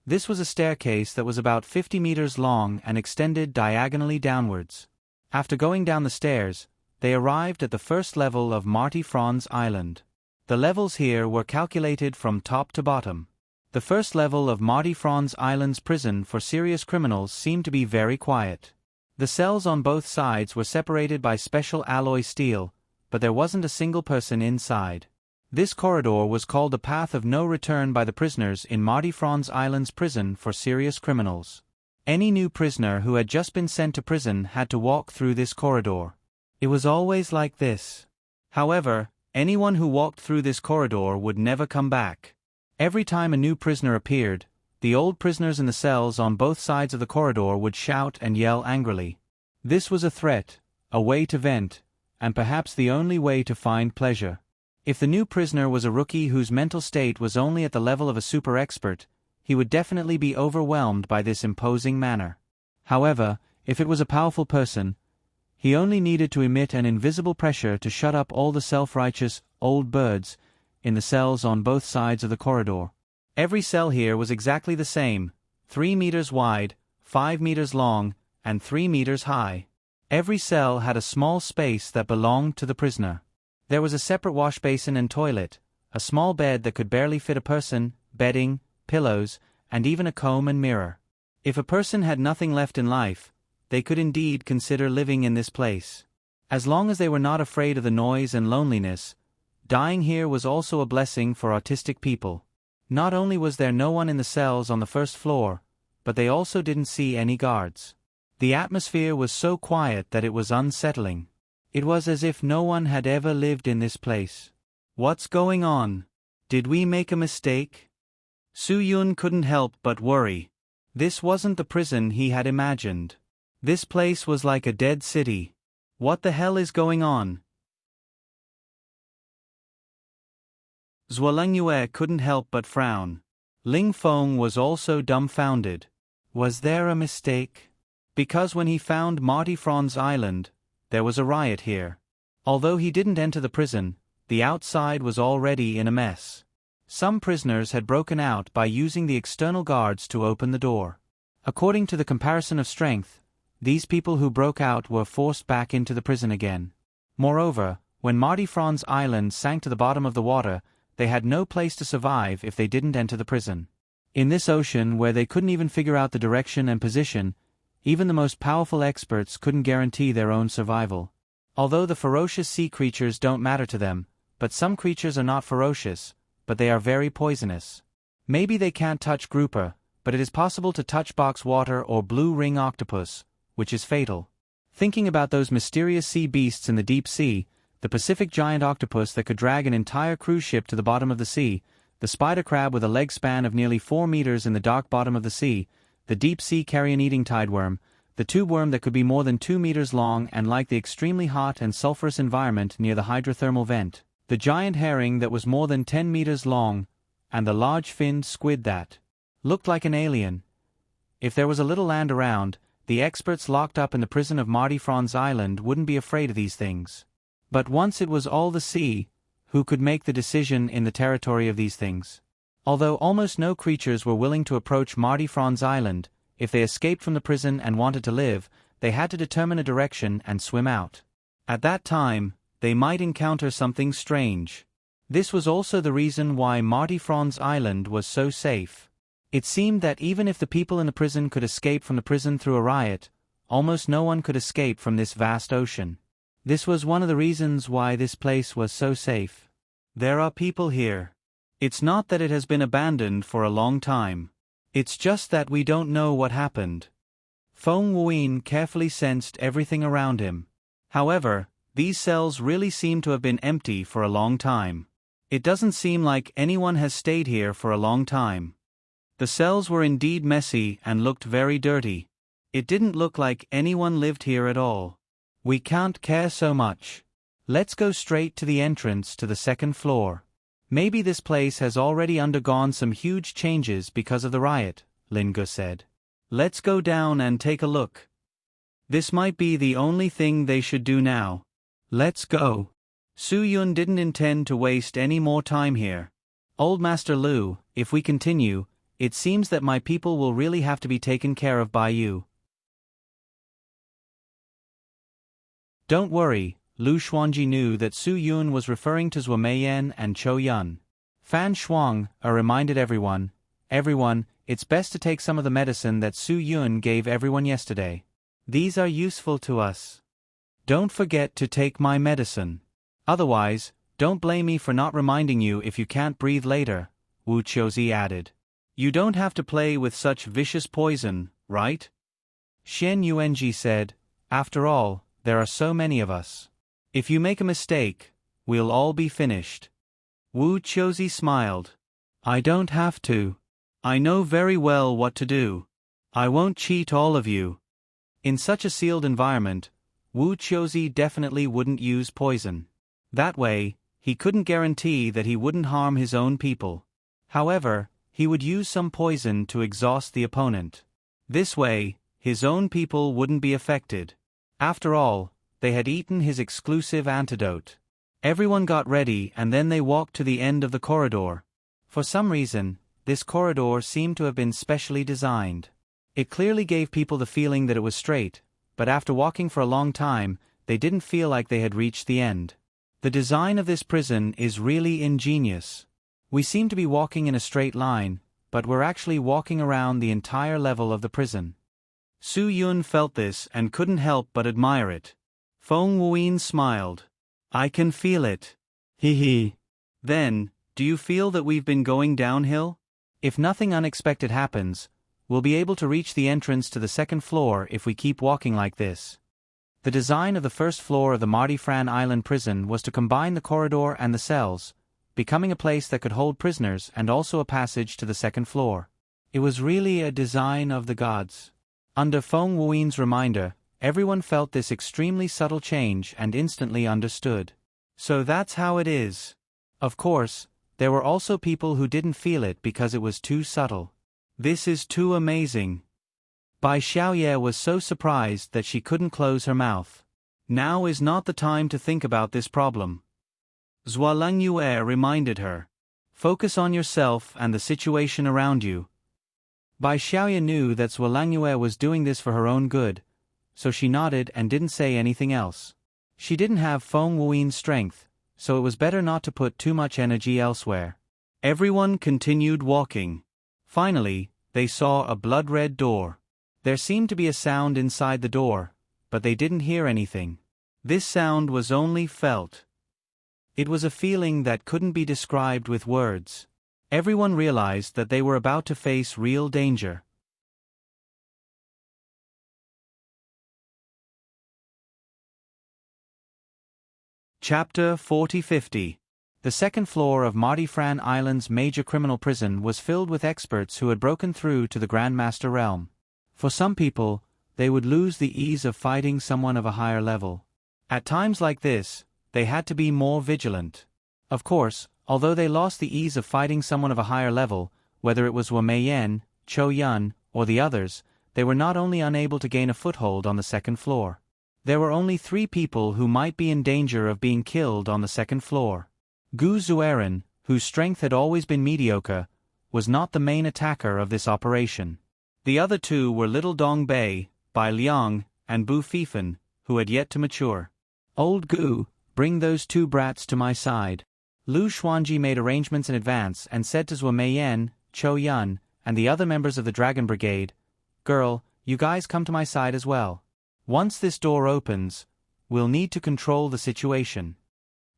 This was a staircase that was about 50 meters long and extended diagonally downwards. After going down the stairs, they arrived at the first level of Marty Franz Island. The levels here were calculated from top to bottom. The first level of Marty Franz Island's prison for serious criminals seemed to be very quiet. The cells on both sides were separated by special alloy steel, but there wasn't a single person inside. This corridor was called the Path of No Return by the prisoners in Marty Franz Island's prison for serious criminals. Any new prisoner who had just been sent to prison had to walk through this corridor. It was always like this. However, anyone who walked through this corridor would never come back. Every time a new prisoner appeared, the old prisoners in the cells on both sides of the corridor would shout and yell angrily. This was a threat, a way to vent, and perhaps the only way to find pleasure. If the new prisoner was a rookie whose mental state was only at the level of a super expert, he would definitely be overwhelmed by this imposing manner. However, if it was a powerful person, he only needed to emit an invisible pressure to shut up all the self-righteous, old birds, in the cells on both sides of the corridor. Every cell here was exactly the same, 3 meters wide, 5 meters long, and 3 meters high. Every cell had a small space that belonged to the prisoner. There was a separate wash basin and toilet, a small bed that could barely fit a person, bedding, pillows, and even a comb and mirror. If a person had nothing left in life, they could indeed consider living in this place. As long as they were not afraid of the noise and loneliness, dying here was also a blessing for autistic people. Not only was there no one in the cells on the first floor, but they also didn't see any guards. The atmosphere was so quiet that it was unsettling. It was as if no one had ever lived in this place. What's going on? Did we make a mistake? Su-Yun couldn't help but worry. This wasn't the prison he had imagined. This place was like a dead city. What the hell is going on? Zhuolengyue couldn't help but frown. Ling Feng was also dumbfounded. Was there a mistake? Because when he found Marty Franz Island, there was a riot here. Although he didn't enter the prison, the outside was already in a mess. Some prisoners had broken out by using the external guards to open the door. According to the comparison of strength, these people who broke out were forced back into the prison again. Moreover, when Marty Franz Island sank to the bottom of the water, they had no place to survive if they didn't enter the prison. In this ocean where they couldn't even figure out the direction and position, even the most powerful experts couldn't guarantee their own survival. Although the ferocious sea creatures don't matter to them, but some creatures are not ferocious, but they are very poisonous. Maybe they can't touch grouper, but it is possible to touch box water or blue ring octopus, which is fatal. Thinking about those mysterious sea beasts in the deep sea, the Pacific giant octopus that could drag an entire cruise ship to the bottom of the sea, the spider crab with a leg span of nearly 4 meters in the dark bottom of the sea, the deep sea carrion-eating tideworm, the tube worm that could be more than 2 meters long and like the extremely hot and sulfurous environment near the hydrothermal vent, the giant herring that was more than 10 meters long, and the large-finned squid that looked like an alien. If there was a little land around, the experts locked up in the prison of Marty Franz Island wouldn't be afraid of these things. But once it was all the sea, who could make the decision in the territory of these things? Although almost no creatures were willing to approach Marty Franz Island, if they escaped from the prison and wanted to live, they had to determine a direction and swim out. At that time, they might encounter something strange. This was also the reason why Marty Franz Island was so safe. It seemed that even if the people in the prison could escape from the prison through a riot, almost no one could escape from this vast ocean. This was one of the reasons why this place was so safe. There are people here. It's not that it has been abandoned for a long time. It's just that we don't know what happened. Feng Wuyin carefully sensed everything around him. However, these cells really seem to have been empty for a long time. It doesn't seem like anyone has stayed here for a long time. The cells were indeed messy and looked very dirty. It didn't look like anyone lived here at all. We can't care so much. Let's go straight to the entrance to the second floor. Maybe this place has already undergone some huge changes because of the riot, Lin Ge said. Let's go down and take a look. This might be the only thing they should do now. Let's go. Su Yun didn't intend to waste any more time here. Old Master Lu, if we continue, it seems that my people will really have to be taken care of by you. Don't worry, Lu Xuanji knew that Su Yun was referring to Zhuo Meiyan and Chou Yun. Fan Shuang reminded everyone, it's best to take some of the medicine that Su Yun gave everyone yesterday. These are useful to us. Don't forget to take my medicine. Otherwise, don't blame me for not reminding you if you can't breathe later, Wu Qiuzi added. You don't have to play with such vicious poison, right? Shen Yuanji said, after all, there are so many of us. If you make a mistake, we'll all be finished. Wu Qiuzi smiled. I don't have to. I know very well what to do. I won't cheat all of you. In such a sealed environment, Wu Qiuzi definitely wouldn't use poison. That way, he couldn't guarantee that he wouldn't harm his own people. However, he would use some poison to exhaust the opponent. This way, his own people wouldn't be affected. After all, they had eaten his exclusive antidote. Everyone got ready and then they walked to the end of the corridor. For some reason, this corridor seemed to have been specially designed. It clearly gave people the feeling that it was straight, but after walking for a long time, they didn't feel like they had reached the end. The design of this prison is really ingenious. We seem to be walking in a straight line, but we're actually walking around the entire level of the prison. Su Yun felt this and couldn't help but admire it. Feng Wuyin smiled. I can feel it. Hee hee. Then, do you feel that we've been going downhill? If nothing unexpected happens, we'll be able to reach the entrance to the second floor if we keep walking like this. The design of the first floor of the Marty Franz Island prison was to combine the corridor and the cells, becoming a place that could hold prisoners and also a passage to the second floor. It was really a design of the gods. Under Feng Wuin's reminder, everyone felt this extremely subtle change and instantly understood. So that's how it is. Of course, there were also people who didn't feel it because it was too subtle. This is too amazing. Bai Xiaoye was so surprised that she couldn't close her mouth. Now is not the time to think about this problem. Zhuo Lengyue reminded her. Focus on yourself and the situation around you. Bai Xiaoye knew that Zhuo Lengyue was doing this for her own good, so she nodded and didn't say anything else. She didn't have Feng Wuin's strength, so it was better not to put too much energy elsewhere. Everyone continued walking. Finally, they saw a blood-red door. There seemed to be a sound inside the door, but they didn't hear anything. This sound was only felt. It was a feeling that couldn't be described with words. Everyone realized that they were about to face real danger. Chapter 40-50. The second floor of Marty Fran Island's major criminal prison was filled with experts who had broken through to the Grandmaster realm. For some people, they would lose the ease of fighting someone of a higher level. At times like this, they had to be more vigilant. Of course, although they lost the ease of fighting someone of a higher level, whether it was Wu Meiyan, Chou Yun, or the others, they were not only unable to gain a foothold on the second floor. There were only 3 people who might be in danger of being killed on the second floor. Gu Zueran, whose strength had always been mediocre, was not the main attacker of this operation. The other 2 were Little Dong Bei, Bai Liang, and Bu Fifan, who had yet to mature. Old Gu, bring those 2 brats to my side. Lu Xuanji made arrangements in advance and said to Zhuo Meiyan, Chou Yun, and the other members of the Dragon Brigade, "Girl, you guys come to my side as well. Once this door opens, we'll need to control the situation."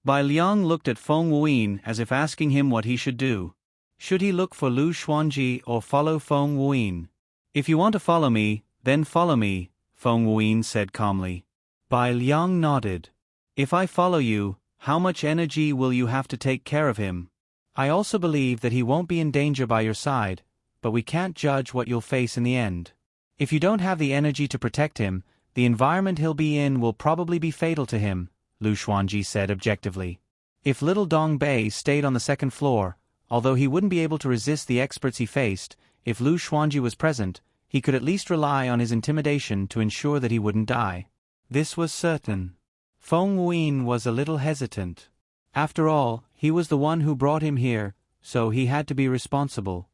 Bai Liang looked at Feng Wuin as if asking him what he should do. Should he look for Lu Xuanji or follow Feng Wuin? "If you want to follow me, then follow me," Feng Wuin said calmly. Bai Liang nodded. "If I follow you, how much energy will you have to take care of him? I also believe that he won't be in danger by your side, but we can't judge what you'll face in the end. If you don't have the energy to protect him, the environment he'll be in will probably be fatal to him," Lu Xuanji said objectively. If Little Dong Bei stayed on the second floor, although he wouldn't be able to resist the experts he faced, if Lu Xuanji was present, he could at least rely on his intimidation to ensure that he wouldn't die. This was certain. Feng Wuin was a little hesitant. After all, he was the one who brought him here, so he had to be responsible.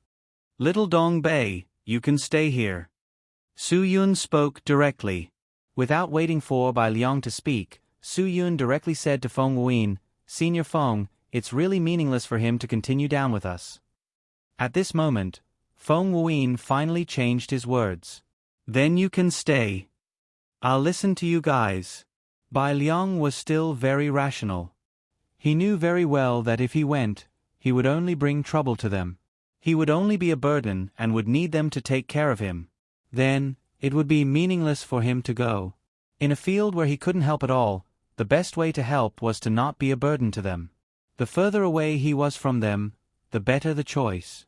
"Little Dong Bei, you can stay here." Su Yun spoke directly. Without waiting for Bai Liang to speak, Su Yun directly said to Feng Wuin, "Senior Feng, it's really meaningless for him to continue down with us." At this moment, Feng Wuin finally changed his words. "Then you can stay. I'll listen to you guys." Bai Liang was still very rational. He knew very well that if he went, he would only bring trouble to them. He would only be a burden and would need them to take care of him. Then, it would be meaningless for him to go. In a field where he couldn't help at all, the best way to help was to not be a burden to them. The further away he was from them, the better the choice.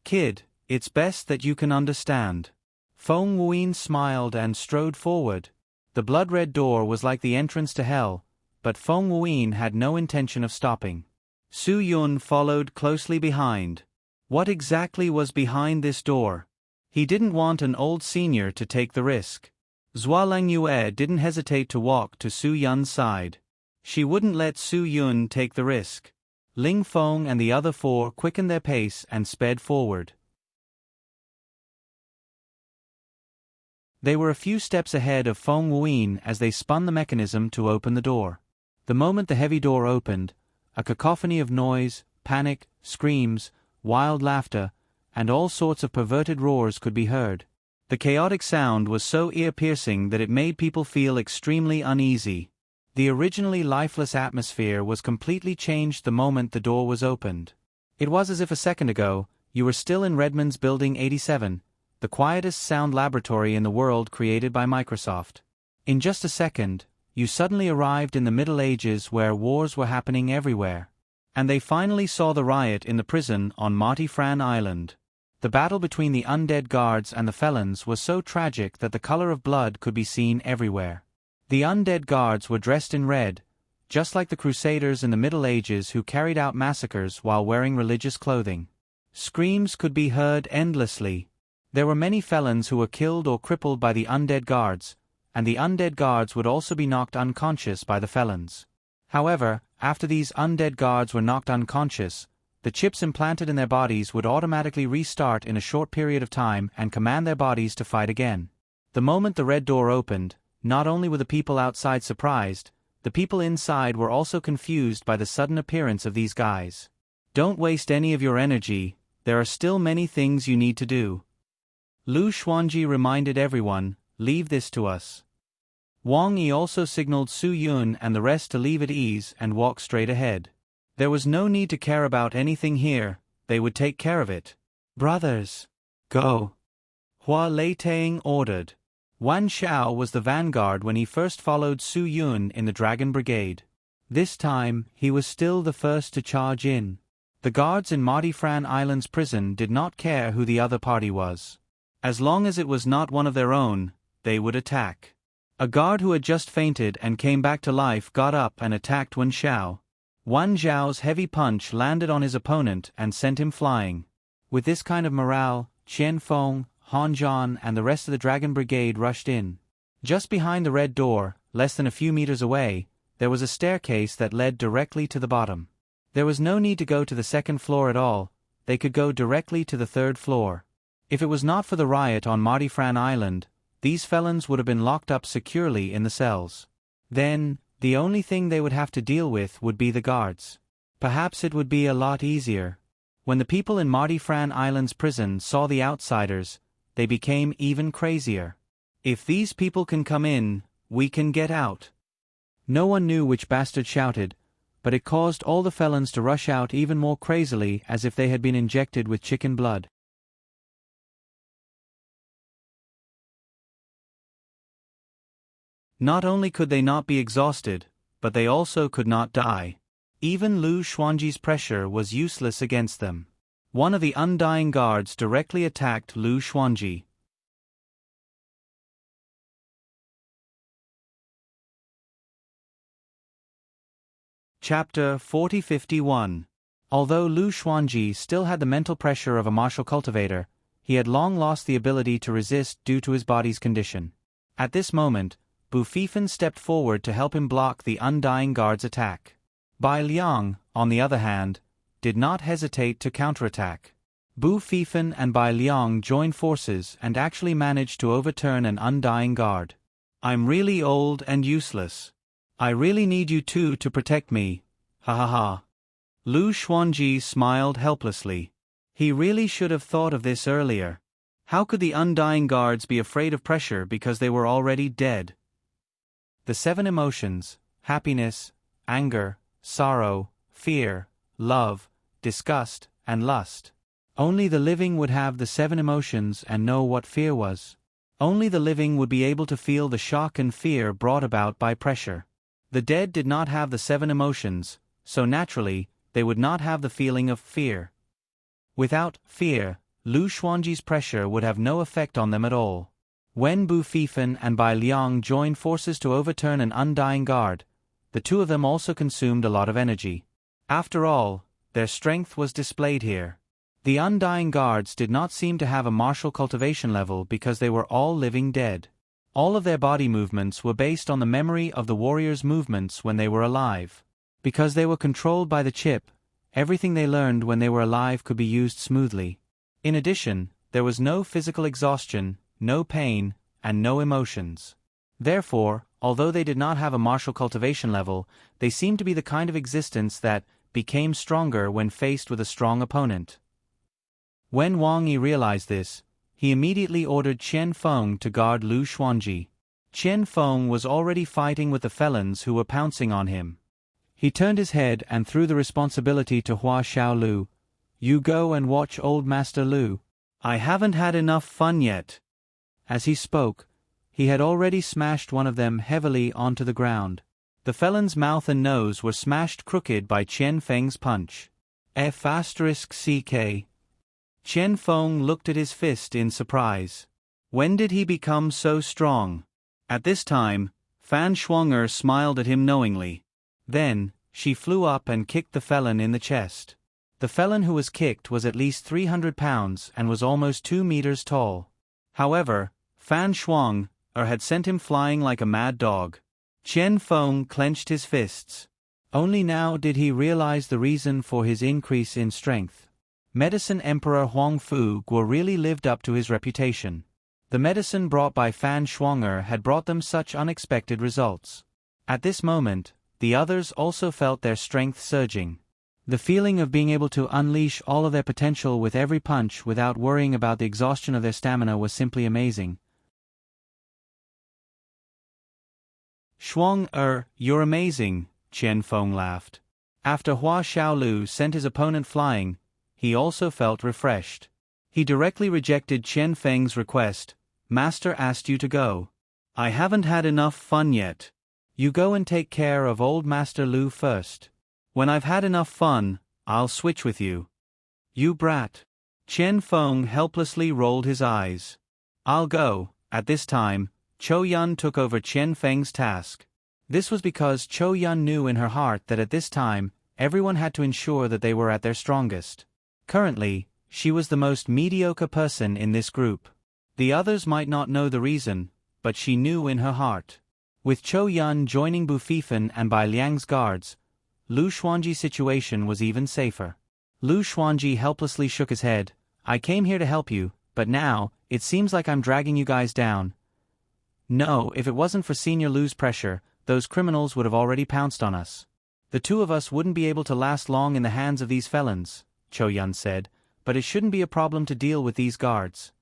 "Kid, it's best that you can understand." Feng Wuin smiled and strode forward. The blood-red door was like the entrance to hell, but Feng Wuin had no intention of stopping. Su Yun followed closely behind. What exactly was behind this door? He didn't want an old senior to take the risk. Zhuo Lengyue didn't hesitate to walk to Su Yun's side. She wouldn't let Su Yun take the risk. Ling Feng and the other 4 quickened their pace and sped forward. They were a few steps ahead of Feng Wuin as they spun the mechanism to open the door. The moment the heavy door opened, a cacophony of noise, panic, screams, wild laughter, and all sorts of perverted roars could be heard. The chaotic sound was so ear-piercing that it made people feel extremely uneasy. The originally lifeless atmosphere was completely changed the moment the door was opened. It was as if a second ago, you were still in Redmond's Building 87, the quietest sound laboratory in the world created by Microsoft. In just a second, you suddenly arrived in the Middle Ages where wars were happening everywhere. And they finally saw the riot in the prison on Marty Fran Island. The battle between the undead guards and the felons was so tragic that the color of blood could be seen everywhere. The undead guards were dressed in red, just like the Crusaders in the Middle Ages who carried out massacres while wearing religious clothing. Screams could be heard endlessly. There were many felons who were killed or crippled by the undead guards, and the undead guards would also be knocked unconscious by the felons. However, after these undead guards were knocked unconscious, the chips implanted in their bodies would automatically restart in a short period of time and command their bodies to fight again. The moment the red door opened, not only were the people outside surprised, the people inside were also confused by the sudden appearance of these guys. Don't waste any of your energy, there are still many things you need to do. Lu Xuanji reminded everyone, leave this to us. Wang Yi also signaled Su Yun and the rest to leave at ease and walk straight ahead. There was no need to care about anything here, they would take care of it. Brothers, go. Hua Leiteng ordered. Wan Xiao was the vanguard when he first followed Su Yun in the Dragon Brigade. This time, he was still the first to charge in. The guards in Mardi Fran Island's prison did not care who the other party was. As long as it was not one of their own, they would attack. A guard who had just fainted and came back to life got up and attacked Wan Xiao. Wan Zhao's heavy punch landed on his opponent and sent him flying. With this kind of morale, Qian Feng, Han Zhan and the rest of the Dragon Brigade rushed in. Just behind the red door, less than a few meters away, there was a staircase that led directly to the bottom. There was no need to go to the second floor at all, they could go directly to the third floor. If it was not for the riot on Mardi Fran Island, these felons would have been locked up securely in the cells. Then, the only thing they would have to deal with would be the guards. Perhaps it would be a lot easier. When the people in Mardi Fran Island's prison saw the outsiders, they became even crazier. If these people can come in, we can get out. No one knew which bastard shouted, but it caused all the felons to rush out even more crazily as if they had been injected with chicken blood. Not only could they not be exhausted, but they also could not die. Even Lu Xuanji's pressure was useless against them. One of the undying guards directly attacked Lu Xuanji. Chapter 40-51. Although Lu Xuanji still had the mental pressure of a martial cultivator, he had long lost the ability to resist due to his body's condition. At this moment, Bu Fifan stepped forward to help him block the undying guard's attack. Bai Liang, on the other hand, did not hesitate to counterattack. Bu Fifan and Bai Liang joined forces and actually managed to overturn an undying guard. I'm really old and useless. I really need you two to protect me. Ha ha ha. Lu Xuanji smiled helplessly. He really should have thought of this earlier. How could the undying guards be afraid of pressure because they were already dead? The 7 emotions, happiness, anger, sorrow, fear, love, disgust, and lust. Only the living would have the 7 emotions and know what fear was. Only the living would be able to feel the shock and fear brought about by pressure. The dead did not have the 7 emotions, so naturally, they would not have the feeling of fear. Without fear, Lu Xuanji's pressure would have no effect on them at all. When Bu Fifan and Bai Liang joined forces to overturn an undying guard, the two of them also consumed a lot of energy. After all, their strength was displayed here. The undying guards did not seem to have a martial cultivation level because they were all living dead. All of their body movements were based on the memory of the warriors' movements when they were alive. Because they were controlled by the chip, everything they learned when they were alive could be used smoothly. In addition, there was no physical exhaustion, no pain, and no emotions. Therefore, although they did not have a martial cultivation level, they seemed to be the kind of existence that became stronger when faced with a strong opponent. When Wang Yi realized this, he immediately ordered Qian Feng to guard Lu Xuanji. Qian Feng was already fighting with the felons who were pouncing on him. He turned his head and threw the responsibility to Hua Xiaolu. You go and watch old Master Lu. I haven't had enough fun yet. As he spoke, he had already smashed one of them heavily onto the ground. The felon's mouth and nose were smashed crooked by Qian Feng's punch. F***ck. Chen Feng looked at his fist in surprise. When did he become so strong? At this time, Fan Shuang'er smiled at him knowingly. Then, she flew up and kicked the felon in the chest. The felon who was kicked was at least 300 pounds and was almost 2 meters tall. However, Fan Shuang'er had sent him flying like a mad dog. Chen Feng clenched his fists. Only now did he realize the reason for his increase in strength. Medicine Emperor Huang Fu Guo really lived up to his reputation. The medicine brought by Fan Shuang'er had brought them such unexpected results. At this moment, the others also felt their strength surging. The feeling of being able to unleash all of their potential with every punch without worrying about the exhaustion of their stamina was simply amazing. Shuang-er, you're amazing, Chen Feng laughed. After Hua Xiaolu sent his opponent flying, he also felt refreshed. He directly rejected Chen Feng's request. Master asked you to go. I haven't had enough fun yet. You go and take care of old Master Lu first. When I've had enough fun, I'll switch with you. You brat. Chen Feng helplessly rolled his eyes. I'll go. At this time, Chou Yun took over Chen Feng's task. This was because Chou Yun knew in her heart that at this time, everyone had to ensure that they were at their strongest. Currently, she was the most mediocre person in this group. The others might not know the reason, but she knew in her heart. With Chou Yun joining Bu Fifan and Bai Liang's guards, Lu Xuanji's situation was even safer. Lu Xuanji helplessly shook his head. I came here to help you, but now, it seems like I'm dragging you guys down. No, if it wasn't for Senior Lu's pressure, those criminals would have already pounced on us. The two of us wouldn't be able to last long in the hands of these felons, Chou Yun said, but it shouldn't be a problem to deal with these guards.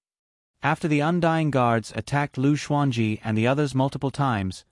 After the Undying Guards attacked Lu Xuanji and the others multiple times,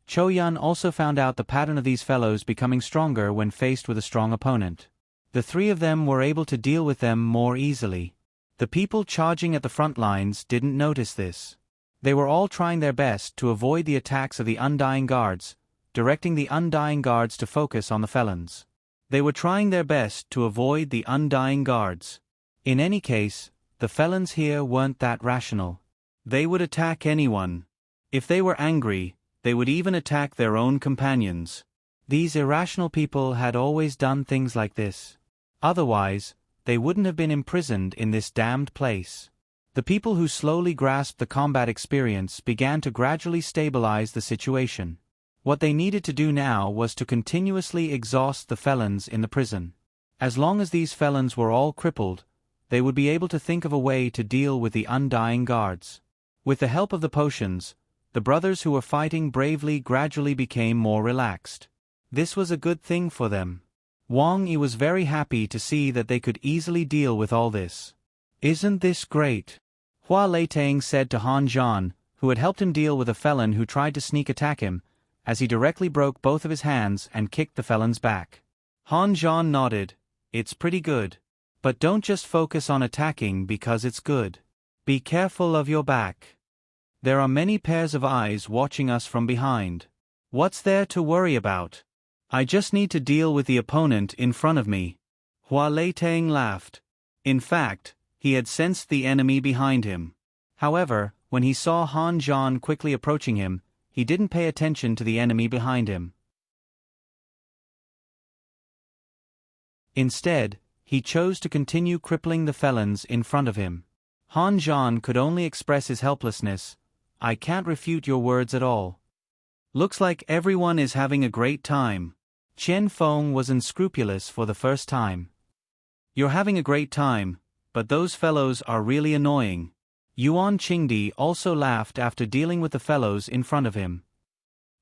Chou Yun also found out the pattern of these fellows becoming stronger when faced with a strong opponent. The three of them were able to deal with them more easily. The people charging at the front lines didn't notice this. They were all trying their best to avoid the attacks of the Undying Guards, directing the Undying Guards to focus on the felons. They were trying their best to avoid the Undying Guards. In any case, the felons here weren't that rational. They would attack anyone. If they were angry, they would even attack their own companions. These irrational people had always done things like this. Otherwise, they wouldn't have been imprisoned in this damned place. The people who slowly grasped the combat experience began to gradually stabilize the situation. What they needed to do now was to continuously exhaust the felons in the prison. As long as these felons were all crippled, they would be able to think of a way to deal with the Undying Guards. With the help of the potions, the brothers who were fighting bravely gradually became more relaxed. This was a good thing for them. Wang Yi was very happy to see that they could easily deal with all this. Isn't this great? Hua Leitang said to Han Zhan, who had helped him deal with a felon who tried to sneak attack him, as he directly broke both of his hands and kicked the felon's back. Han Zhan nodded. It's pretty good. But don't just focus on attacking because it's good. Be careful of your back. There are many pairs of eyes watching us from behind. What's there to worry about? I just need to deal with the opponent in front of me. Hua Leitang laughed. In fact, he had sensed the enemy behind him. However, when he saw Han Zhan quickly approaching him, he didn't pay attention to the enemy behind him. Instead, he chose to continue crippling the felons in front of him. Han Zhan could only express his helplessness. I can't refute your words at all. Looks like everyone is having a great time. Chen Feng was unscrupulous for the first time. You're having a great time, but those fellows are really annoying. Yuan Qingdi also laughed after dealing with the fellows in front of him.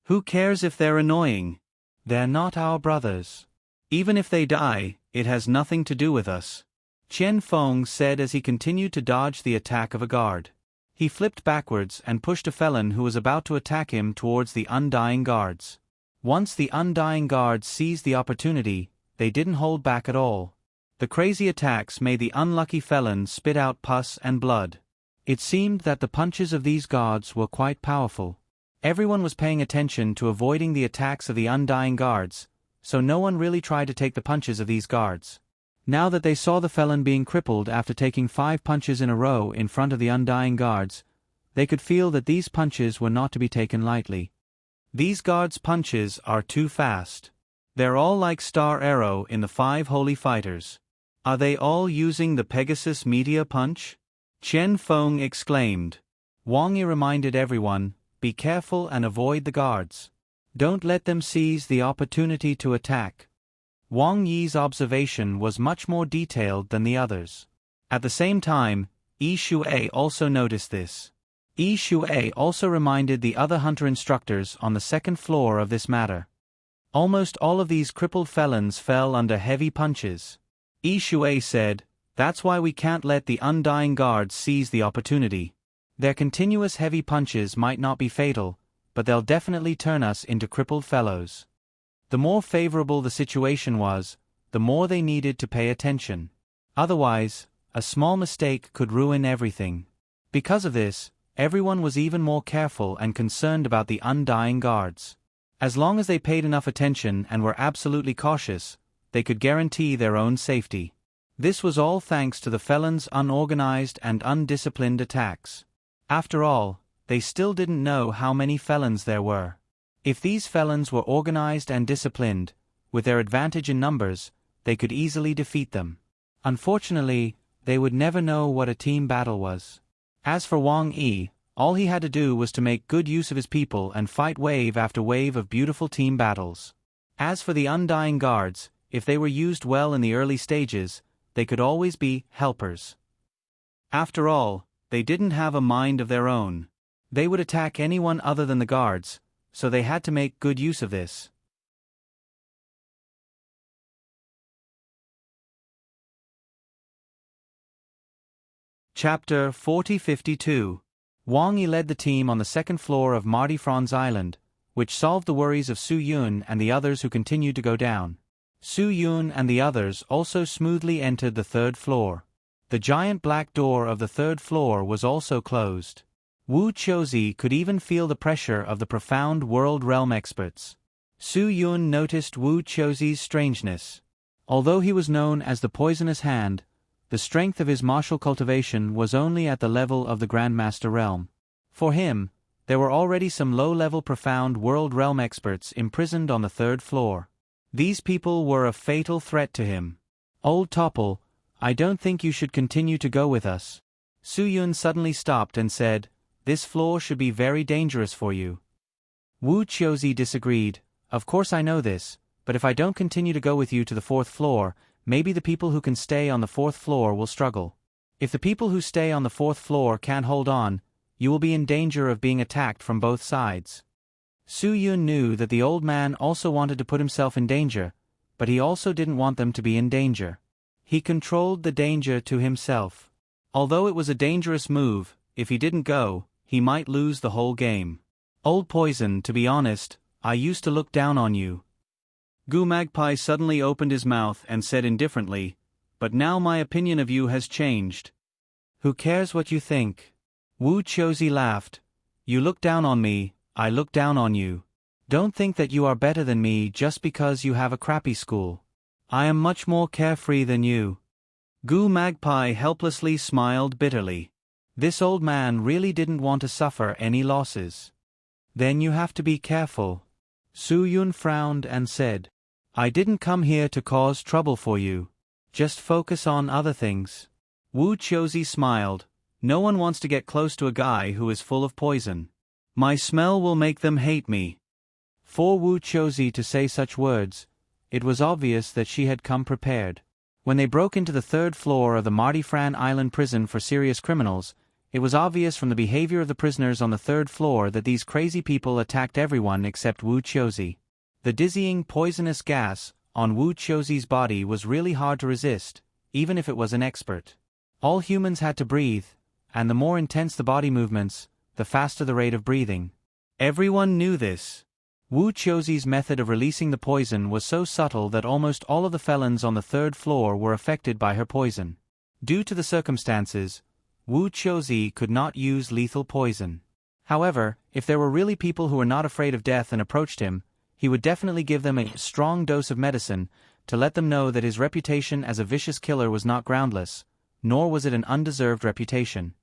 Who cares if they're annoying? They're not our brothers. Even if they die, it has nothing to do with us. Chen Feng said as he continued to dodge the attack of a guard. He flipped backwards and pushed a felon who was about to attack him towards the Undying Guards. Once the Undying Guards seized the opportunity, they didn't hold back at all. The crazy attacks made the unlucky felon spit out pus and blood. It seemed that the punches of these guards were quite powerful. Everyone was paying attention to avoiding the attacks of the Undying Guards, so no one really tried to take the punches of these guards. Now that they saw the felon being crippled after taking 5 punches in a row in front of the undying guards, they could feel that these punches were not to be taken lightly. These guards' punches are too fast. They're all like Star Arrow in the 5 Holy Fighters. Are they all using the Pegasus Meteor Punch? Chen Feng exclaimed. Wang Yi reminded everyone, be careful and avoid the guards. Don't let them seize the opportunity to attack. Wang Yi's observation was much more detailed than the others. At the same time, Yi Shuai also noticed this. Yi Shuai also reminded the other hunter instructors on the second floor of this matter. Almost all of these crippled felons fell under heavy punches. Yi Shuai said, that's why we can't let the undying guards seize the opportunity. Their continuous heavy punches might not be fatal, but they'll definitely turn us into crippled fellows. The more favorable the situation was, the more they needed to pay attention. Otherwise, a small mistake could ruin everything. Because of this, everyone was even more careful and concerned about the undying guards. As long as they paid enough attention and were absolutely cautious, they could guarantee their own safety. This was all thanks to the felons' unorganized and undisciplined attacks. After all, they still didn't know how many felons there were. If these felons were organized and disciplined, with their advantage in numbers, they could easily defeat them. Unfortunately, they would never know what a team battle was. As for Wang Yi, all he had to do was to make good use of his people and fight wave after wave of beautiful team battles. As for the undying guards, if they were used well in the early stages, they could always be helpers. After all, they didn't have a mind of their own. They would attack anyone other than the guards, so they had to make good use of this. Chapter 4052. Wang Yi led the team on the second floor of Marty Franz Island, which solved the worries of Su Yun and the others who continued to go down. Su Yun and the others also smoothly entered the third floor. The giant black door of the third floor was also closed. Wu Qiuzi could even feel the pressure of the profound world realm experts. Su Yun noticed Wu Qiuzi's strangeness. Although he was known as the Poisonous Hand, the strength of his martial cultivation was only at the level of the Grandmaster realm. For him, there were already some low-level profound world realm experts imprisoned on the third floor. These people were a fatal threat to him. Old Topple, I don't think you should continue to go with us. Su Yun suddenly stopped and said, this floor should be very dangerous for you. Wu Qiuzi disagreed. Of course I know this, but if I don't continue to go with you to the fourth floor, maybe the people who can stay on the fourth floor will struggle. If the people who stay on the fourth floor can't hold on, you will be in danger of being attacked from both sides. Su Yun knew that the old man also wanted to put himself in danger, but he also didn't want them to be in danger. He controlled the danger to himself. Although it was a dangerous move, if he didn't go, he might lose the whole game. Old Poison, to be honest, I used to look down on you. Gu Magpie suddenly opened his mouth and said indifferently, but now my opinion of you has changed. Who cares what you think? Wu Qiuzi laughed. You look down on me, I look down on you. Don't think that you are better than me just because you have a crappy school. I am much more carefree than you. Gu Magpie helplessly smiled bitterly. This old man really didn't want to suffer any losses. Then you have to be careful. Su Yun frowned and said, I didn't come here to cause trouble for you. Just focus on other things. Wu Qiuzi smiled. No one wants to get close to a guy who is full of poison. My smell will make them hate me. For Wu Qiuzi to say such words, it was obvious that she had come prepared. When they broke into the third floor of the Marty Fran Island prison for serious criminals, it was obvious from the behavior of the prisoners on the third floor that these crazy people attacked everyone except Wu Qiuzi. The dizzying poisonous gas on Wu Qiuzi's body was really hard to resist, even if it was an expert. All humans had to breathe, and the more intense the body movements, the faster the rate of breathing. Everyone knew this. Wu Qiuzi's method of releasing the poison was so subtle that almost all of the felons on the third floor were affected by her poison. Due to the circumstances, Wu Qiuzi could not use lethal poison. However, if there were really people who were not afraid of death and approached him, he would definitely give them a strong dose of medicine, to let them know that his reputation as a vicious killer was not groundless, nor was it an undeserved reputation.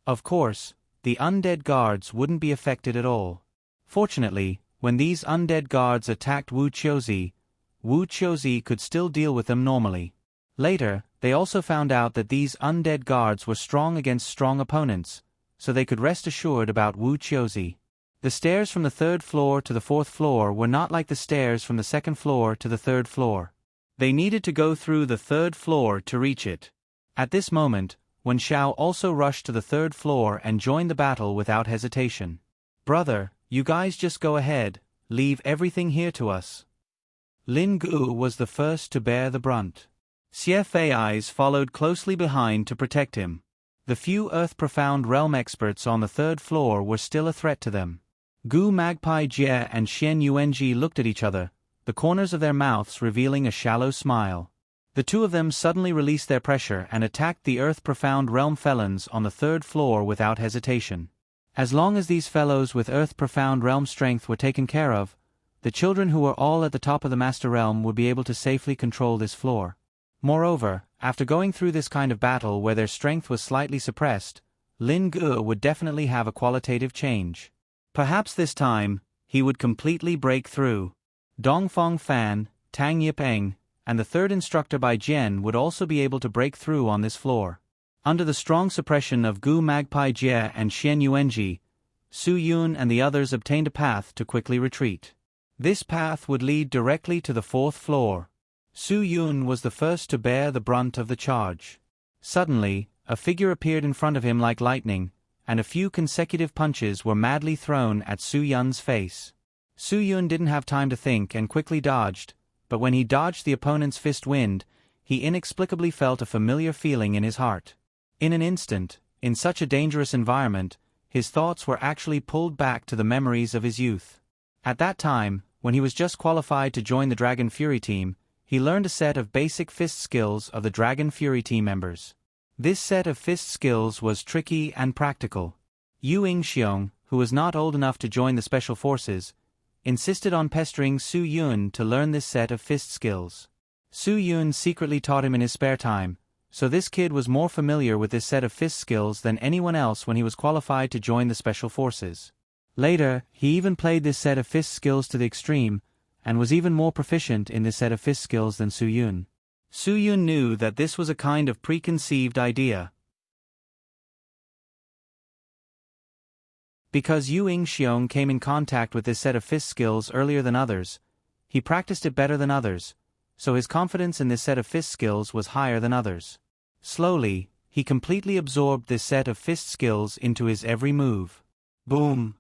Of course, the undead guards wouldn't be affected at all. Fortunately, when these undead guards attacked Wu Qiuzi could still deal with them normally. Later, they also found out that these undead guards were strong against strong opponents, so they could rest assured about Wu Qiuzi. The stairs from the 3rd floor to the 4th floor were not like the stairs from the 2nd floor to the 3rd floor. They needed to go through the 3rd floor to reach it. At this moment, Wen Xiao also rushed to the 3rd floor and joined the battle without hesitation. "Brother, you guys just go ahead, leave everything here to us." Lin Gu was the first to bear the brunt. Xie Fei's followed closely behind to protect him. The few Earth-Profound Realm experts on the 3rd floor were still a threat to them. Gu Magpie Jie and Xian Yuanji looked at each other, the corners of their mouths revealing a shallow smile. The two of them suddenly released their pressure and attacked the Earth-Profound Realm felons on the 3rd floor without hesitation. As long as these fellows with Earth-Profound Realm strength were taken care of, the children who were all at the top of the Master Realm would be able to safely control this floor. Moreover, after going through this kind of battle where their strength was slightly suppressed, Lin Gu would definitely have a qualitative change. Perhaps this time, he would completely break through. Dongfeng Fan, Tang Yipeng, and the 3rd instructor by Jian would also be able to break through on this floor. Under the strong suppression of Gu Magpie Jie and Xian Yuanji, Su Yun and the others obtained a path to quickly retreat. This path would lead directly to the 4th floor. Su Yun was the first to bear the brunt of the charge. Suddenly, a figure appeared in front of him like lightning, and a few consecutive punches were madly thrown at Su Yun's face. Su Yun didn't have time to think and quickly dodged, but when he dodged the opponent's fist wind, he inexplicably felt a familiar feeling in his heart. In an instant, in such a dangerous environment, his thoughts were actually pulled back to the memories of his youth. At that time, when he was just qualified to join the Dragon Fury team, he learned a set of basic fist skills of the Dragon Fury team members. This set of fist skills was tricky and practical. Yu Yingxiong, who was not old enough to join the Special Forces, insisted on pestering Su Yun to learn this set of fist skills. Su Yun secretly taught him in his spare time, so this kid was more familiar with this set of fist skills than anyone else when he was qualified to join the Special Forces. Later, he even played this set of fist skills to the extreme, and was even more proficient in this set of fist skills than Su Yun. Su Yun knew that this was a kind of preconceived idea. Because Yu Yingxiong came in contact with this set of fist skills earlier than others, he practiced it better than others, so his confidence in this set of fist skills was higher than others. Slowly, he completely absorbed this set of fist skills into his every move. Boom!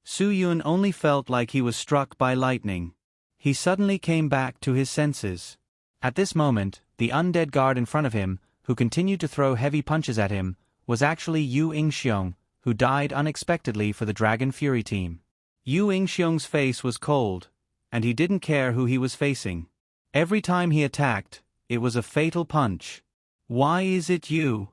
Su Yun only felt like he was struck by lightning. He suddenly came back to his senses. At this moment, the undead guard in front of him, who continued to throw heavy punches at him, was actually Yu Yingxiong, who died unexpectedly for the Dragon Fury team. Yu Yingxiong's face was cold, and he didn't care who he was facing. Every time he attacked, it was a fatal punch. "Why is it you?"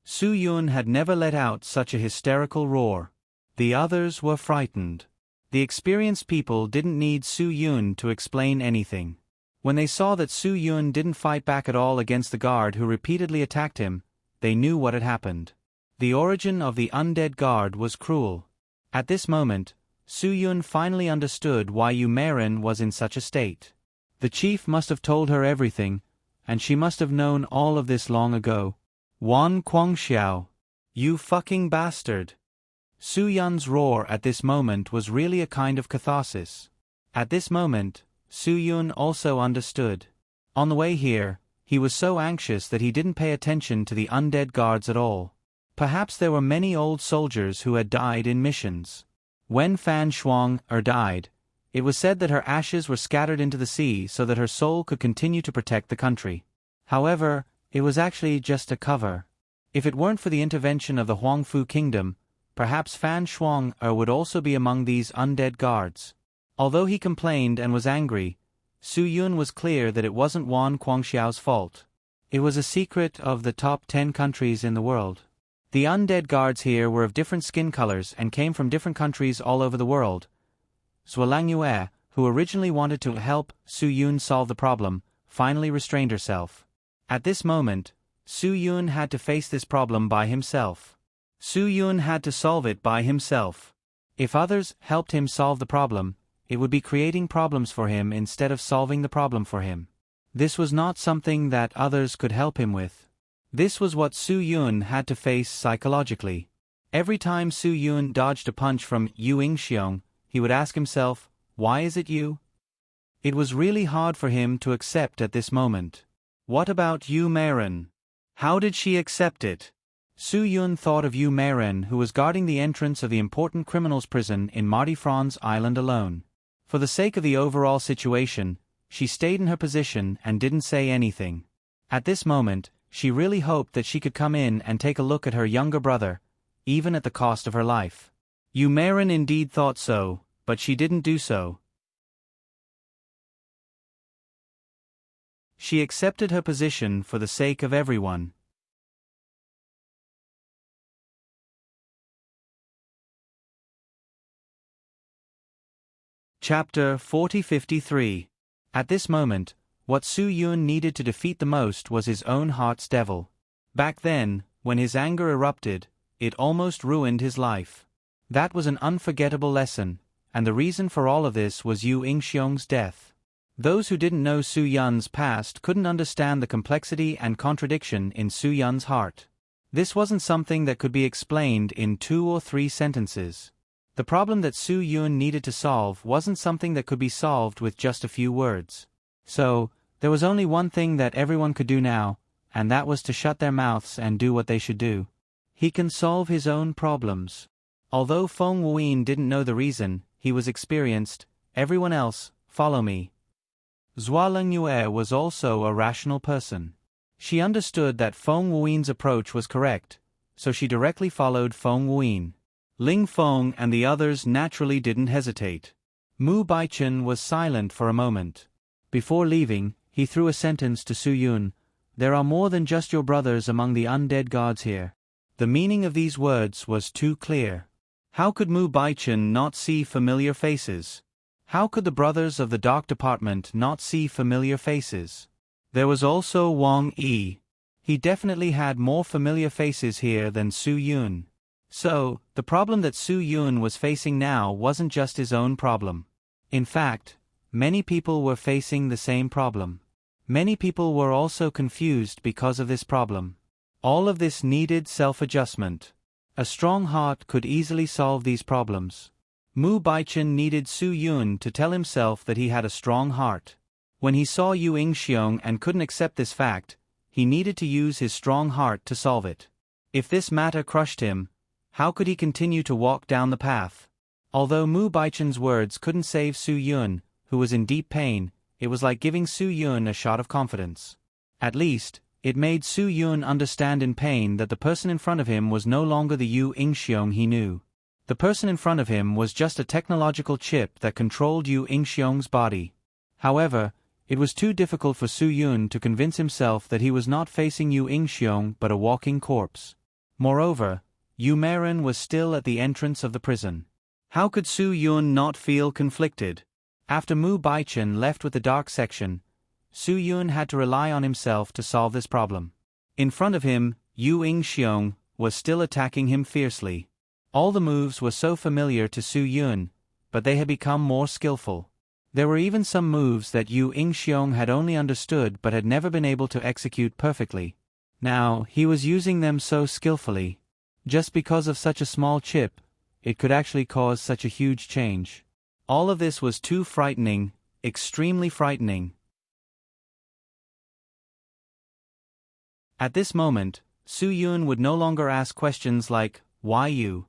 Su Yun had never let out such a hysterical roar. The others were frightened. The experienced people didn't need Su Yun to explain anything. When they saw that Su Yun didn't fight back at all against the guard who repeatedly attacked him, they knew what had happened. The origin of the undead guard was cruel. At this moment, Su Yun finally understood why Yu Meiren was in such a state. The chief must have told her everything, and she must have known all of this long ago. "Wan Guangxiao, you fucking bastard!" Su Yun's roar at this moment was really a kind of catharsis. At this moment, Su Yun also understood. On the way here, he was so anxious that he didn't pay attention to the undead guards at all. Perhaps there were many old soldiers who had died in missions. When Fan Shuang died, it was said that her ashes were scattered into the sea so that her soul could continue to protect the country. However, it was actually just a cover. If it weren't for the intervention of the Huangfu Kingdom, perhaps Fan Shuang would also be among these undead guards. Although he complained and was angry, Su Yun was clear that it wasn't Wan Guangxiao's fault. It was a secret of the top 10 countries in the world. The undead guards here were of different skin colors and came from different countries all over the world, Zhualangyue, who originally wanted to help Su Yun solve the problem, finally restrained herself. At this moment, Su Yun had to face this problem by himself. Su Yun had to solve it by himself. If others helped him solve the problem, it would be creating problems for him instead of solving the problem for him. This was not something that others could help him with. This was what Su Yun had to face psychologically. Every time Su Yun dodged a punch from Yu Yingxiong, he would ask himself, "Why is it you?" It was really hard for him to accept at this moment. What about Yu Meiren? How did she accept it? Su Yun thought of Yu Meiren, who was guarding the entrance of the important criminals' prison in Marty Franz Island alone. For the sake of the overall situation, she stayed in her position and didn't say anything. At this moment, she really hoped that she could come in and take a look at her younger brother, even at the cost of her life. Yu Meiren indeed thought so, but she didn't do so. She accepted her position for the sake of everyone. Chapter 4053. At this moment, what Su Yun needed to defeat the most was his own heart's devil. Back then, when his anger erupted, it almost ruined his life. That was an unforgettable lesson, and the reason for all of this was Yu Yingxiong's death. Those who didn't know Su Yun's past couldn't understand the complexity and contradiction in Su Yun's heart. This wasn't something that could be explained in 2 or 3 sentences. The problem that Su Yun needed to solve wasn't something that could be solved with just a few words. So, there was only one thing that everyone could do now, and that was to shut their mouths and do what they should do. He can solve his own problems. Although Feng Wuyin didn't know the reason, he was experienced. Everyone else, follow me. Zhualangyue was also a rational person. She understood that Feng Wuyin's approach was correct, so she directly followed Feng Wuyin. Ling Feng and the others naturally didn't hesitate. Mu Baichen was silent for a moment. Before leaving, he threw a sentence to Su Yun. "There are more than just your brothers among the undead gods here." The meaning of these words was too clear. How could Mu Baichen not see familiar faces? How could the brothers of the Dark Department not see familiar faces? There was also Wang Yi. He definitely had more familiar faces here than Su Yun. So, the problem that Su Yun was facing now wasn't just his own problem. In fact, many people were facing the same problem. Many people were also confused because of this problem. All of this needed self-adjustment. A strong heart could easily solve these problems. Mu Baichen needed Su Yun to tell himself that he had a strong heart. When he saw Yu Yingxiong and couldn't accept this fact, he needed to use his strong heart to solve it. If this matter crushed him, how could he continue to walk down the path? Although Mu Baichen's words couldn't save Su Yun, who was in deep pain, it was like giving Su Yun a shot of confidence. At least, it made Su Yun understand in pain that the person in front of him was no longer the Yu Yingxiong he knew. The person in front of him was just a technological chip that controlled Yu Yingxiong's body. However, it was too difficult for Su Yun to convince himself that he was not facing Yu Yingxiong but a walking corpse. Moreover, Yu Meiren was still at the entrance of the prison. How could Su Yun not feel conflicted? After Mu Baichen left with the dark section, Su Yun had to rely on himself to solve this problem. In front of him, Yu Yingxiong was still attacking him fiercely. All the moves were so familiar to Su Yun, but they had become more skillful. There were even some moves that Yu Yingxiong had only understood but had never been able to execute perfectly. Now, he was using them so skillfully. Just because of such a small chip, it could actually cause such a huge change. All of this was too frightening, extremely frightening. At this moment, Su Yun would no longer ask questions like, "Why you?"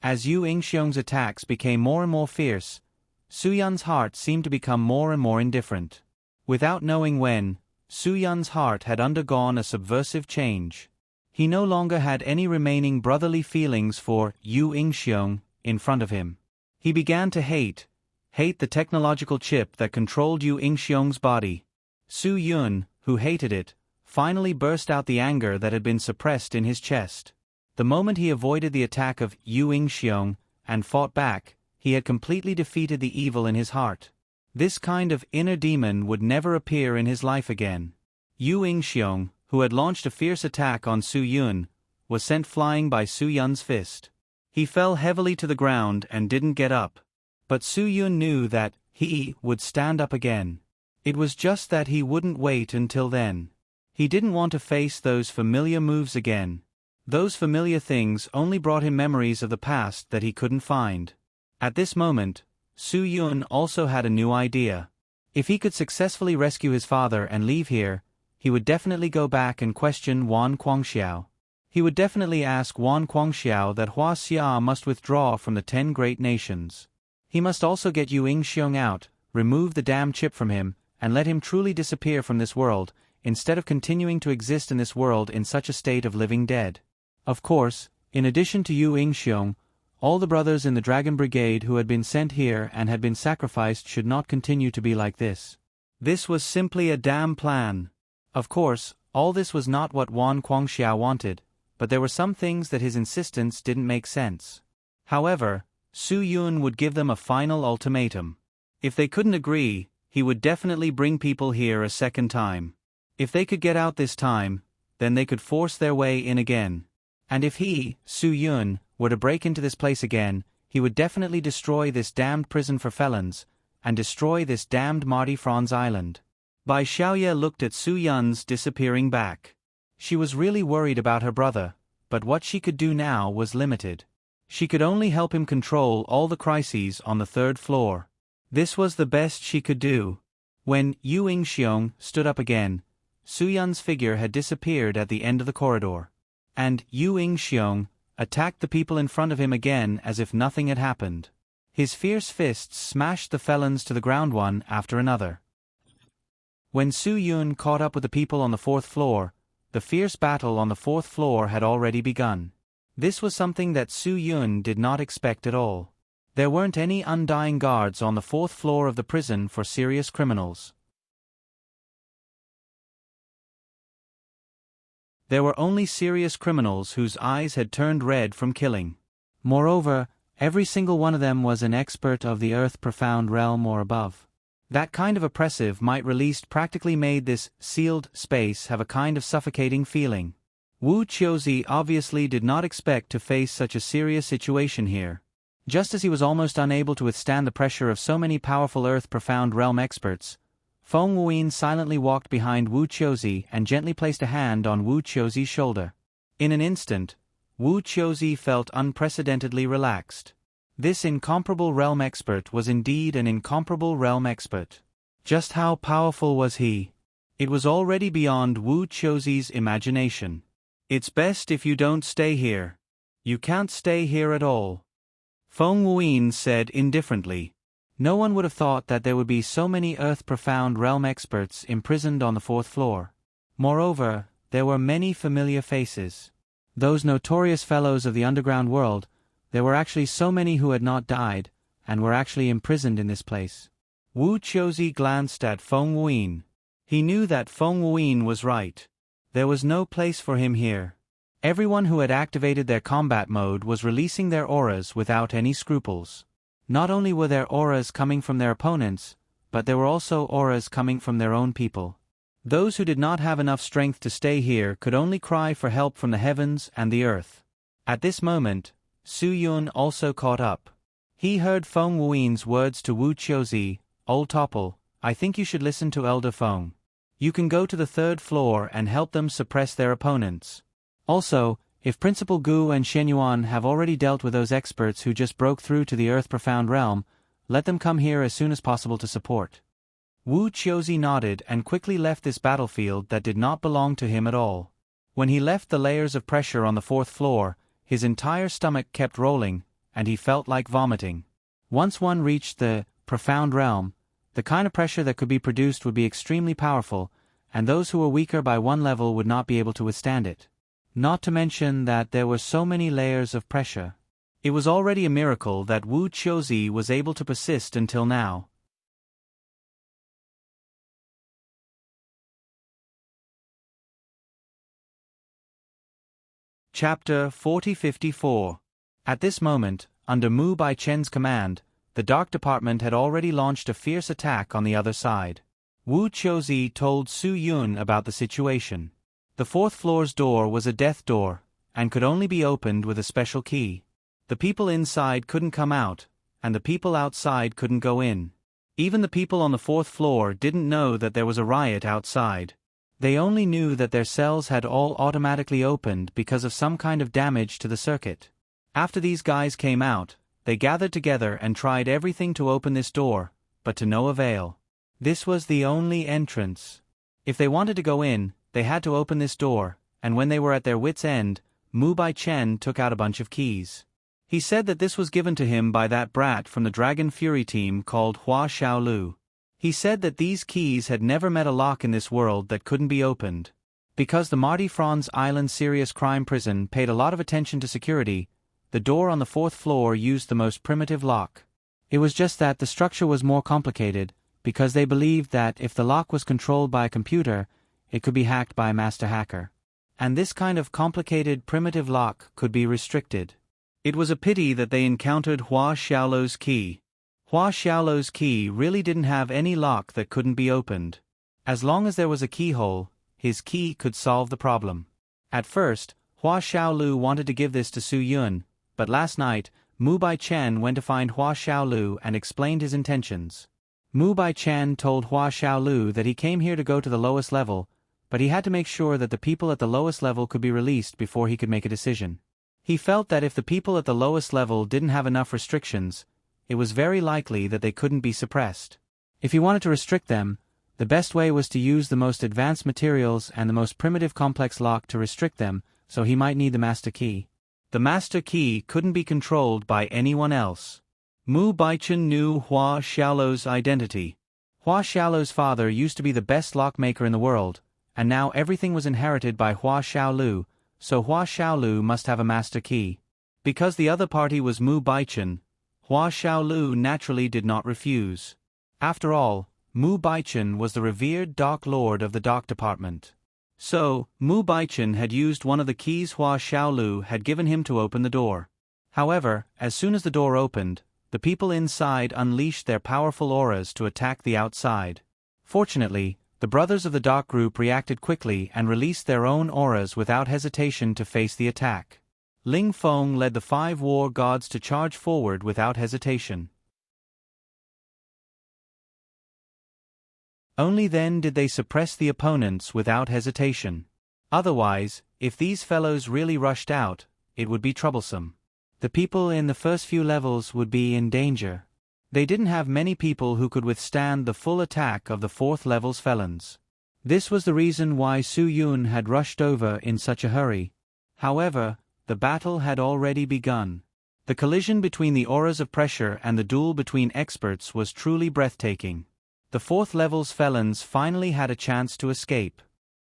As Yu Yingxiong's attacks became more and more fierce, Su Yun's heart seemed to become more and more indifferent. Without knowing when, Su Yun's heart had undergone a subversive change. He no longer had any remaining brotherly feelings for Yu Yingxiong in front of him. He began to hate the technological chip that controlled Yu Yingxiong's body. Su Yun, who hated it, finally burst out the anger that had been suppressed in his chest. The moment he avoided the attack of Yu Yingxiong and fought back, he had completely defeated the evil in his heart. This kind of inner demon would never appear in his life again. Yu Ingxiong, who had launched a fierce attack on Su Yun, was sent flying by Su Yun's fist. He fell heavily to the ground and didn't get up. But Su Yun knew that he would stand up again. It was just that he wouldn't wait until then. He didn't want to face those familiar moves again. Those familiar things only brought him memories of the past that he couldn't find. At this moment, Su Yun also had a new idea. If he could successfully rescue his father and leave here, he would definitely go back and question Wan Guangxiao. He would definitely ask Wan Guangxiao that Hua Xia must withdraw from the 10 great nations. He must also get Yu Ingxiong out, remove the damn chip from him, and let him truly disappear from this world, instead of continuing to exist in this world in such a state of living dead. Of course, in addition to Yu Ingxiong, all the brothers in the Dragon Brigade who had been sent here and had been sacrificed should not continue to be like this. This was simply a damn plan. Of course, all this was not what Wan Guangxiao wanted, but there were some things that his insistence didn't make sense. However, Su Yun would give them a final ultimatum. If they couldn't agree, he would definitely bring people here a second time. If they could get out this time, then they could force their way in again. And if he, Su Yun, were to break into this place again, he would definitely destroy this damned prison for felons, and destroy this damned Marty Franz Island. Bai Xiaoye looked at Su Yun's disappearing back. She was really worried about her brother, but what she could do now was limited. She could only help him control all the crises on the 3rd floor. This was the best she could do. When Yu Ingxiong stood up again, Su Yun's figure had disappeared at the end of the corridor. And Yu Ingxiong attacked the people in front of him again as if nothing had happened. His fierce fists smashed the felons to the ground one after another. When Su Yun caught up with the people on the 4th floor, the fierce battle on the 4th floor had already begun. This was something that Su Yun did not expect at all. There weren't any undying guards on the 4th floor of the prison for serious criminals. There were only serious criminals whose eyes had turned red from killing. Moreover, every single one of them was an expert of the Earth Profound Realm or above. That kind of oppressive might released practically made this sealed space have a kind of suffocating feeling. Wu Qiuzi obviously did not expect to face such a serious situation here. Just as he was almost unable to withstand the pressure of so many powerful Earth Profound Realm experts, Feng Wuyin silently walked behind Wu Qiuzi and gently placed a hand on Wu Qiuzi's shoulder. In an instant, Wu Qiuzi felt unprecedentedly relaxed. This incomparable realm expert was indeed an incomparable realm expert. Just how powerful was he? It was already beyond Wu Qiuzi's imagination. It's best if you don't stay here. You can't stay here at all. Feng Wuyin said indifferently. No one would have thought that there would be so many Earth Profound Realm experts imprisoned on the 4th floor. Moreover, there were many familiar faces. Those notorious fellows of the underground world, there were actually so many who had not died, and were actually imprisoned in this place. Wu Qiuzi glanced at Feng Wuyin. He knew that Feng Wuyin was right. There was no place for him here. Everyone who had activated their combat mode was releasing their auras without any scruples. Not only were there auras coming from their opponents, but there were also auras coming from their own people. Those who did not have enough strength to stay here could only cry for help from the heavens and the earth. At this moment, Su Yun also caught up. He heard Feng Wuyin's words to Wu Qiuzi, "Old Topple, I think you should listen to Elder Feng. You can go to the 3rd floor and help them suppress their opponents. Also, if Principal Gu and Shen Yuan have already dealt with those experts who just broke through to the Earth Profound Realm, let them come here as soon as possible to support." Wu Qiuzi nodded and quickly left this battlefield that did not belong to him at all. When he left the layers of pressure on the 4th floor, his entire stomach kept rolling, and he felt like vomiting. Once one reached the Profound Realm, the kind of pressure that could be produced would be extremely powerful, and those who were weaker by one level would not be able to withstand it. Not to mention that there were so many layers of pressure. It was already a miracle that Wu Qiuzi was able to persist until now. Chapter 4054. At this moment, under Mu Baichen's command, the Dark Department had already launched a fierce attack on the other side. Wu Qiuzi told Su Yun about the situation. The fourth floor's door was a death door, and could only be opened with a special key. The people inside couldn't come out, and the people outside couldn't go in. Even the people on the fourth floor didn't know that there was a riot outside. They only knew that their cells had all automatically opened because of some kind of damage to the circuit. After these guys came out, they gathered together and tried everything to open this door, but to no avail. This was the only entrance. If they wanted to go in, they had to open this door, and when they were at their wits' end, Mu Baichen took out a bunch of keys. He said that this was given to him by that brat from the Dragon Fury team called Hua Xiaolu. He said that these keys had never met a lock in this world that couldn't be opened. Because the Marty Franz Island Serious Crime Prison paid a lot of attention to security, the door on the fourth floor used the most primitive lock. It was just that the structure was more complicated, because they believed that if the lock was controlled by a computer, it could be hacked by a master hacker. And this kind of complicated primitive lock could be restricted. It was a pity that they encountered Hua Xiaolu's key. Hua Xiaolu's key really didn't have any lock that couldn't be opened. As long as there was a keyhole, his key could solve the problem. At first, Hua Xiaolu wanted to give this to Su Yun, but last night, Mu Baichen went to find Hua Xiaolu and explained his intentions. Mu Baichen told Hua Xiaolu that he came here to go to the lowest level, but he had to make sure that the people at the lowest level could be released before he could make a decision. He felt that if the people at the lowest level didn't have enough restrictions, it was very likely that they couldn't be suppressed. If he wanted to restrict them, the best way was to use the most advanced materials and the most primitive complex lock to restrict them, so he might need the master key. The master key couldn't be controlled by anyone else. Mu Baichen knew Hua Xiaolu's identity. Hua Xiaolu's father used to be the best lockmaker in the world, and now everything was inherited by Hua Xiaolu, so Hua Xiaolu must have a master key. Because the other party was Mu Baichen, Hua Xiaolu naturally did not refuse. After all, Mu Baichen was the revered Dark Lord of the Dark Department. So, Mu Baichen had used one of the keys Hua Xiaolu had given him to open the door. However, as soon as the door opened, the people inside unleashed their powerful auras to attack the outside. Fortunately, the brothers of the Dark Group reacted quickly and released their own auras without hesitation to face the attack. Ling Feng led the 5 war gods to charge forward without hesitation. Only then did they suppress the opponents without hesitation. Otherwise, if these fellows really rushed out, it would be troublesome. The people in the first few levels would be in danger. They didn't have many people who could withstand the full attack of the 4th level's felons. This was the reason why Su Yun had rushed over in such a hurry. However, the battle had already begun. The collision between the auras of pressure and the duel between experts was truly breathtaking. The 4th level's felons finally had a chance to escape.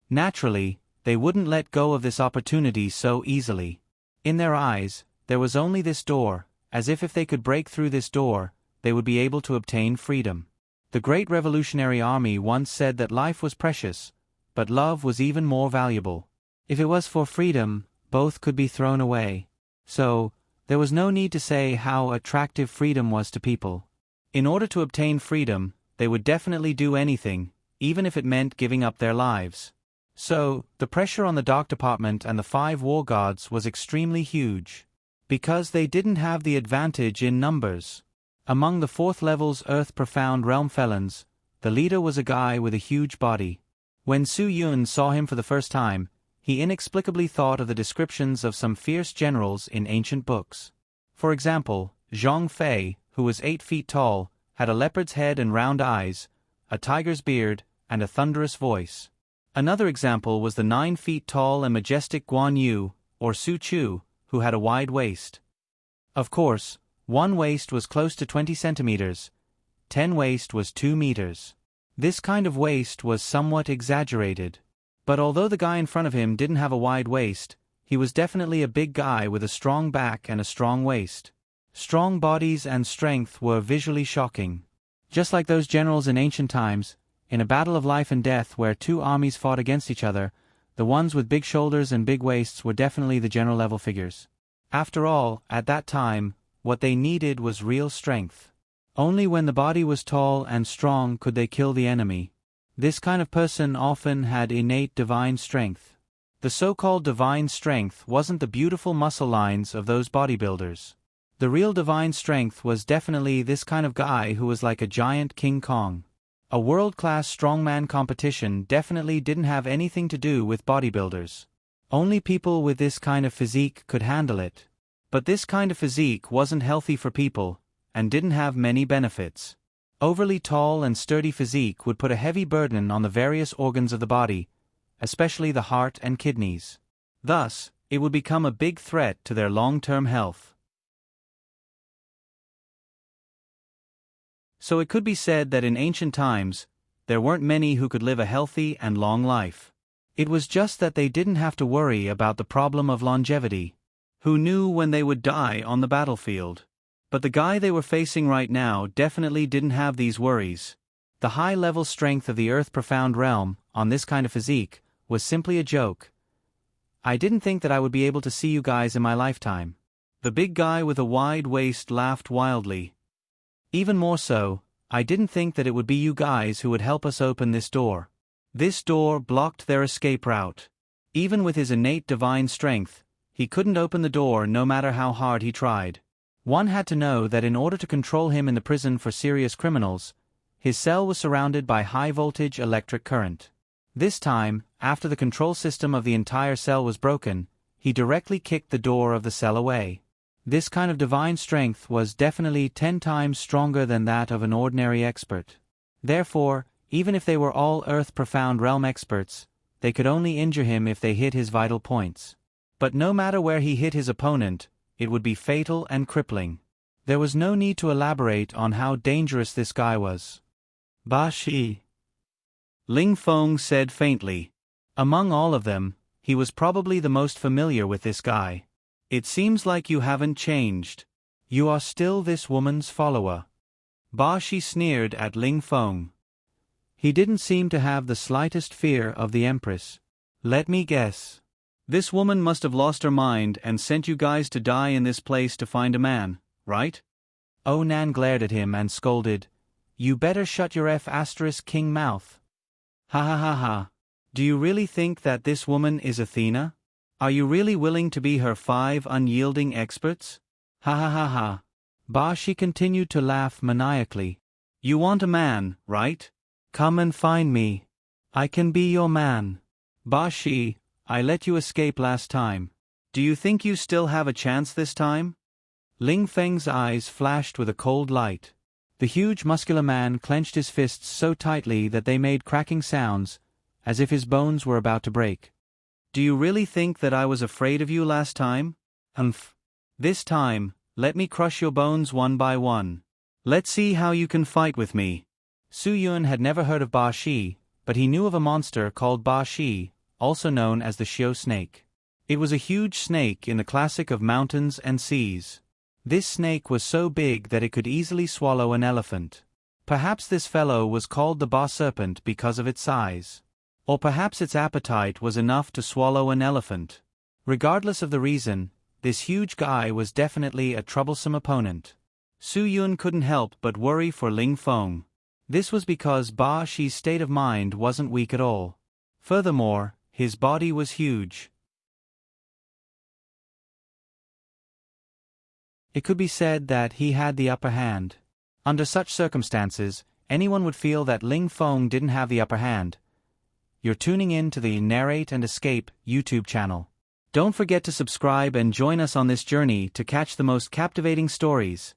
Naturally, they wouldn't let go of this opportunity so easily. In their eyes, there was only this door, as if they could break through this door, they would be able to obtain freedom. The Great Revolutionary Army once said that life was precious, but love was even more valuable. If it was for freedom, both could be thrown away. So, there was no need to say how attractive freedom was to people. In order to obtain freedom, they would definitely do anything, even if it meant giving up their lives. So, the pressure on the Dark Department and the 5 war gods was extremely huge. Because they didn't have the advantage in numbers. Among the 4th level's Earth Profound Realm felons, the leader was a guy with a huge body. When Su Yun saw him for the first time, he inexplicably thought of the descriptions of some fierce generals in ancient books. For example, Zhang Fei, who was 8 feet tall, had a leopard's head and round eyes, a tiger's beard, and a thunderous voice. Another example was the 9 feet tall and majestic Guan Yu, or Su Chu, who had a wide waist. Of course, one waist was close to 20 centimeters, 10 waist was 2 meters. This kind of waist was somewhat exaggerated. But although the guy in front of him didn't have a wide waist, he was definitely a big guy with a strong back and a strong waist. Strong bodies and strength were visually shocking. Just like those generals in ancient times, in a battle of life and death where 2 armies fought against each other, the ones with big shoulders and big waists were definitely the general level figures. After all, at that time, what they needed was real strength. Only when the body was tall and strong could they kill the enemy. This kind of person often had innate divine strength. The so-called divine strength wasn't the beautiful muscle lines of those bodybuilders. The real divine strength was definitely this kind of guy who was like a giant King Kong. A world-class strongman competition definitely didn't have anything to do with bodybuilders. Only people with this kind of physique could handle it. But this kind of physique wasn't healthy for people, and didn't have many benefits. Overly tall and sturdy physique would put a heavy burden on the various organs of the body, especially the heart and kidneys. Thus, it would become a big threat to their long-term health. So it could be said that in ancient times, there weren't many who could live a healthy and long life. It was just that they didn't have to worry about the problem of longevity. Who knew when they would die on the battlefield? But the guy they were facing right now definitely didn't have these worries. The high-level strength of the Earth-profound realm, on this kind of physique, was simply a joke. I didn't think that I would be able to see you guys in my lifetime. The big guy with a wide waist laughed wildly. Even more so, I didn't think that it would be you guys who would help us open this door. This door blocked their escape route. Even with his innate divine strength, he couldn't open the door no matter how hard he tried. One had to know that in order to control him in the prison for serious criminals, his cell was surrounded by high-voltage electric current. This time, after the control system of the entire cell was broken, he directly kicked the door of the cell away. This kind of divine strength was definitely 10 times stronger than that of an ordinary expert. Therefore, even if they were all Earth-profound realm experts, they could only injure him if they hit his vital points. But no matter where he hit his opponent, it would be fatal and crippling. There was no need to elaborate on how dangerous this guy was. Ba Shi, Ling Feng said faintly. Among all of them, he was probably the most familiar with this guy. It seems like you haven't changed. You are still this woman's follower. Ba Shi sneered at Ling Feng. He didn't seem to have the slightest fear of the Empress. Let me guess. This woman must have lost her mind and sent you guys to die in this place to find a man, right? Onan glared at him and scolded, "You better shut your F***king mouth. Ha ha ha ha. Do you really think that this woman is Athena? Are you really willing to be her 5 unyielding experts? Ha ha ha ha." Ba Shi continued to laugh maniacally. "You want a man, right? Come and find me. I can be your man. Ba Shi, I let you escape last time. Do you think you still have a chance this time?" Ling Feng's eyes flashed with a cold light. The huge muscular man clenched his fists so tightly that they made cracking sounds, as if his bones were about to break. "Do you really think that I was afraid of you last time? Humph. This time, let me crush your bones one by one. Let's see how you can fight with me." Su Yun had never heard of Ba Shi, but he knew of a monster called Ba Shi, also known as the Xiao snake. It was a huge snake in the classic of mountains and seas. This snake was so big that it could easily swallow an elephant. Perhaps this fellow was called the Ba Serpent because of its size. Or perhaps its appetite was enough to swallow an elephant. Regardless of the reason, this huge guy was definitely a troublesome opponent. Su Yun couldn't help but worry for Ling Feng. This was because Ba Shi's state of mind wasn't weak at all. Furthermore, his body was huge. It could be said that he had the upper hand. Under such circumstances, anyone would feel that Ling Feng didn't have the upper hand. You're tuning in to the Narrate and Escape YouTube channel. Don't forget to subscribe and join us on this journey to catch the most captivating stories.